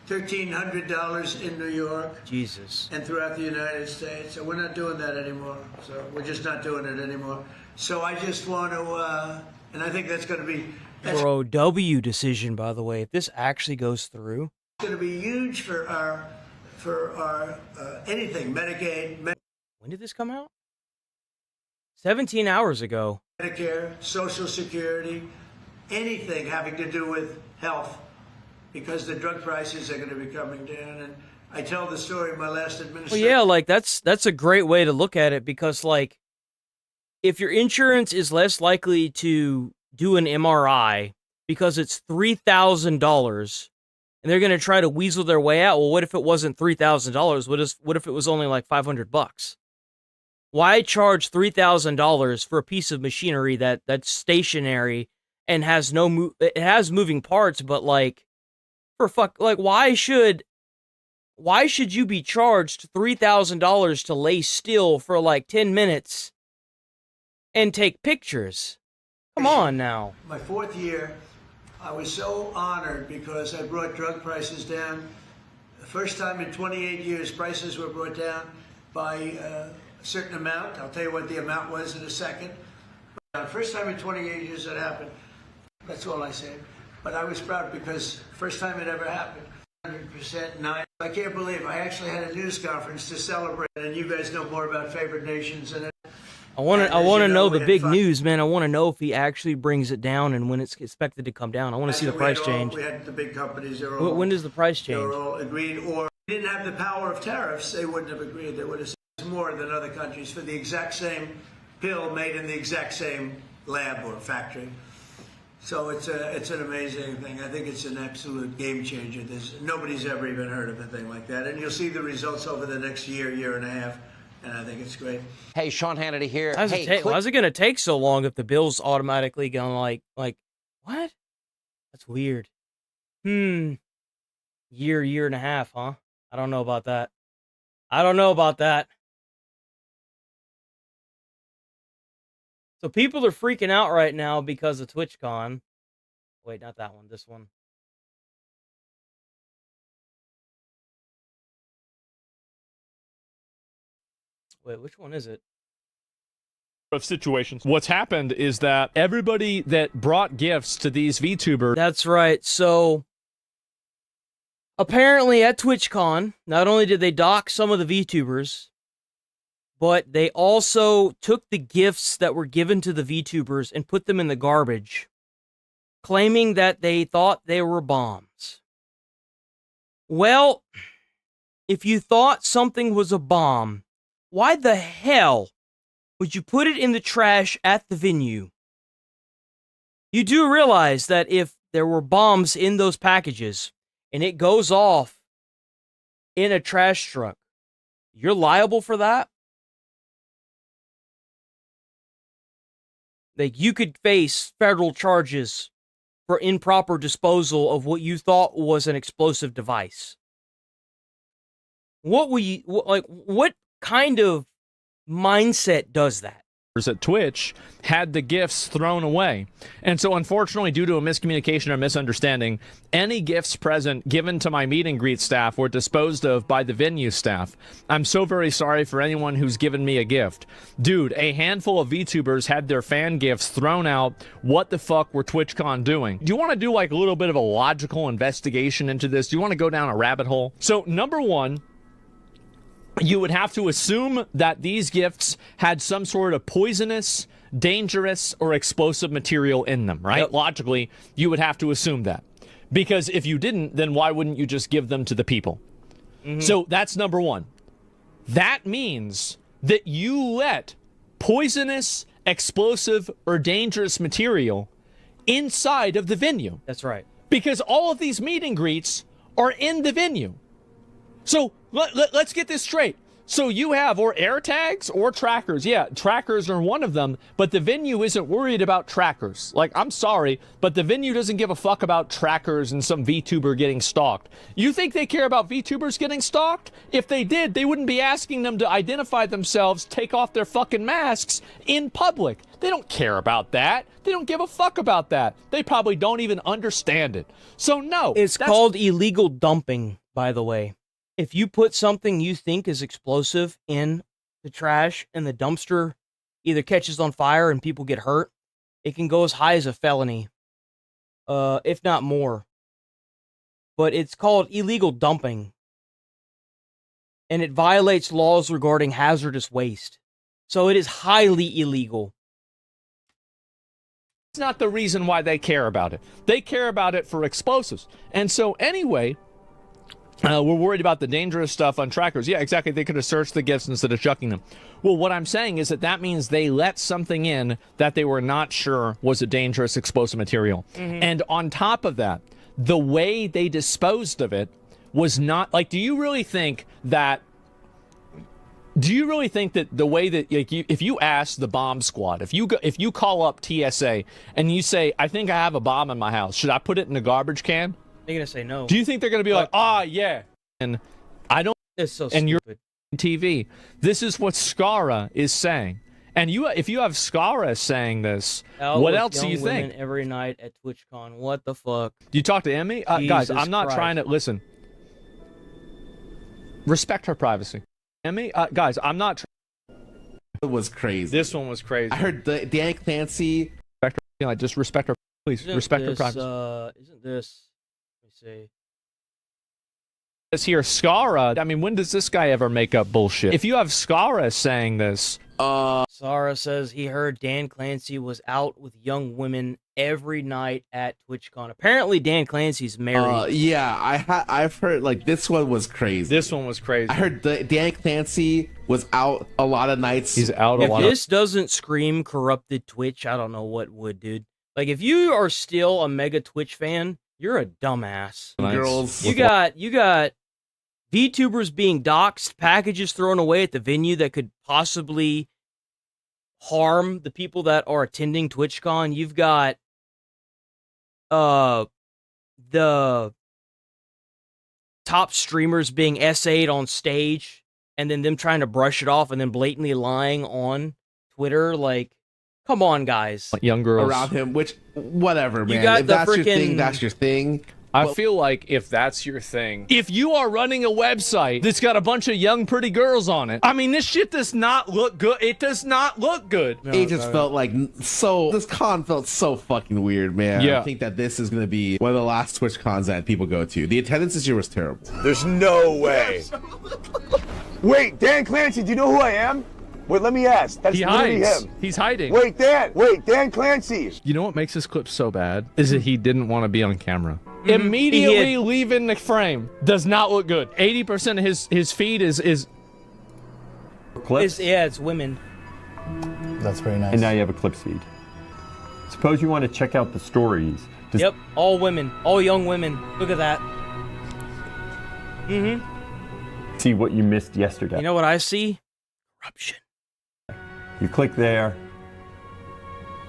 $1,300 in New York. Jesus. And throughout the United States. So we're not doing that anymore. So we're just not doing it anymore. So I just want to, and I think that's going to be... Bro, W decision, by the way. If this actually goes through... It's going to be huge for our anything, Medicaid. When did this come out? 17 hours ago. Medicare, Social Security, anything having to do with health, because the drug prices are going to be coming down. And I tell the story of my last administration. Well, yeah, like that's a great way to look at it, because like if your insurance is less likely to do an MRI because it's $3,000 and they're going to try to weasel their way out, well, what if it wasn't $3,000? What if it was only like $500? Why charge $3,000 for a piece of machinery that's stationary and has it has moving parts, but like why should you be charged $3,000 to lay still for like 10 minutes and take pictures? Come on now. My fourth year, I was so honored because I brought drug prices down. The first time in 28 years, prices were brought down by a certain amount. I'll tell you what the amount was in a second. First time in 28 years that happened. That's all I say. But I was proud because first time it ever happened. 100%, 9. I can't believe I actually had a news conference to celebrate, and you guys know more about favored nations and I want to know the big news, man. I want to know if he actually brings it down and when it's expected to come down. I want to see the price change. We had the big companies. When does the price change? They were all agreed, or they didn't have the power of tariffs. They wouldn't have agreed. They would have said more than other countries for the exact same pill made in the exact same lab or factory. So it's an amazing thing. I think it's an absolute game changer. Nobody's ever even heard of a thing like that, and you'll see the results over the next year and a half. And I think it's great. Hey, Sean Hannity here. How's it going to take so long if the bill's automatically going like what? That's weird. Year and a half, huh? I don't know about that. So people are freaking out right now because of TwitchCon. Wait, not that one. This one. Wait, which one is it? Of situations. What's happened is that everybody that brought gifts to these VTubers. That's right. So apparently at TwitchCon, not only did they dock some of the VTubers, but they also took the gifts that were given to the VTubers and put them in the garbage, claiming that they thought they were bombs. Well, if you thought something was a bomb, why the hell would you put it in the trash at the venue? You do realize that if there were bombs in those packages and it goes off in a trash truck, you're liable for that. Like, you could face federal charges for improper disposal of what you thought was an explosive device. What kind of mindset does that? At Twitch had the gifts thrown away. And so unfortunately, due to a miscommunication or misunderstanding, any gifts present given to my meet and greet staff were disposed of by the venue staff. I'm so very sorry for anyone who's given me a gift. Dude, a handful of VTubers had their fan gifts thrown out. What the fuck were TwitchCon doing? Do you want to do like a little bit of a logical investigation into this? Do you want to go down a rabbit hole? So number one, you would have to assume that these gifts had some sort of poisonous, dangerous, or explosive material in them, right? Yep. Logically, you would have to assume that. Because if you didn't, then why wouldn't you just give them to the people? Mm-hmm. So that's number one. That means that you let poisonous, explosive, or dangerous material inside of the venue. That's right. Because all of these meet and greets are in the venue. So let's get this straight. So you have or air tags or trackers. Yeah, trackers are one of them, but the venue isn't worried about trackers. Like, I'm sorry, but the venue doesn't give a fuck about trackers and some VTuber getting stalked. You think they care about VTubers getting stalked? If they did, they wouldn't be asking them to identify themselves, take off their fucking masks in public. They don't care about that. They don't give a fuck about that. They probably don't even understand it. So no. It's called illegal dumping, by the way. If you put something you think is explosive in the trash and the dumpster either catches on fire and people get hurt, it can go as high as a felony, if not more. But it's called illegal dumping. And it violates laws regarding hazardous waste. So it is highly illegal. It's not the reason why they care about it. They care about it for explosives. And so anyway, we're worried about the dangerous stuff on trackers. Yeah, exactly. They could have searched the gifts instead of chucking them. Well, what I'm saying is that means they let something in that they were not sure was a dangerous explosive material. Mm-hmm. And on top of that, the way they disposed of it was not like, do you really think that the way that, like, if you ask the bomb squad, if you call up TSA and you say, I think I have a bomb in my house, should I put it in a garbage can? They're gonna say no. Do you think they're gonna be like, yeah? And I don't. It's so and stupid. You're TV. This is what Skara is saying. And if you have Skara saying this, what else do you think? Every night at TwitchCon. What the fuck? Do you talk to Emmy? Guys, I'm not trying to listen. Respect her privacy. Emmy, guys, I'm not. It was crazy. This one was crazy. I heard Dan Clancy. Respect her, just respect her, please. Respect her privacy. Isn't this? See. Here, Skara. I mean, when does this guy ever make up bullshit? If you have Skara saying this, Sarah says he heard Dan Clancy was out with young women every night at TwitchCon. Apparently, Dan Clancy's married. Yeah, I've heard, like, this one was crazy. This one was crazy. I heard Dan Clancy was out a lot of nights. He's out a lot. If this doesn't scream corrupted Twitch, I don't know what would, dude. Like, if you are still a mega Twitch fan, you're a dumbass. Nice. Girls. You got VTubers being doxxed, packages thrown away at the venue that could possibly harm the people that are attending TwitchCon. You've got the top streamers being essayed on stage and then them trying to brush it off and then blatantly lying on Twitter. Like, come on, guys. Young girls around him, which, whatever, man. You got if that's your thing, that's your thing. I feel like if that's your thing, if you are running a website that's got a bunch of young, pretty girls on it, I mean, this shit does not look good. It does not look good. No, it just felt like this con felt so fucking weird, man. Yeah. I think that this is going to be one of the last Twitch cons that people go to. The attendance this year was terrible. There's no way. Wait, Dan Clancy, do you know who I am? Wait, let me ask. That's literally him. He's hiding. Wait, Dan Clancy. You know what makes this clip so bad? Is that he didn't want to be on camera. Immediately leaving the frame. Does not look good. 80% of his feed is clips. It's women. That's very nice. And now you have a clips feed. Suppose you want to check out the stories. Yep, all women, all young women. Look at that. see what you missed yesterday. You know what I see? Corruption. You click there,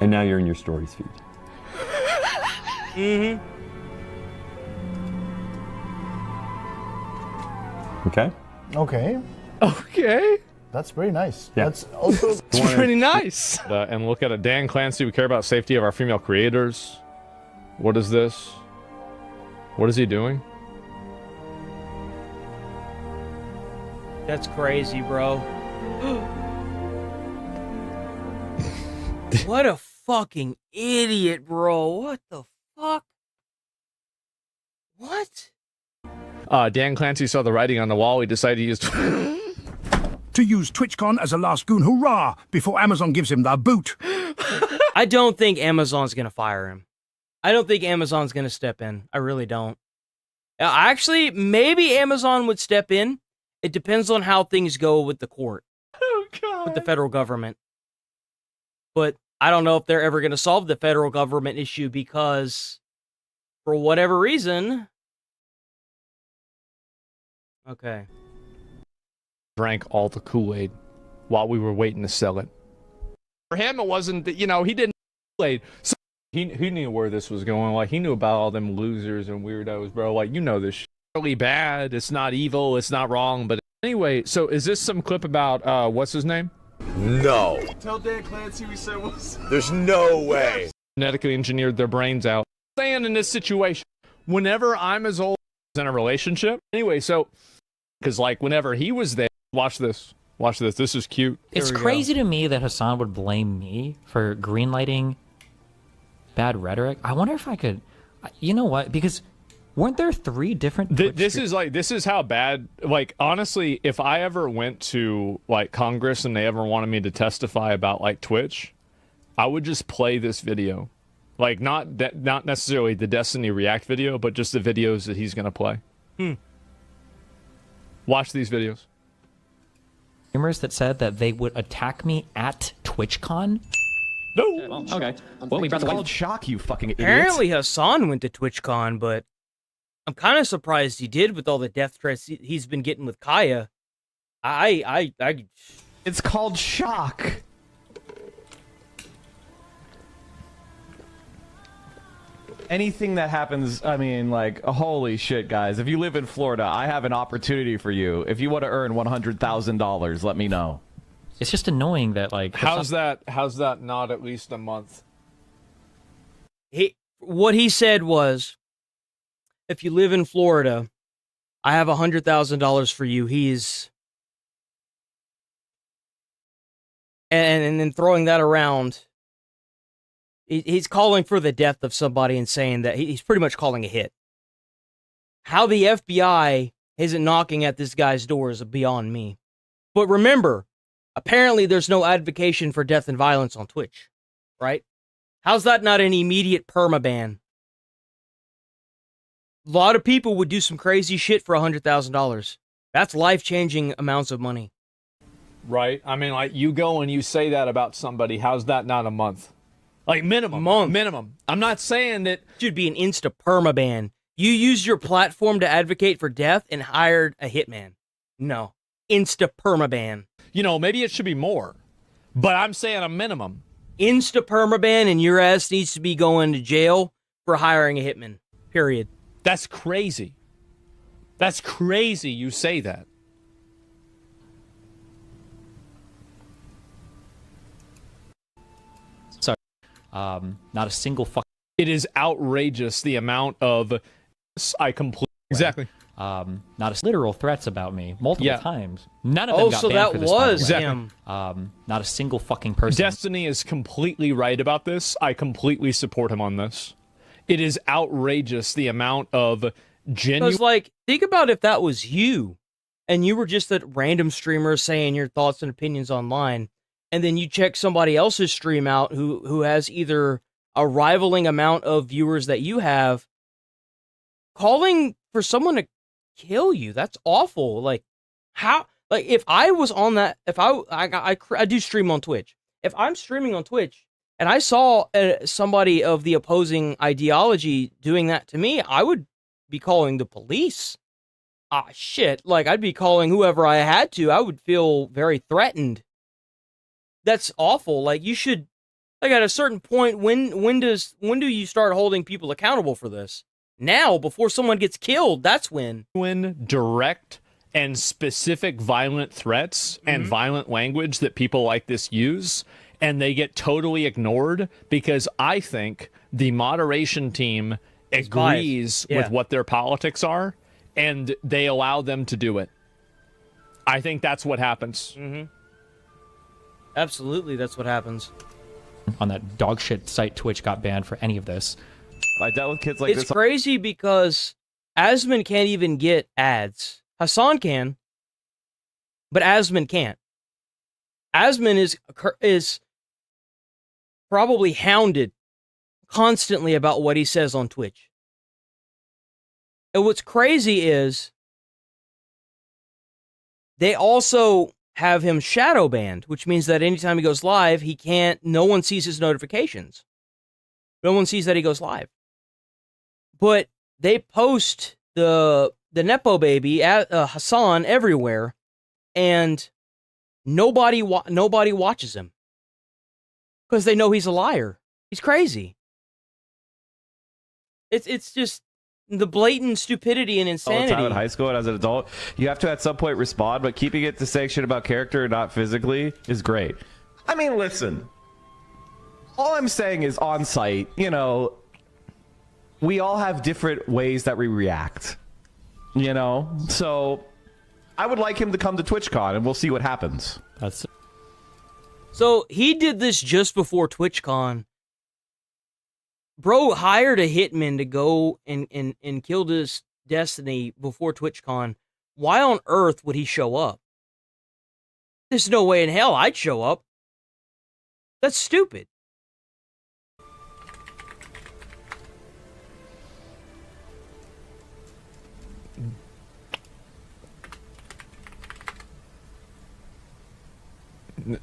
and now you're in your stories feed. Mm-hmm. Okay? Okay. Okay. That's very nice. Yeah. That's also It's pretty nice. And look at it. Dan Clancy, we care about safety of our female creators. What is this? What is he doing? That's crazy, bro. What a fucking idiot, bro. What the fuck? What? Dan Clancy saw the writing on the wall. He decided to use... to use TwitchCon as a last goon hurrah before Amazon gives him the boot. I don't think Amazon's gonna fire him. I don't think Amazon's gonna step in. I really don't. Actually, maybe Amazon would step in. It depends on how things go with the court. Oh, God. With the federal government. But I don't know if they're ever gonna solve the federal government issue because, for whatever reason... Okay. Drank all the Kool-Aid while we were waiting to sell it. For him, it wasn't, he didn't Kool-Aid. So he knew where this was going. Like, he knew about all them losers and weirdos, bro. Like, you know this shit. Really bad. It's not evil. It's not wrong. But anyway, so is this some clip about, what's his name? No. Tell Dan Clancy we said what's... There's no way. Genetically engineered their brains out. Saying in this situation, whenever I'm as old as in a relationship. Anyway, so, because like whenever he was there, watch this. Watch this. This is cute. It's crazy to me that Hassan would blame me for greenlighting bad rhetoric. I wonder if I could, you know what? Because weren't there 3 different? This is how bad. Like honestly, if I ever went to like Congress and they ever wanted me to testify about like Twitch, I would just play this video, like not necessarily the Destiny React video, but just the videos that he's gonna play. Watch these videos. Rumors that said that they would attack me at TwitchCon. No. Okay. Well, we brought the called shock, you fucking idiot. Apparently Hassan went to TwitchCon, but I'm kind of surprised he did with all the death threats he's been getting with Kaya. It's called shock. Anything that happens, I mean, like, holy shit, guys. If you live in Florida, I have an opportunity for you. If you want to earn $100,000, let me know. It's just annoying that, like... How's that not at least a month? What he said was, if you live in Florida, I have $100,000 for you. He's... And then throwing that around... He's calling for the death of somebody and saying that he's pretty much calling a hit. How the FBI isn't knocking at this guy's door is beyond me. But remember, apparently there's no advocacy for death and violence on Twitch, right? How's that not an immediate permaban? A lot of people would do some crazy shit for $100,000. That's life-changing amounts of money. Right? I mean, like, you go and you say that about somebody, how's that not a month? Like, minimum. Minimum. I'm not saying that... Should be an insta-permaban. You used your platform to advocate for death and hired a hitman. No. Insta-permaban. You know, maybe it should be more. But I'm saying a minimum. Insta-permaban and your ass needs to be going to jail for hiring a hitman. Period. That's crazy. That's crazy you say that. Sorry. Not a single fuck. It is outrageous the amount of... I completely... Exactly. Not a literal threats about me multiple times. None of them got so banned that for this, was by the way. him. Not a single fucking person. Destiny is completely right about this. I completely support him on this. It is outrageous the amount of genuine... Because, like, think about if that was you, and you were just a random streamer saying your thoughts and opinions online, and then you check somebody else's stream out who has either a rivaling amount of viewers that you have, calling for someone to kill you. That's awful. Like, how? Like, if I was on that, if I do stream on Twitch. If I'm streaming on Twitch and I saw somebody of the opposing ideology doing that to me, I would be calling the police. shit, like I'd be calling whoever I had to. I would feel very threatened. That's awful. Like you should, like at a certain point, when do you start holding people accountable for this? Now, before someone gets killed, that's when. When direct and specific violent threats and violent language that people like this use, and they get totally ignored because I think the moderation team agrees with what their politics are, and they allow them to do it. I think that's what happens. Absolutely, that's what happens. On that dog shit site, Twitch got banned for any of this. I dealt with kids like It's crazy because Asman can't even get ads. Hassan can, but Asman can't. Asman is probably hounded constantly about what he says on Twitch. And what's crazy is they also have him shadow banned, which means that anytime he goes live, no one sees his notifications. No one sees that he goes live. But they post the Nepo baby, Hassan, everywhere, and nobody watches him because they know he's a liar. He's crazy. It's just the blatant stupidity and insanity. All the time in high school and as an adult, you have to at some point respond, but keeping it to saying shit about character and not physically is great. I mean, listen, all I'm saying is on site, you know, we all have different ways that we react, you know? So I would like him to come to TwitchCon and we'll see what happens. So he did this just before TwitchCon. Bro hired a hitman to go and kill this Destiny before TwitchCon. Why on earth would he show up? There's no way in hell I'd show up. That's stupid.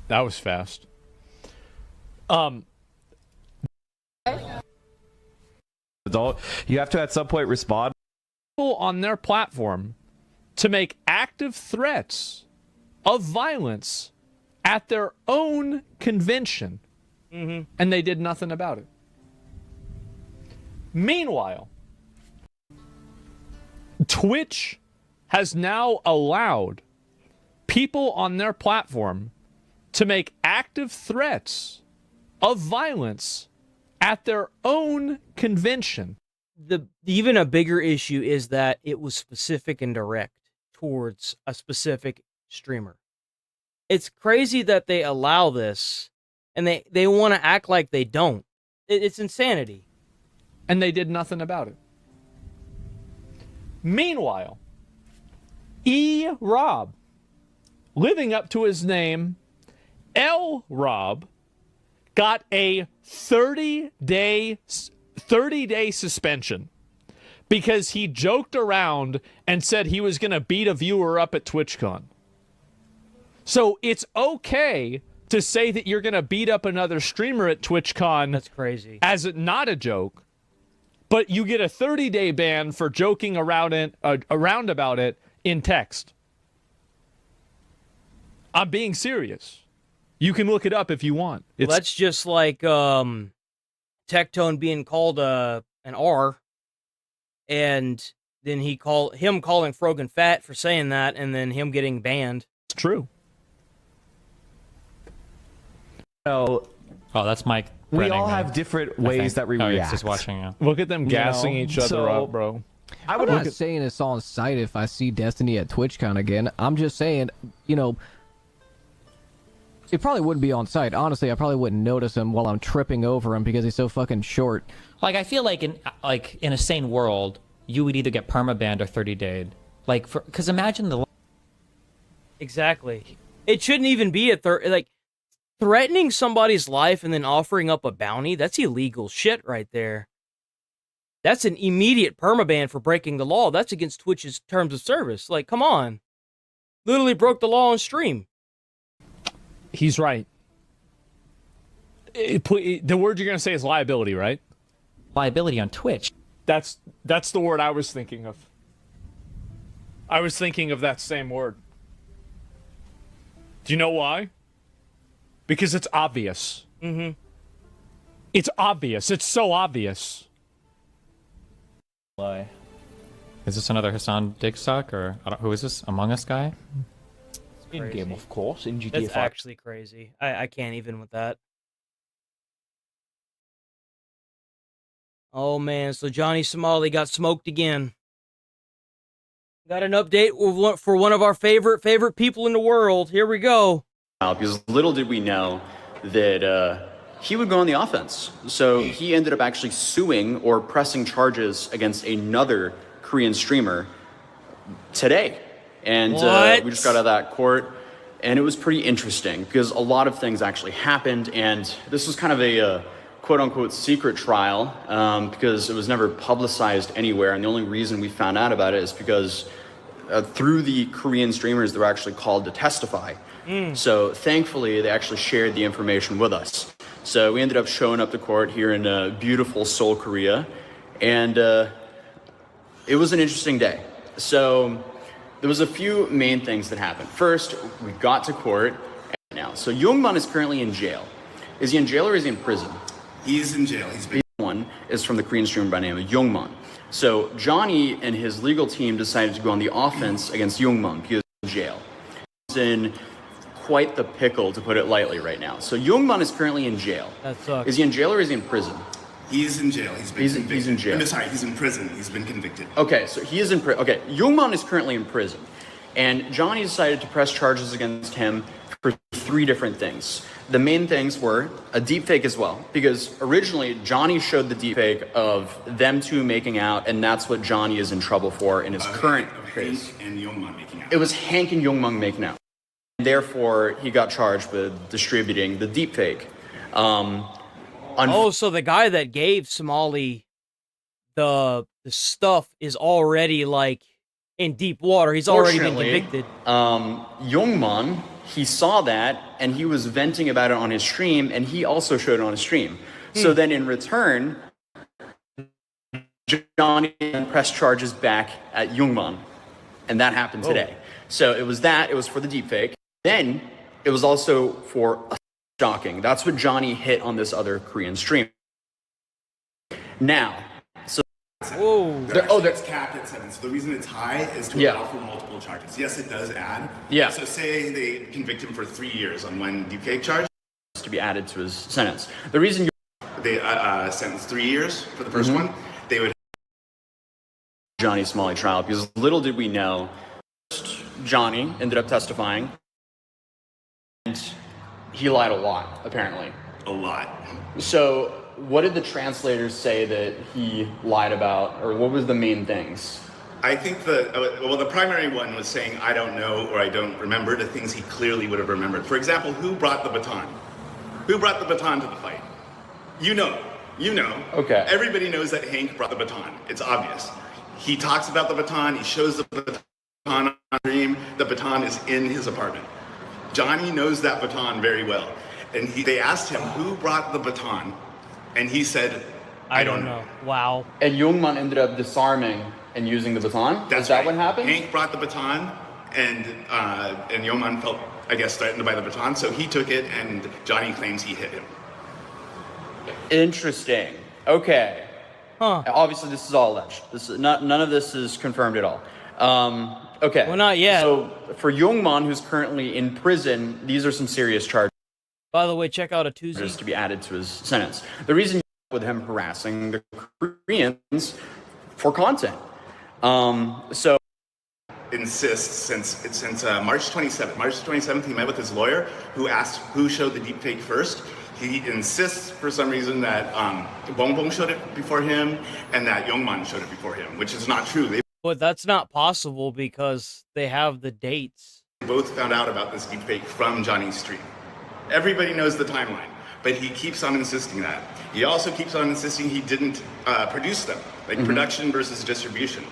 That was fast. Adult, you have to at some point respond. People on their platform to make active threats of violence at their own convention, and they did nothing about it. Meanwhile, Twitch has now allowed people on their platform to make active threats of violence at their own convention. Even a bigger issue is that it was specific and direct towards a specific streamer. It's crazy that they allow this, and they want to act like they don't. It's insanity. And they did nothing about it. Meanwhile, Rob, living up to his name, Rob, got a 30-day suspension because he joked around and said he was going to beat a viewer up at TwitchCon. So it's okay to say that you're going to beat up another streamer at TwitchCon. That's crazy. As not a joke, but you get a 30-day ban for joking around about it in text. I'm being serious. You can look it up if you want. Well, that's just like Tectone being called an R, and then him calling Frogan fat for saying that, and then him getting banned. It's true. No. Oh, that's Mike. We all have different ways that we react. Just watching. Look at them gassing each other up, bro. I'm not saying it's on site if I see Destiny at TwitchCon again. I'm just saying, you know, it probably wouldn't be on site. Honestly, I probably wouldn't notice him while I'm tripping over him because he's so fucking short. Like, I feel like in a sane world, you would either get permabanned or 30-dayed. Like, because imagine the... Exactly. It shouldn't even be a threatening somebody's life and then offering up a bounty. That's illegal shit right there. That's an immediate permaban for breaking the law. That's against Twitch's terms of service. Like, come on. Literally broke the law on stream. He's right. The word you're going to say is liability, right? Liability on Twitch. That's the word I was thinking of. I was thinking of that same word. Do you know why? Because it's obvious. Mm-hmm. It's obvious. It's so obvious. Why? Is this another Hassan Digstock, or who is this? Among Us guy? In game, of course, in GTA That's 5. actually crazy. I can't even with that. Oh man, so Johnny Somali got smoked again. Got an update for one of our favorite people in the world. Here we go. Because little did we know that he would go on the offense. So he ended up actually suing or pressing charges against another Korean streamer today. And we just got out of that court. And it was pretty interesting because a lot of things actually happened. And this was kind of a quote unquote secret trial because it was never publicized anywhere. And the only reason we found out about it is because through the Korean streamers, they were actually called to testify. So thankfully, they actually shared the information with us. So we ended up showing up to court here in beautiful Seoul, Korea. And it was an interesting day. So there was a few main things that happened. First, we got to court now. So Youngman is currently in jail. Is he in jail or is he in prison? He is in jail. He's been one is from the Korean streamer by the name of Youngman. So Johnny and his legal team decided to go on the offense against Youngman because he's in jail. He's in quite the pickle, to put it lightly, right now. So Youngman is currently in jail. That sucks. Is he in jail or is he in prison? He is in jail. He's been He's in jail. I'm sorry, he's in prison. He's been convicted. Okay, so he is in prison. Okay, Youngman is currently in prison. And Johnny decided to press charges against him for 3 different things. The main things were a deepfake as well, because originally Johnny showed the deepfake of them two making out, and that's what Johnny is in trouble for in his current case. Hank and Youngman making out. It was Hank and Youngman making out. Therefore, he got charged with distributing the deepfake. So the guy that gave Somali the stuff is already like in deep water. He's already been convicted. Youngman, he saw that and he was venting about it on his stream, and he also showed it on his stream. So then in return, Johnny pressed charges back at Youngman, and that happened today. So it was for the deepfake. Then it was also for stalking. That's what Johnny hit on this other Korean stream. Now, so That's capped at 7. So the reason it's high is to allow for multiple charges. Yes, it does add. Yeah. So say they convict him for 3 years on one deepfake charge. To be added to his sentence. The reason they sentenced 3 years for the first one, they would Johnny Somali trial, because little did we know, Johnny ended up testifying, and he lied a lot, apparently. A lot. So what did the translators say that he lied about, or what was the main things? I think the primary one was saying, I don't know, or I don't remember, the things he clearly would have remembered. For example, who brought the baton? Who brought the baton to the fight? You know. Okay. Everybody knows that Hank brought the baton. It's obvious. He talks about the baton, he shows the baton on stream, the baton is in his apartment. Johnny knows that baton very well. And they asked him who brought the baton, and he said, I don't know. Wow. And Youngman ended up disarming and using the baton? That's Is that right. what happened? Hank brought the baton, and Youngman felt, I guess, threatened by the baton, so he took it, and Johnny claims he hit him. Interesting. Okay. Obviously, this is all alleged. None of this is confirmed at all. Okay. Well, not yet. So for Youngman, who's currently in prison, these are some serious charges. By the way, check out a Tuesday to be added to his sentence. The reason with him harassing the Koreans for content. So insists since March 27th. March 27th, he met with his lawyer, who asked who showed the deepfake first. He insists for some reason that Bongbong showed it before him and that Youngman showed it before him, which is not true. But that's not possible because they have the dates. They both found out about this deepfake from Johnny's stream. Everybody knows the timeline, but he keeps on insisting that. He also keeps on insisting he didn't produce them, like production versus distribution.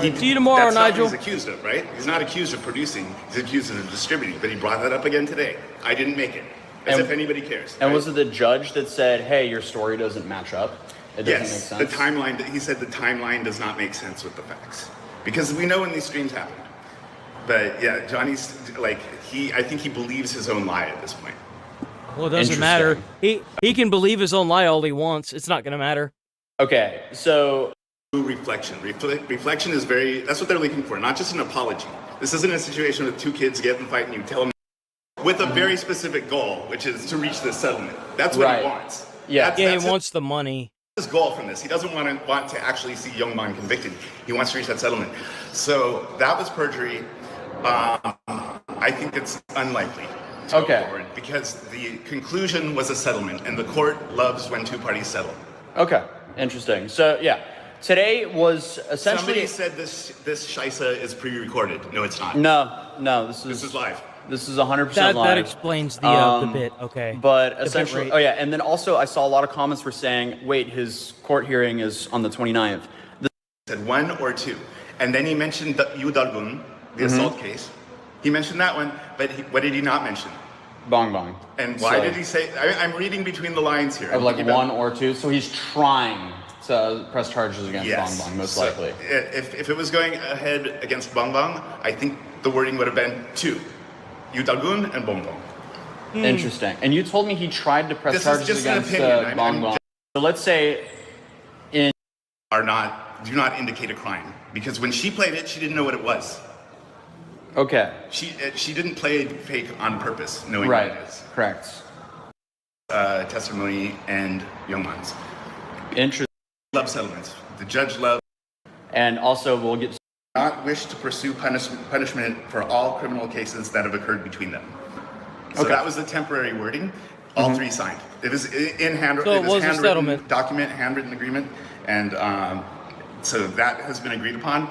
See you tomorrow, That's not Nigel. what he's accused of, right? He's not accused of producing, he's accused of distributing, but he brought that up again today. I didn't make it, as if anybody cares. And was it the judge that said, hey, your story doesn't match up? It doesn't make sense? The timeline, he said the timeline does not make sense with the facts. because we know when these streams happened. But yeah, Johnny's like I think he believes his own lie at this point. Well, it doesn't matter. He can believe his own lie all he wants. It's not gonna matter. Okay, so reflection. Reflection is that's what they're looking for, not just an apology. This isn't a situation with two kids get in a fight and you tell them with a very specific goal, which is to reach this settlement. That's what he wants. Yeah, he wants the money. His goal from this. He doesn't want to actually see Youngman convicted. He wants to reach that settlement. So that was perjury. I think it's unlikely to go forward because the conclusion was a settlement, and the court loves when two parties settle. Okay, interesting. So yeah, today was essentially. Somebody said this Shaisa is pre-recorded. No, it's not. No, this is live. This is 100% live. That explains the bit. Okay. But essentially, oh yeah, and then also I saw a lot of comments were saying, wait, his court hearing is on the 29th. Said 1 or 2, and then he mentioned Yu Dargun, the assault case. He mentioned that one, but what did he not mention? Bong Bong. And why did he say? I'm reading between the lines here. Of like 1 or 2, so he's trying to press charges against Bong Bong, most likely. If it was going ahead against Bong Bong, I think the wording would have been 2. Yu Dargun and Bong Bong. Interesting. And you told me he tried to press charges against Bong Bong. So let's say do not indicate a crime, because when she played it, she didn't know what it was. Okay. She didn't play fake on purpose, knowing what it is. Correct. Testimony and Youngman's. Interesting. Love settlements. The judge loved. And also we'll get. Not wish to pursue punishment for all criminal cases that have occurred between them. So that was the temporary wording. All three signed. It was handwritten document, handwritten agreement, and so that has been agreed upon.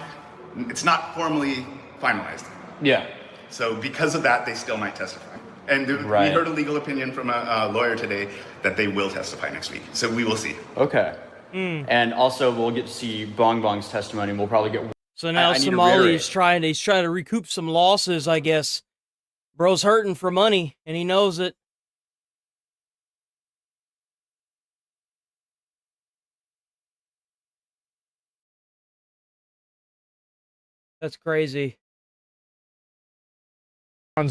It's not formally finalized. Yeah. So because of that, they still might testify. And we heard a legal opinion from a lawyer today that they will testify next week. So we will see. Okay. And also we'll get to see Bong Bong's testimony. And we'll probably get. So now Somali's trying to recoup some losses, I guess. Bro's hurting for money, and he knows it. That's crazy.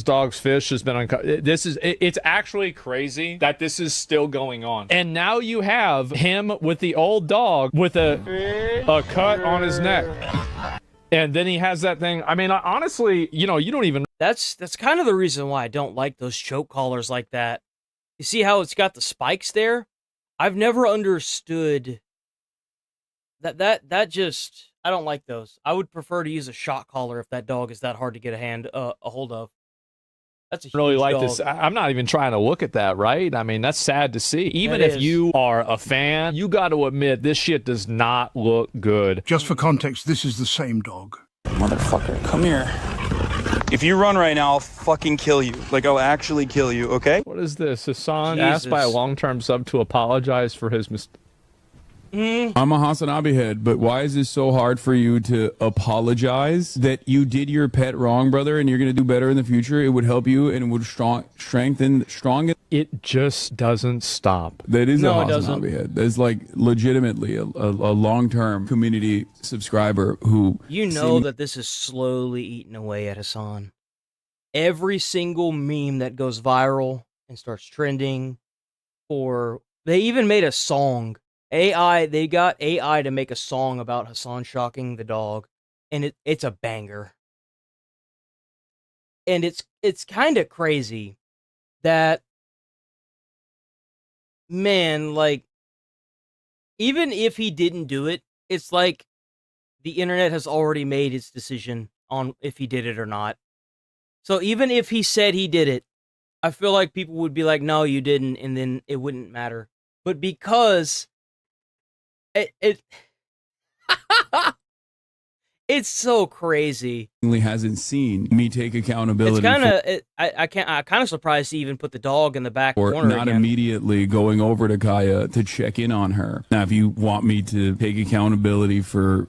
Dog's fish has been uncut. It's actually crazy that this is still going on. And now you have him with the old dog with a cut on his neck. And then he has that thing. I mean, honestly, you don't even. That's kind of the reason why I don't like those choke collars like that. You see how it's got the spikes there? I've never understood that just, I don't like those. I would prefer to use a shock collar if that dog is that hard to get a hold of. That's a huge really like dog. this. I'm not even trying to look at that, right? I mean, that's sad to see. Even if you are a fan, you got to admit this shit does not look good. Just for context, this is the same dog. Motherfucker, come here. If you run right now, I'll fucking kill you. Like, I'll actually kill you, okay? What is this? Hassan asked by a long-term sub to apologize for his mistake. I'm a Hasanabi head, but why is this so hard for you to apologize that you did your pet wrong, brother, and you're going to do better in the future? It would help you and would strengthen. It just doesn't stop. That is a Hasanabi head. That's like legitimately a long-term community subscriber who... You know that this is slowly eating away at Hassan. Every single meme that goes viral and starts trending, they even made a song. They got AI to make a song about Hassan shocking the dog, and it's a banger. And it's kind of crazy that, man, like, even if he didn't do it, it's like the internet has already made its decision on if he did it or not. So even if he said he did it, I feel like people would be like, no, you didn't, and then it wouldn't matter. But because it's so crazy. Hasn't seen me take accountability. It's kind of I kind of surprised to even put the dog in the back or corner not again. Immediately going over to Kaya to check in on her. Now, if you want me to take accountability for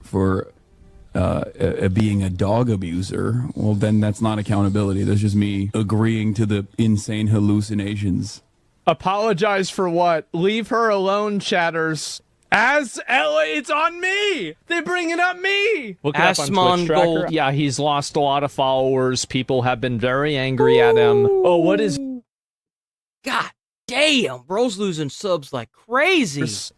being a dog abuser, well, then that's not accountability. That's just me agreeing to the insane hallucinations. Apologize for what? Leave her alone, chatters. It's on me. They bring it up me. Look it up on Asmon Twitch Tracker. Gold. Yeah, he's lost a lot of followers. People have been very angry at him. Oh, what is? God damn, bro's losing subs like crazy. It's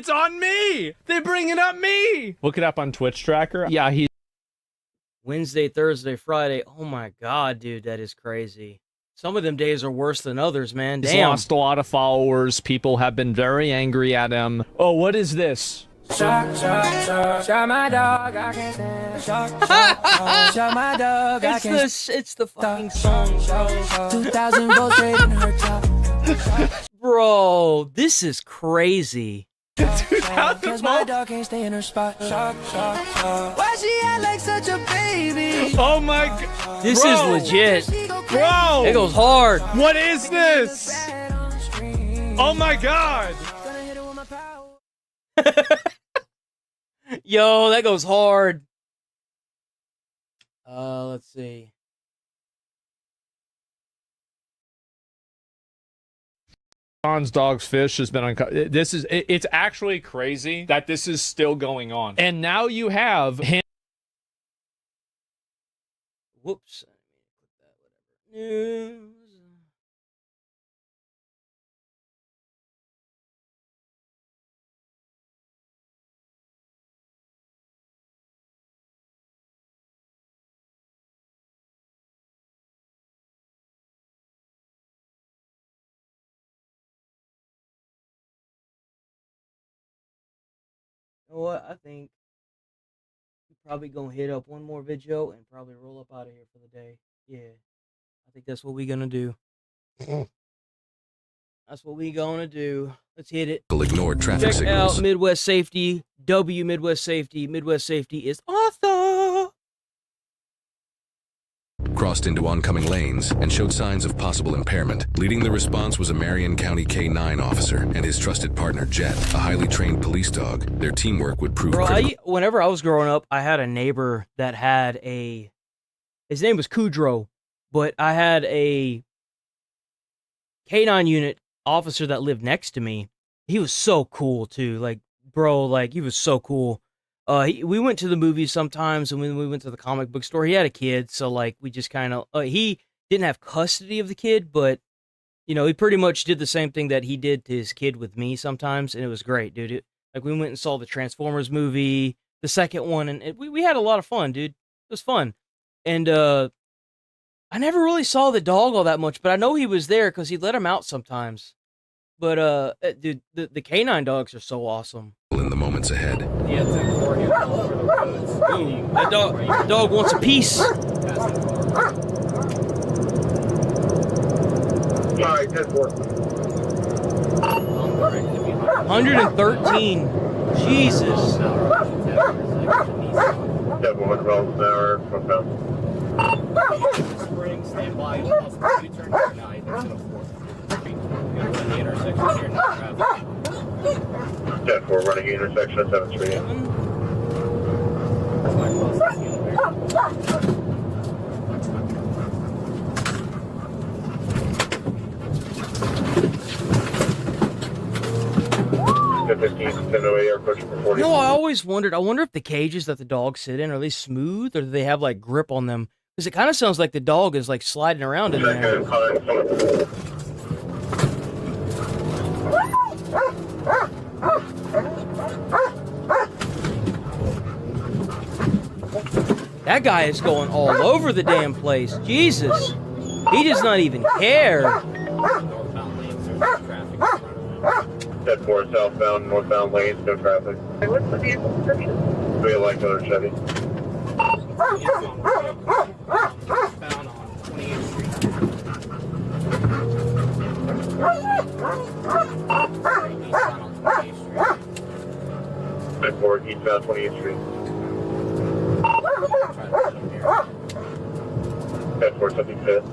on me. They bring it up me. Look it up on Twitch Tracker. Yeah, he's Wednesday, Thursday, Friday. Oh my god, dude, that is crazy. Some of them days are worse than others, man. Damn. lost a lot of followers. People have been very angry at him. Oh, what is this? Shot my dog, I can't stand. Shot my dog, I can't It's the fucking song. 2,000 volts straight in her top. Bro, this is crazy. Cause my dog can't stay in her spot. Why she act like such a baby? Oh my god. This is legit. Bro. It goes hard. What is this? Oh my god. Yo, that goes hard. Let's see. John's dog's fish has been uncut. It's actually crazy that this is still going on. And now you have him. Whoops. News. You know what? I think we're probably gonna hit up one more video and probably roll up out of here for the day. Yeah, I think that's what we're gonna do. That's what we gonna do. Let's hit it. Ignored traffic Check signals. out Midwest Safety. Midwest Safety. Midwest Safety is awesome. Crossed into oncoming lanes and showed signs of possible impairment. Leading the response was a Marion County K-9 officer and his trusted partner Jet, a highly trained police dog. Their teamwork would prove critical. Whenever I was growing up, I had a neighbor that had his name was Kudrow, but I had a K-9 unit officer that lived next to me. He was so cool too. Like, bro, like he was so cool. We went to the movies sometimes, and when we went to the comic book store, he had a kid, so like we just kind of he didn't have custody of the kid, but you know he pretty much did the same thing that he did to his kid with me sometimes, and it was great, dude. Like we went and saw the Transformers movie, the second one, and we had a lot of fun, dude. It was fun, and I never really saw the dog all that much, but I know he was there because he let him out sometimes. But dude, the K9 dogs are so awesome. In the moments ahead. Yeah, the dog wants a piece. 113. Jesus. Spring, stand by, U-turn here, 9, that's in a 4th. We're going to run the intersection here, no traffic. 10-4 running intersection at 7th Street. You know, I always wondered, I wonder if the cages that the dogs sit in, are they smooth or do they have like grip on them? Because it kind of sounds like the dog is like sliding around in there. That guy is going all over the damn place. Jesus. He does not even care. 10-4 southbound, northbound lanes, no traffic. What's the vehicle description? We like another Chevy. Found on 28th Street. 10-4 eastbound 28th Street. 10-4 75th.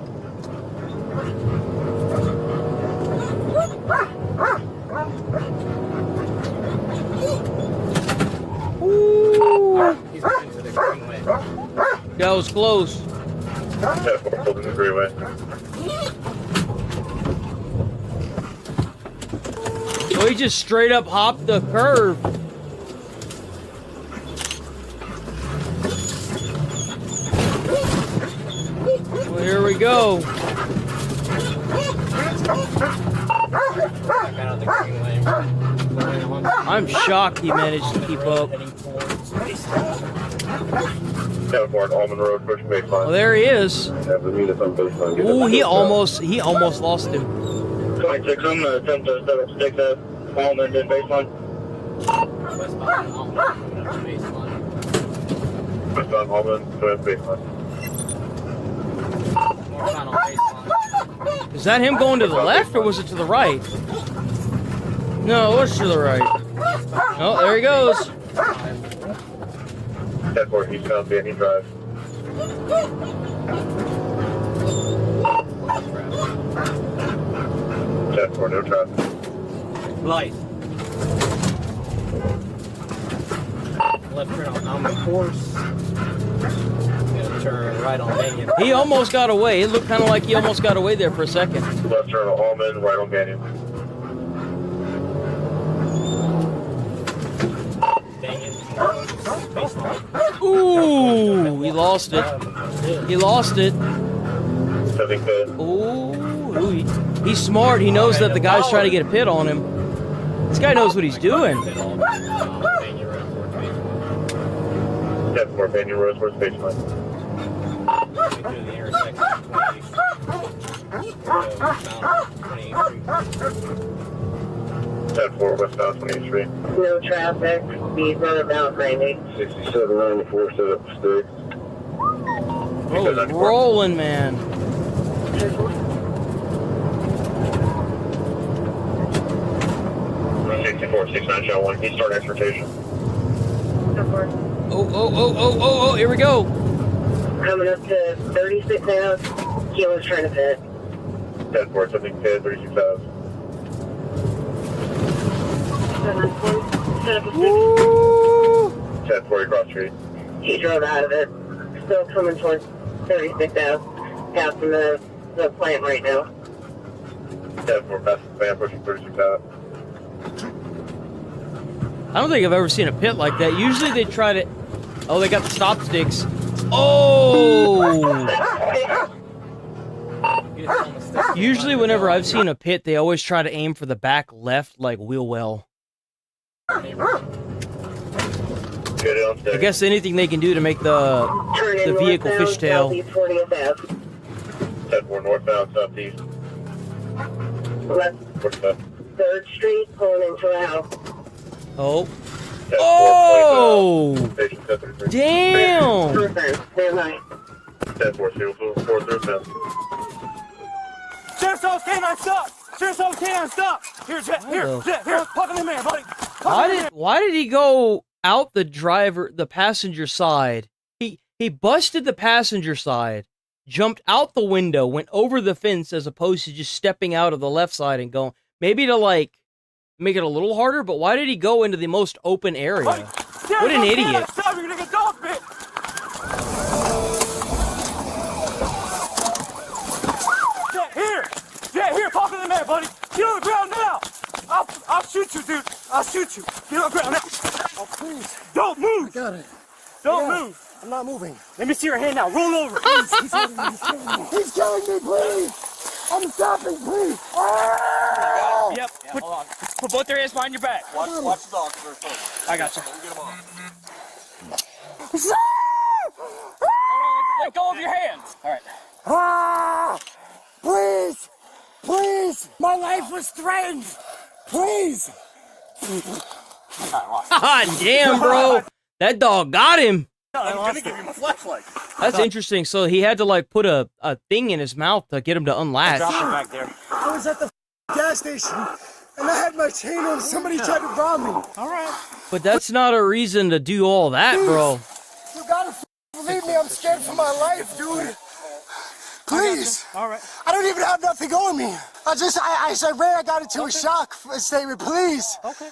That was close. 10-4 holding the freeway. Oh, he just straight up hopped the curb. Well, here we go. I'm shocked he managed to keep up. Almond Road, push baseline. Oh, there he is. Ooh, he almost lost him. 26, I'm gonna attempt to set up sticks at Almond in baseline. Westbound Almond, go ahead, baseline. Is that him going to the left or was it to the right? No, it was to the right. Oh, there he goes. 10-4, eastbound, Bandy Drive. 10-4, no traffic. Light. Left turn on Almond course. Gonna turn right on Banyan. He almost got away. It looked kind of like he almost got away there for a second. Left turn on Almond, right on Banyan. Ooh, he lost it. He lost it. Ooh, he's smart. He knows that the guy's trying to get a pit on him. This guy knows what he's doing. 10-4, Banyan Road, where's baseline? 10-4, westbound 28th Street. No traffic, speed run about 90. 67, 94, set up sticks. Oh, rolling, man. 64, 69, channel 1, east start exportation. Oh, here we go. Coming up to 36 now, Kilo's trying to pit. 10-4, something pit, 36,000. Woo! 10-4, cross street. He drove out of it. Still coming towards 36 out. Passing the plant right now. 10-4, past the plant, pushing 36 out. I don't think I've ever seen a pit like that. Usually they try to... Oh, they got the stop sticks. Oh! Usually whenever I've seen a pit, they always try to aim for the back left, like wheel well. I guess anything they can do to make the vehicle fishtail. 10-4, northbound, southeast. Left. 3rd Street, pulling into a house. Oh. Oh! Damn! 10-4, seal 4 through 10. Sheriff's Office K9, stop! Sheriff's Office K9, stop! Here, Jet, here, pop in the man, buddy. Why did he go out the passenger side? He busted the passenger side, jumped out the window, went over the fence as opposed to just stepping out of the left side and going, maybe to like make it a little harder, but why did he go into the most open area? What an idiot. Stop, you're gonna get dog bit! Jet, here, pop in the man, buddy. Get on the ground now! I'll shoot you, dude. I'll shoot you. Get on the ground now. Oh, please. Don't move! I got it. Don't move! I'm not moving. Let me see your hand now. Roll over. He's killing me, He's killing me, please! I'm stopping, please! Ah! Yep. Hold on. Put both their hands behind your back. Watch the dog first. I got you. Get him off. Let go of your hands. All right. Ah! Please! Please! My life was threatened! Please! Damn, bro. That dog got him. I'm gonna give you my flashlight. That's interesting. So he had to like put a thing in his mouth to get him to unlatch. Drop it back there. I was at the gas station and I had my chain on. Somebody tried to rob me. All right. But that's not a reason to do all that, bro. You gotta believe me. I'm scared for my life, dude. Please. All right. I don't even have nothing on me. I ran. I got into a shock statement. Please. Okay.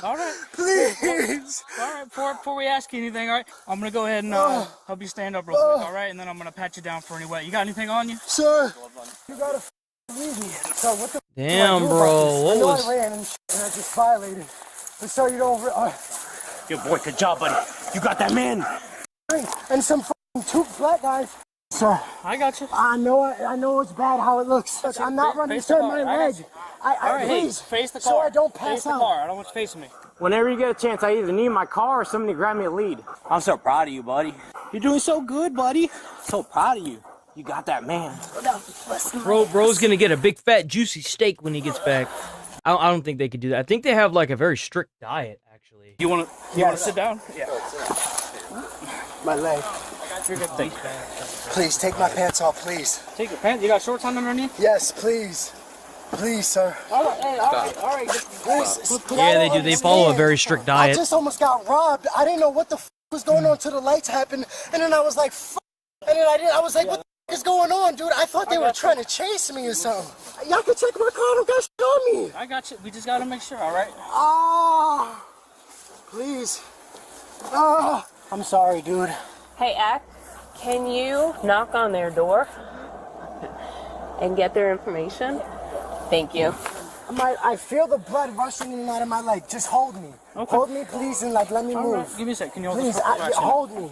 All right. Please. All right. Before we ask you anything, all right, I'm gonna go ahead and help you stand up real quick, all right, and then I'm gonna pat you down for any wet. You got anything on you? Sir, you gotta believe me. So what the Damn, do bro. about this? What I know was? I ran and I just violated. But so you don't. Good boy, good job, buddy. You got that man. And some two black guys. Sir, I got you. I know it's bad how it looks. Look, I'm not running straight my leg. All right, Please, hey, face the car. so I don't pass face the out. car. I don't want you facing me. Whenever you get a chance, I either need my car or somebody grab me a lead. I'm so proud of you, buddy. You're doing so good, buddy. So proud of you. You got that man. Bro's gonna get a big fat juicy steak when he gets back. I don't think they could do that. I think they have like a very strict diet, actually. You want to sit down? Yeah. My leg. Please take my pants off, please. Take your pants. You got shorts on underneath? Yes, please. Please, sir. All right, hey, all right. Please. Yeah, they do. They follow a very strict I diet. just almost got robbed. I didn't know what the was going on till the lights happened, and then I was like, and then I was like, what the is going on, dude? I thought they were trying to chase me or something. Y'all can check my car. I don't got shit on me. I got you. We just got to make sure, all right? Ah, please. Ah, I'm sorry, dude. Hey, Ack, can you knock on their door and get their information? Thank you. I feel the blood rushing in and out of my leg. Just hold me. Okay. Hold me, please, and let me move. Right. Give me a sec. Can you hold Please, hold me.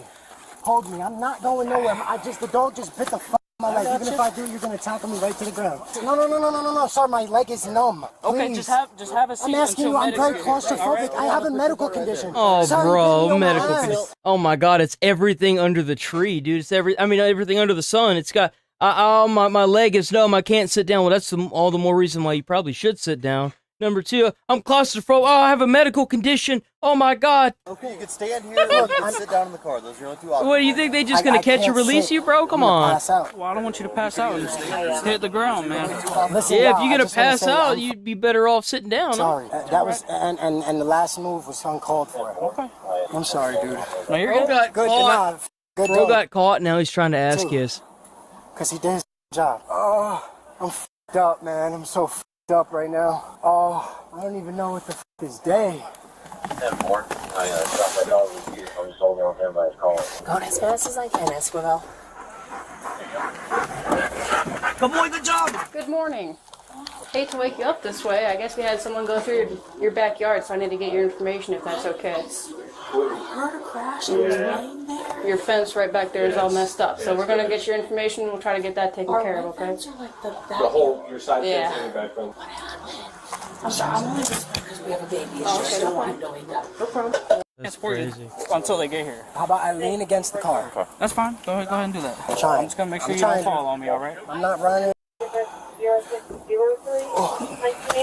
Hold me. I'm not going nowhere. The dog just bit the my leg. Even if I do, you're gonna tackle me right to the ground. No. Sorry, my leg is numb. Okay, Please. just have a seat. I'm asking you. I'm very claustrophobic. Right. I have a medical condition. Oh, Sorry, bro, baby, medical my condition. eyes. Oh my God, it's everything under the tree, dude. It's everything under the sun. It's got. My leg is numb. I can't sit down. Well, that's all the more reason why you probably should sit down. Number two, I'm claustrophobic. Oh, I have a medical condition. Oh my God. Okay, you can stand here and sit down in the car. Those are your only two options. What do you think? They just gonna catch and release you, bro? Come on. Well, I don't want you to pass out and just hit the ground, man. Listen, Yeah, if y'all, you're I gonna just wanna pass say out, I'm you'd be better off sitting down. Sorry, that was and the last move was uncalled for. Okay. I'm sorry, dude. No, you're Bro got Good caught. enough. Good Bro got caught. Now he's trying to ass kiss. Cause he did his job. Oh, I'm f***ed up, man. I'm so f***ed up right now. Oh, I don't even know what the f*** is day. More. I shot my dog with you. I was holding on him by his collar. Going as fast as I can, Esquivel. Good boy, good job. Good morning. Hate to wake you up this way. I guess we had someone go through your backyard, so I need to get your information if that's okay. I heard a crash and was laying there. Your fence right back there is all messed up, so we're gonna get your information. We'll try to get that taken care of, okay? Fence are like the back. your side Yeah. fence and your back fence. I'm sorry, I'm only whispering because we have a baby. It's just okay, don't no want him to wake up. No problem. That's for you crazy. until they get here. How about I lean against the car? Okay. That's fine. Go ahead and do that. I'm trying. I'm just gonna make sure I'm you don't trying. fall on me, all right? I'm not running.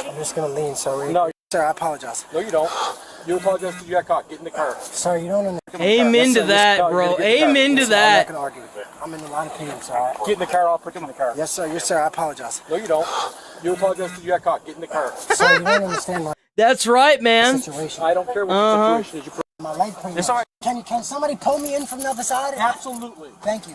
I'm just gonna lean, sorry. No. Sir, I apologize. No, you don't. You apologize because you got caught. Get in the car. Sorry, you don't understand. Amen to that, bro. Amen to I'm not that. gonna argue. I'm in a lot of pain, sir. Get in the car. I'll put you in the car. Yes, sir. Yes, sir. I apologize. No, you don't. You apologize because you got caught. Get in the car. Sir, you don't understand my That's right, man. situation. I don't care what the situation is. You My leg pain. It's all right. Can somebody pull me in from the other side? Absolutely. Thank you.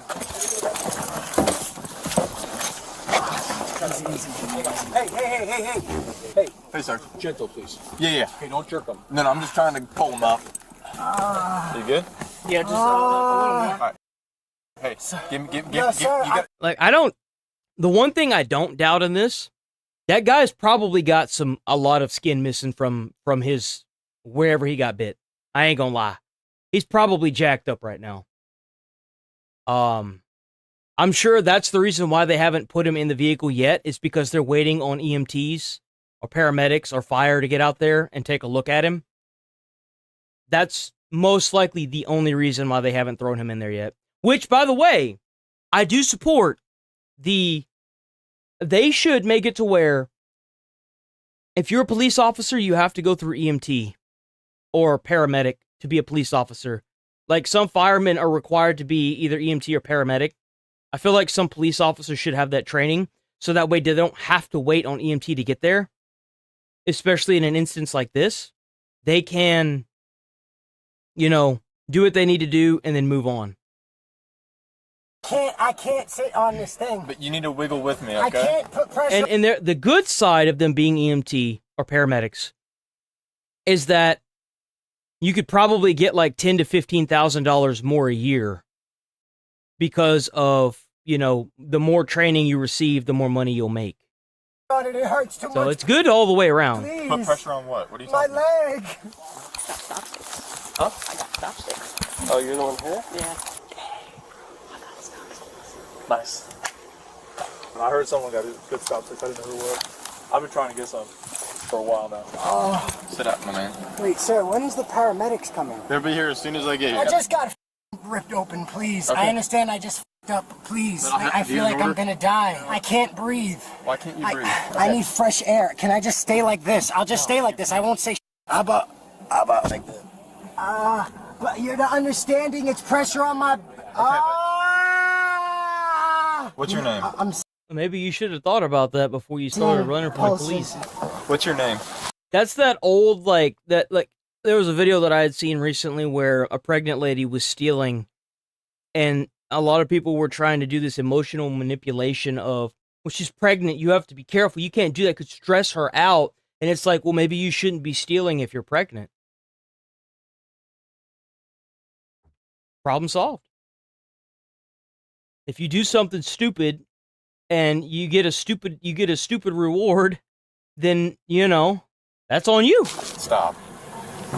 Hey, sir. Gentle, please. Yeah. Hey, don't jerk them. No, I'm just trying to pull them up. You good? Yeah, just a little more. All right. Hey, give No, sir, you got. Like the one thing I don't doubt in this, that guy's probably got a lot of skin missing from his wherever he got bit. I ain't gonna lie. He's probably jacked up right now. I'm sure that's the reason why they haven't put him in the vehicle yet, is because they're waiting on EMTs or paramedics or fire to get out there and take a look at him. That's most likely the only reason why they haven't thrown him in there yet. Which, by the way, I do support they should make it to where if you're a police officer, you have to go through EMT or paramedic to be a police officer. Like some firemen are required to be either EMT or paramedic. I feel like some police officers should have that training so that way they don't have to wait on EMT to get there. Especially in an instance like this, they can, do what they need to do and then move on. I can't sit on this thing. But you need to wiggle with me, okay? I can't put pressure. And the good side of them being EMT or paramedics is that you could probably get like $10,000 to $15,000 more a year because of, the more training you receive, the more money you'll make. on it. It hurts too much. So it's good all the way around. Please. Put pressure on what? What are you My talking about? leg. Huh? I got stop sticks. Oh, you're the one here? Yeah. Nice. I heard someone got good stop sticks. I didn't know who it was. I've been trying to get some for a while now. Oh. Sit up, my man. Wait, sir, when is the paramedics coming? They'll be here as soon as I get here. I just got ripped open, please. Okay. I understand I just up, please. Then I'll have I to do feel an like I'm order. gonna die. I can't breathe. Why can't you breathe? I need fresh air. Can I just stay like this? I'll just stay like this. I won't say Abba. Like that. But you're not understanding. It's pressure on my... What's your name? Maybe you should have thought about that before you started running from the police. What's your name? That's that old, there was a video that I had seen recently where a pregnant lady was stealing, and a lot of people were trying to do this emotional manipulation of, well, she's pregnant, you have to be careful, you can't do that, could stress her out, and it's like, well, maybe you shouldn't be stealing if you're pregnant. Problem solved. If you do something stupid, and you get a stupid reward, then, that's on you. Stop.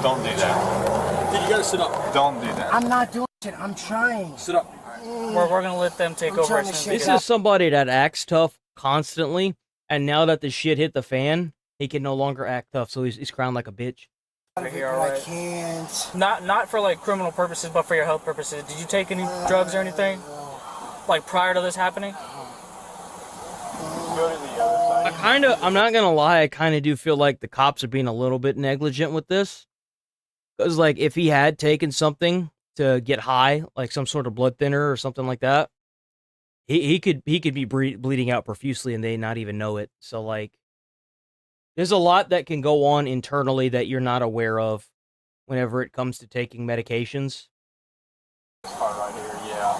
Don't do that. Dude, you gotta sit up. Don't do that. I'm not doing it. I'm trying. Sit up. We're gonna let them take over. This is somebody that acts tough constantly, and now that the shit hit the fan, he can no longer act tough, so he's crying like a bitch. I can't. Not for like criminal purposes, but for your health purposes. Did you take any drugs or anything? Like prior to this happening? I'm not gonna lie, I kind of do feel like the cops are being a little bit negligent with this. Because, like, if he had taken something to get high, like some sort of blood thinner or something like that, he could be bleeding out profusely and they not even know it. So, like, there's a lot that can go on internally that you're not aware of whenever it comes to taking medications. Right here, yeah.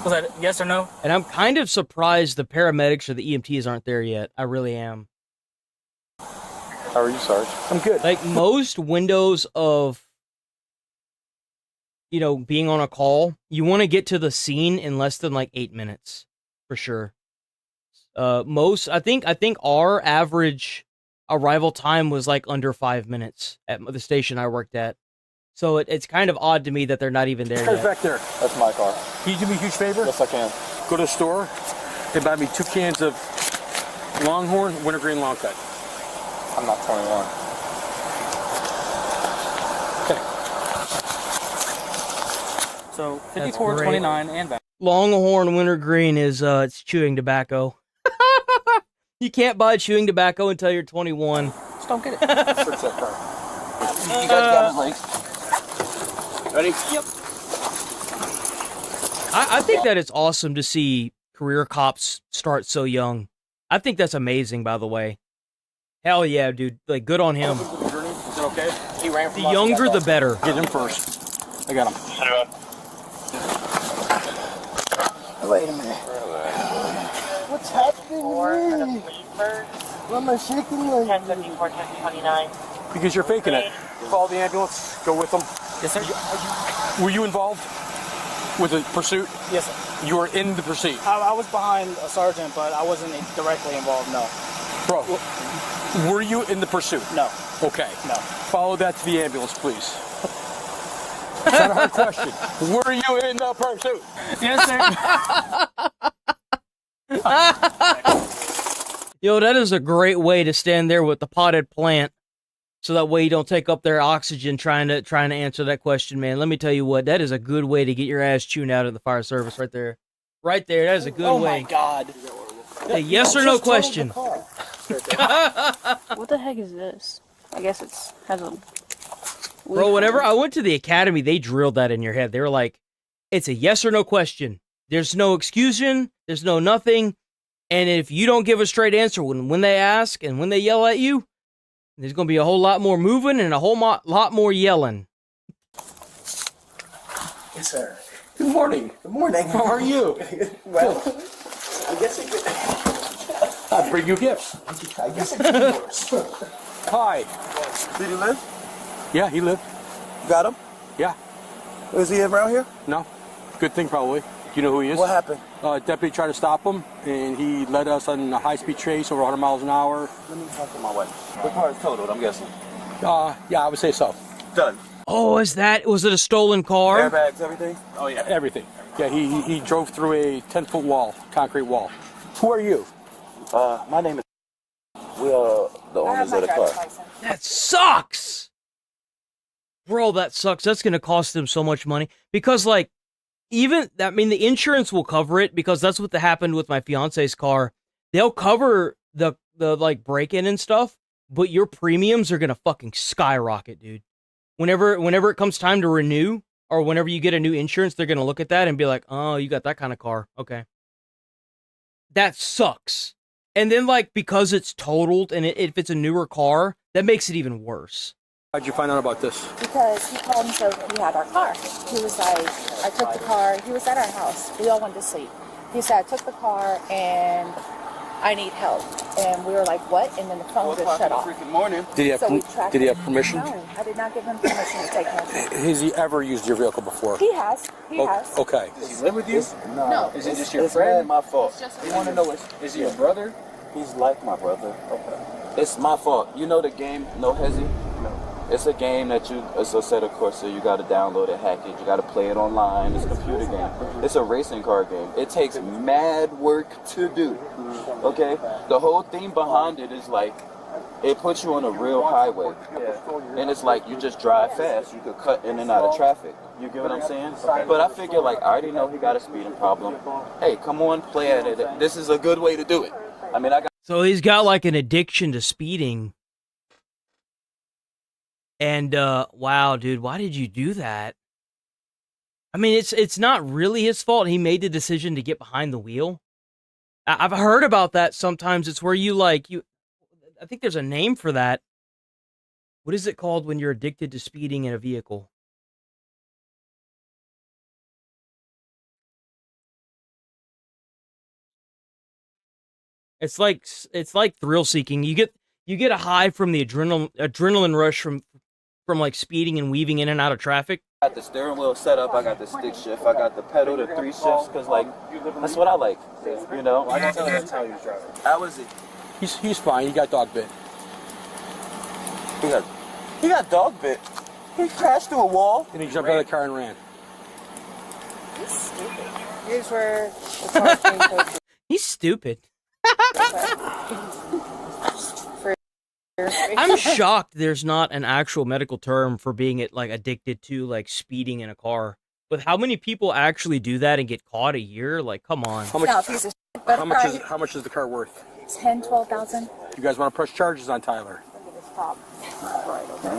Was that yes or no? And I'm kind of surprised the paramedics or the EMTs aren't there yet. I really am. How are you, Sarge? I'm good. Like, most windows of, being on a call, you want to get to the scene in less than like 8 minutes, for sure. I think our average arrival time was like under 5 minutes at the station I worked at. So it's kind of odd to me that they're not even there yet. Back there. That's my car. Can you do me a huge favor? Yes, I can. Go to the store and buy me 2 cans of Longhorn Wintergreen Long Cut. I'm not 21. So 54, 29, and back. Longhorn Wintergreen is it's chewing tobacco. You can't buy chewing tobacco until you're 21. Just don't get it. Search that car. You guys got his legs? Ready? Yep. I think that it's awesome to see career cops start so young. I think that's amazing, by the way. Hell yeah, dude. Like, good on him. Is it okay? He ran from The younger, the better. Get him first. I got him. Wait a minute. What's happening to me? Why am I shaking like 1054, 1029. Because you're faking it. Call the ambulance. Go with them. Yes, sir. Were you involved with the pursuit? Yes, sir. You were in the pursuit. I was behind a sergeant, but I wasn't directly involved, no. Bro, were you in the pursuit? No. Okay. No. Follow that to the ambulance, please. It's not a hard question. Were you in the pursuit? Yes, sir. Yo, that is a great way to stand there with the potted plant, so that way you don't take up their oxygen trying to answer that question, man. Let me tell you what, that is a good way to get your ass chewed out of the fire service right there. Right there, that is a good way. Oh my God. A yes or no question. What the heck is this? I guess has a... Bro, whenever I went to the academy, they drilled that in your head. They were like, it's a yes or no question. There's no excusing. There's no nothing. And if you don't give a straight answer when they ask and when they yell at you, there's going to be a whole lot more moving and a whole lot more yelling. Yes, sir. Good morning. Good morning. How are you? Well, I guess it could. I'll bring you gifts. I guess it could be worse. Hi. Did he live? Yeah, he lived. Got him? Yeah. Was he around here? No. Good thing, probably. You know who he is? What happened? Deputy tried to stop him, and he led us on a high-speed chase over 100 miles an hour. Let me talk to my wife. The car is totaled, I'm guessing. Yeah, I would say so. Done. Oh, was it a stolen car? Airbags, everything? Oh, yeah. Everything. Yeah, he drove through a 10-foot wall, concrete wall. Who are you? My name is... We are the owners of the car. That sucks! Bro, that sucks. That's going to cost them so much money. Because, like, the insurance will cover it because that's what happened with my fiance's car. They'll cover the like, break-in and stuff, but your premiums are going to fucking skyrocket, dude. Whenever it comes time to renew, or whenever you get a new insurance, they're going to look at that and be like, oh, you got that kind of car. Okay. That sucks. And then, like, because it's totaled and if it's a newer car, that makes it even worse. How'd you find out about this? Because he called and said we had our car. He was like, I took the car. He was at our house. We all went to sleep. He said, I took the car and I need help. And we were like, what? And then the phone just shut off. Morning. Did he have permission? No, I did not give him permission to take him. Has he ever used your vehicle before? He has. He has. Okay. Does he live with you? No. Is it just your friend? It's my fault. You want to know, is he your brother? He's like my brother. Okay. It's my fault. You know the game, No Hezzy? No. It's a game that it's a set of course, so you got to download it, hack it, you got to play it online. It's a computer game. It's a racing car game. It takes mad work to do. Okay? The whole thing behind it is like, it puts you on a real highway. And it's like you just drive fast. You could cut in and out of traffic. You get what I'm saying? But I figure, like, I already know he got a speeding problem. Hey, come on, play at it. This is a good way to do it. I mean, So he's got, like, an addiction to speeding. And, wow, dude, why did you do that? I mean, it's not really his fault. He made the decision to get behind the wheel. I've heard about that sometimes. It's where I think there's a name for that. What is it called when you're addicted to speeding in a vehicle? It's like thrill seeking. You get a high from the adrenaline rush from like speeding and weaving in and out of traffic. I got the steering wheel set up, I got the stick shift, I got the pedal to 3 shifts, because, like, that's what I like, you know? I can tell that's how he was driving. How was he? He's fine, he got dog bit. He got dog bit? He crashed through a wall? And he jumped out of the car and ran. He's stupid. Here's where the car's being posted. He's stupid. I'm shocked there's not an actual medical term for being addicted to, like, speeding in a car. With how many people actually do that and get caught a year? Like, come on. How much is the car worth? 10, 12,000. You guys want to press charges on Tyler?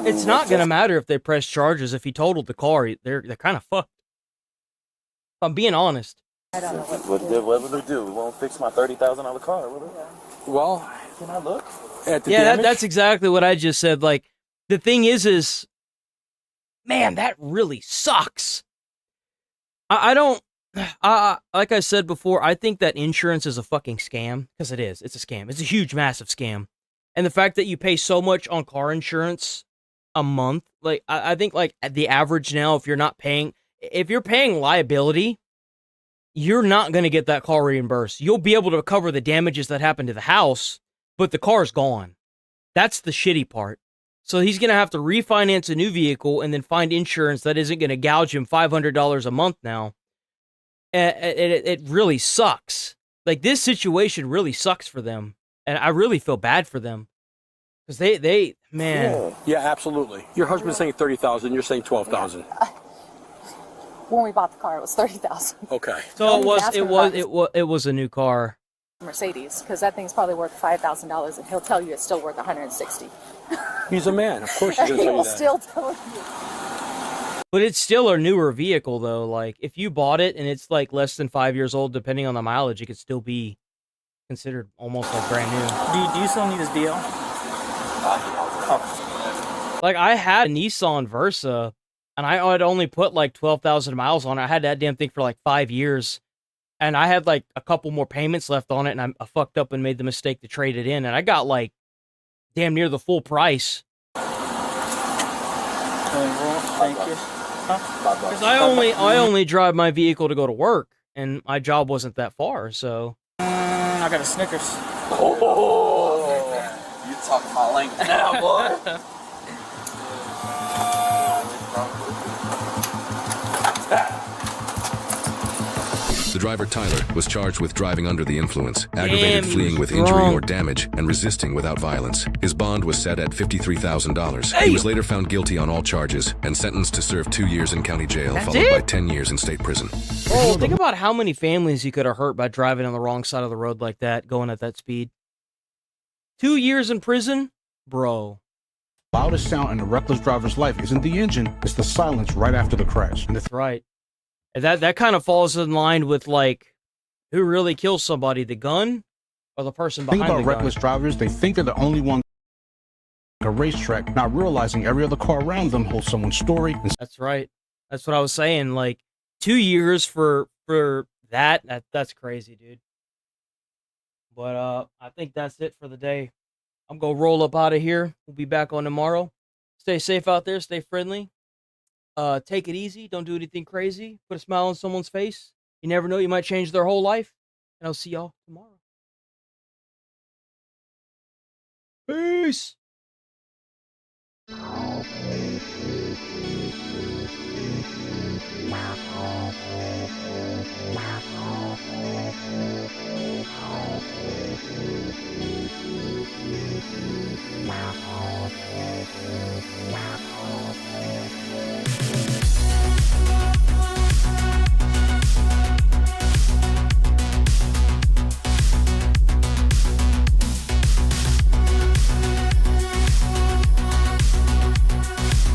It's not gonna matter if they press charges. If he totaled the car, they're kind of fucked. If I'm being honest. I don't know what will they do? It won't fix my $30,000 car, will it? Well, can I look? That's exactly what I just said. Like, the thing is, man, that really sucks. Like I said before, I think that insurance is a fucking scam, because it is. It's a scam. It's a huge, massive scam. And the fact that you pay so much on car insurance a month, like, I think, like, at the average now, if you're paying liability, you're not going to get that car reimbursed. You'll be able to cover the damages that happened to the house, but the car's gone. That's the shitty part. So he's going to have to refinance a new vehicle and then find insurance that isn't going to gouge him $500 a month now. It really sucks. Like, this situation really sucks for them. And I really feel bad for them. Because they man. Yeah, absolutely. Your husband's saying 30,000, you're saying 12,000. When we bought the car, it was 30,000. Okay. So it was a new car. Mercedes, because that thing's probably worth $5,000, and he'll tell you it's still worth $160. He's a man, of course he's going to he tell you will that. still tell you. But it's still a newer vehicle, though. Like, if you bought it and it's like less than 5 years old, depending on the mileage, it could still be considered almost like brand new. Do you still need this deal? Like, I had a Nissan Versa, and I had only put like 12,000 miles on it. I had that damn thing for like 5 years. And I had like a couple more payments left on it, and I fucked up and made the mistake to trade it in. And I got like damn near the full price. Thank you. Because I only drive my vehicle to go to work. and my job wasn't that far, so. I got a Snickers. Oh, you talking my language now, boy. The driver, Tyler, was charged with driving under the influence, aggravated he fleeing was with injury drunk. or damage, and resisting without violence. His bond was set at $53,000. Hey! He was later found guilty on all charges and sentenced to serve 2 years in county jail, That's followed it? by 10 years in state prison. Bro, think about how many families you could have hurt by driving on the wrong side of the road like that, going at that speed. 2 years in prison? Bro. Loudest sound in a reckless driver's life isn't the engine, it's the silence right after the crash. That's right. And that kind of falls in line with, like, who really kills somebody, the gun or the person behind Think about the gun? reckless drivers, they think they're the only one at a racetrack, not realizing every other car around them holds someone's story. That's right. That's what I was saying. Like, 2 years for that's crazy, dude. But I think that's it for the day. I'm gonna roll up out of here. We'll be back on tomorrow. Stay safe out there. Stay friendly. Take it easy. Don't do anything crazy. Put a smile on someone's face. You never know. You might change their whole life. And I'll see y'all tomorrow. Peace.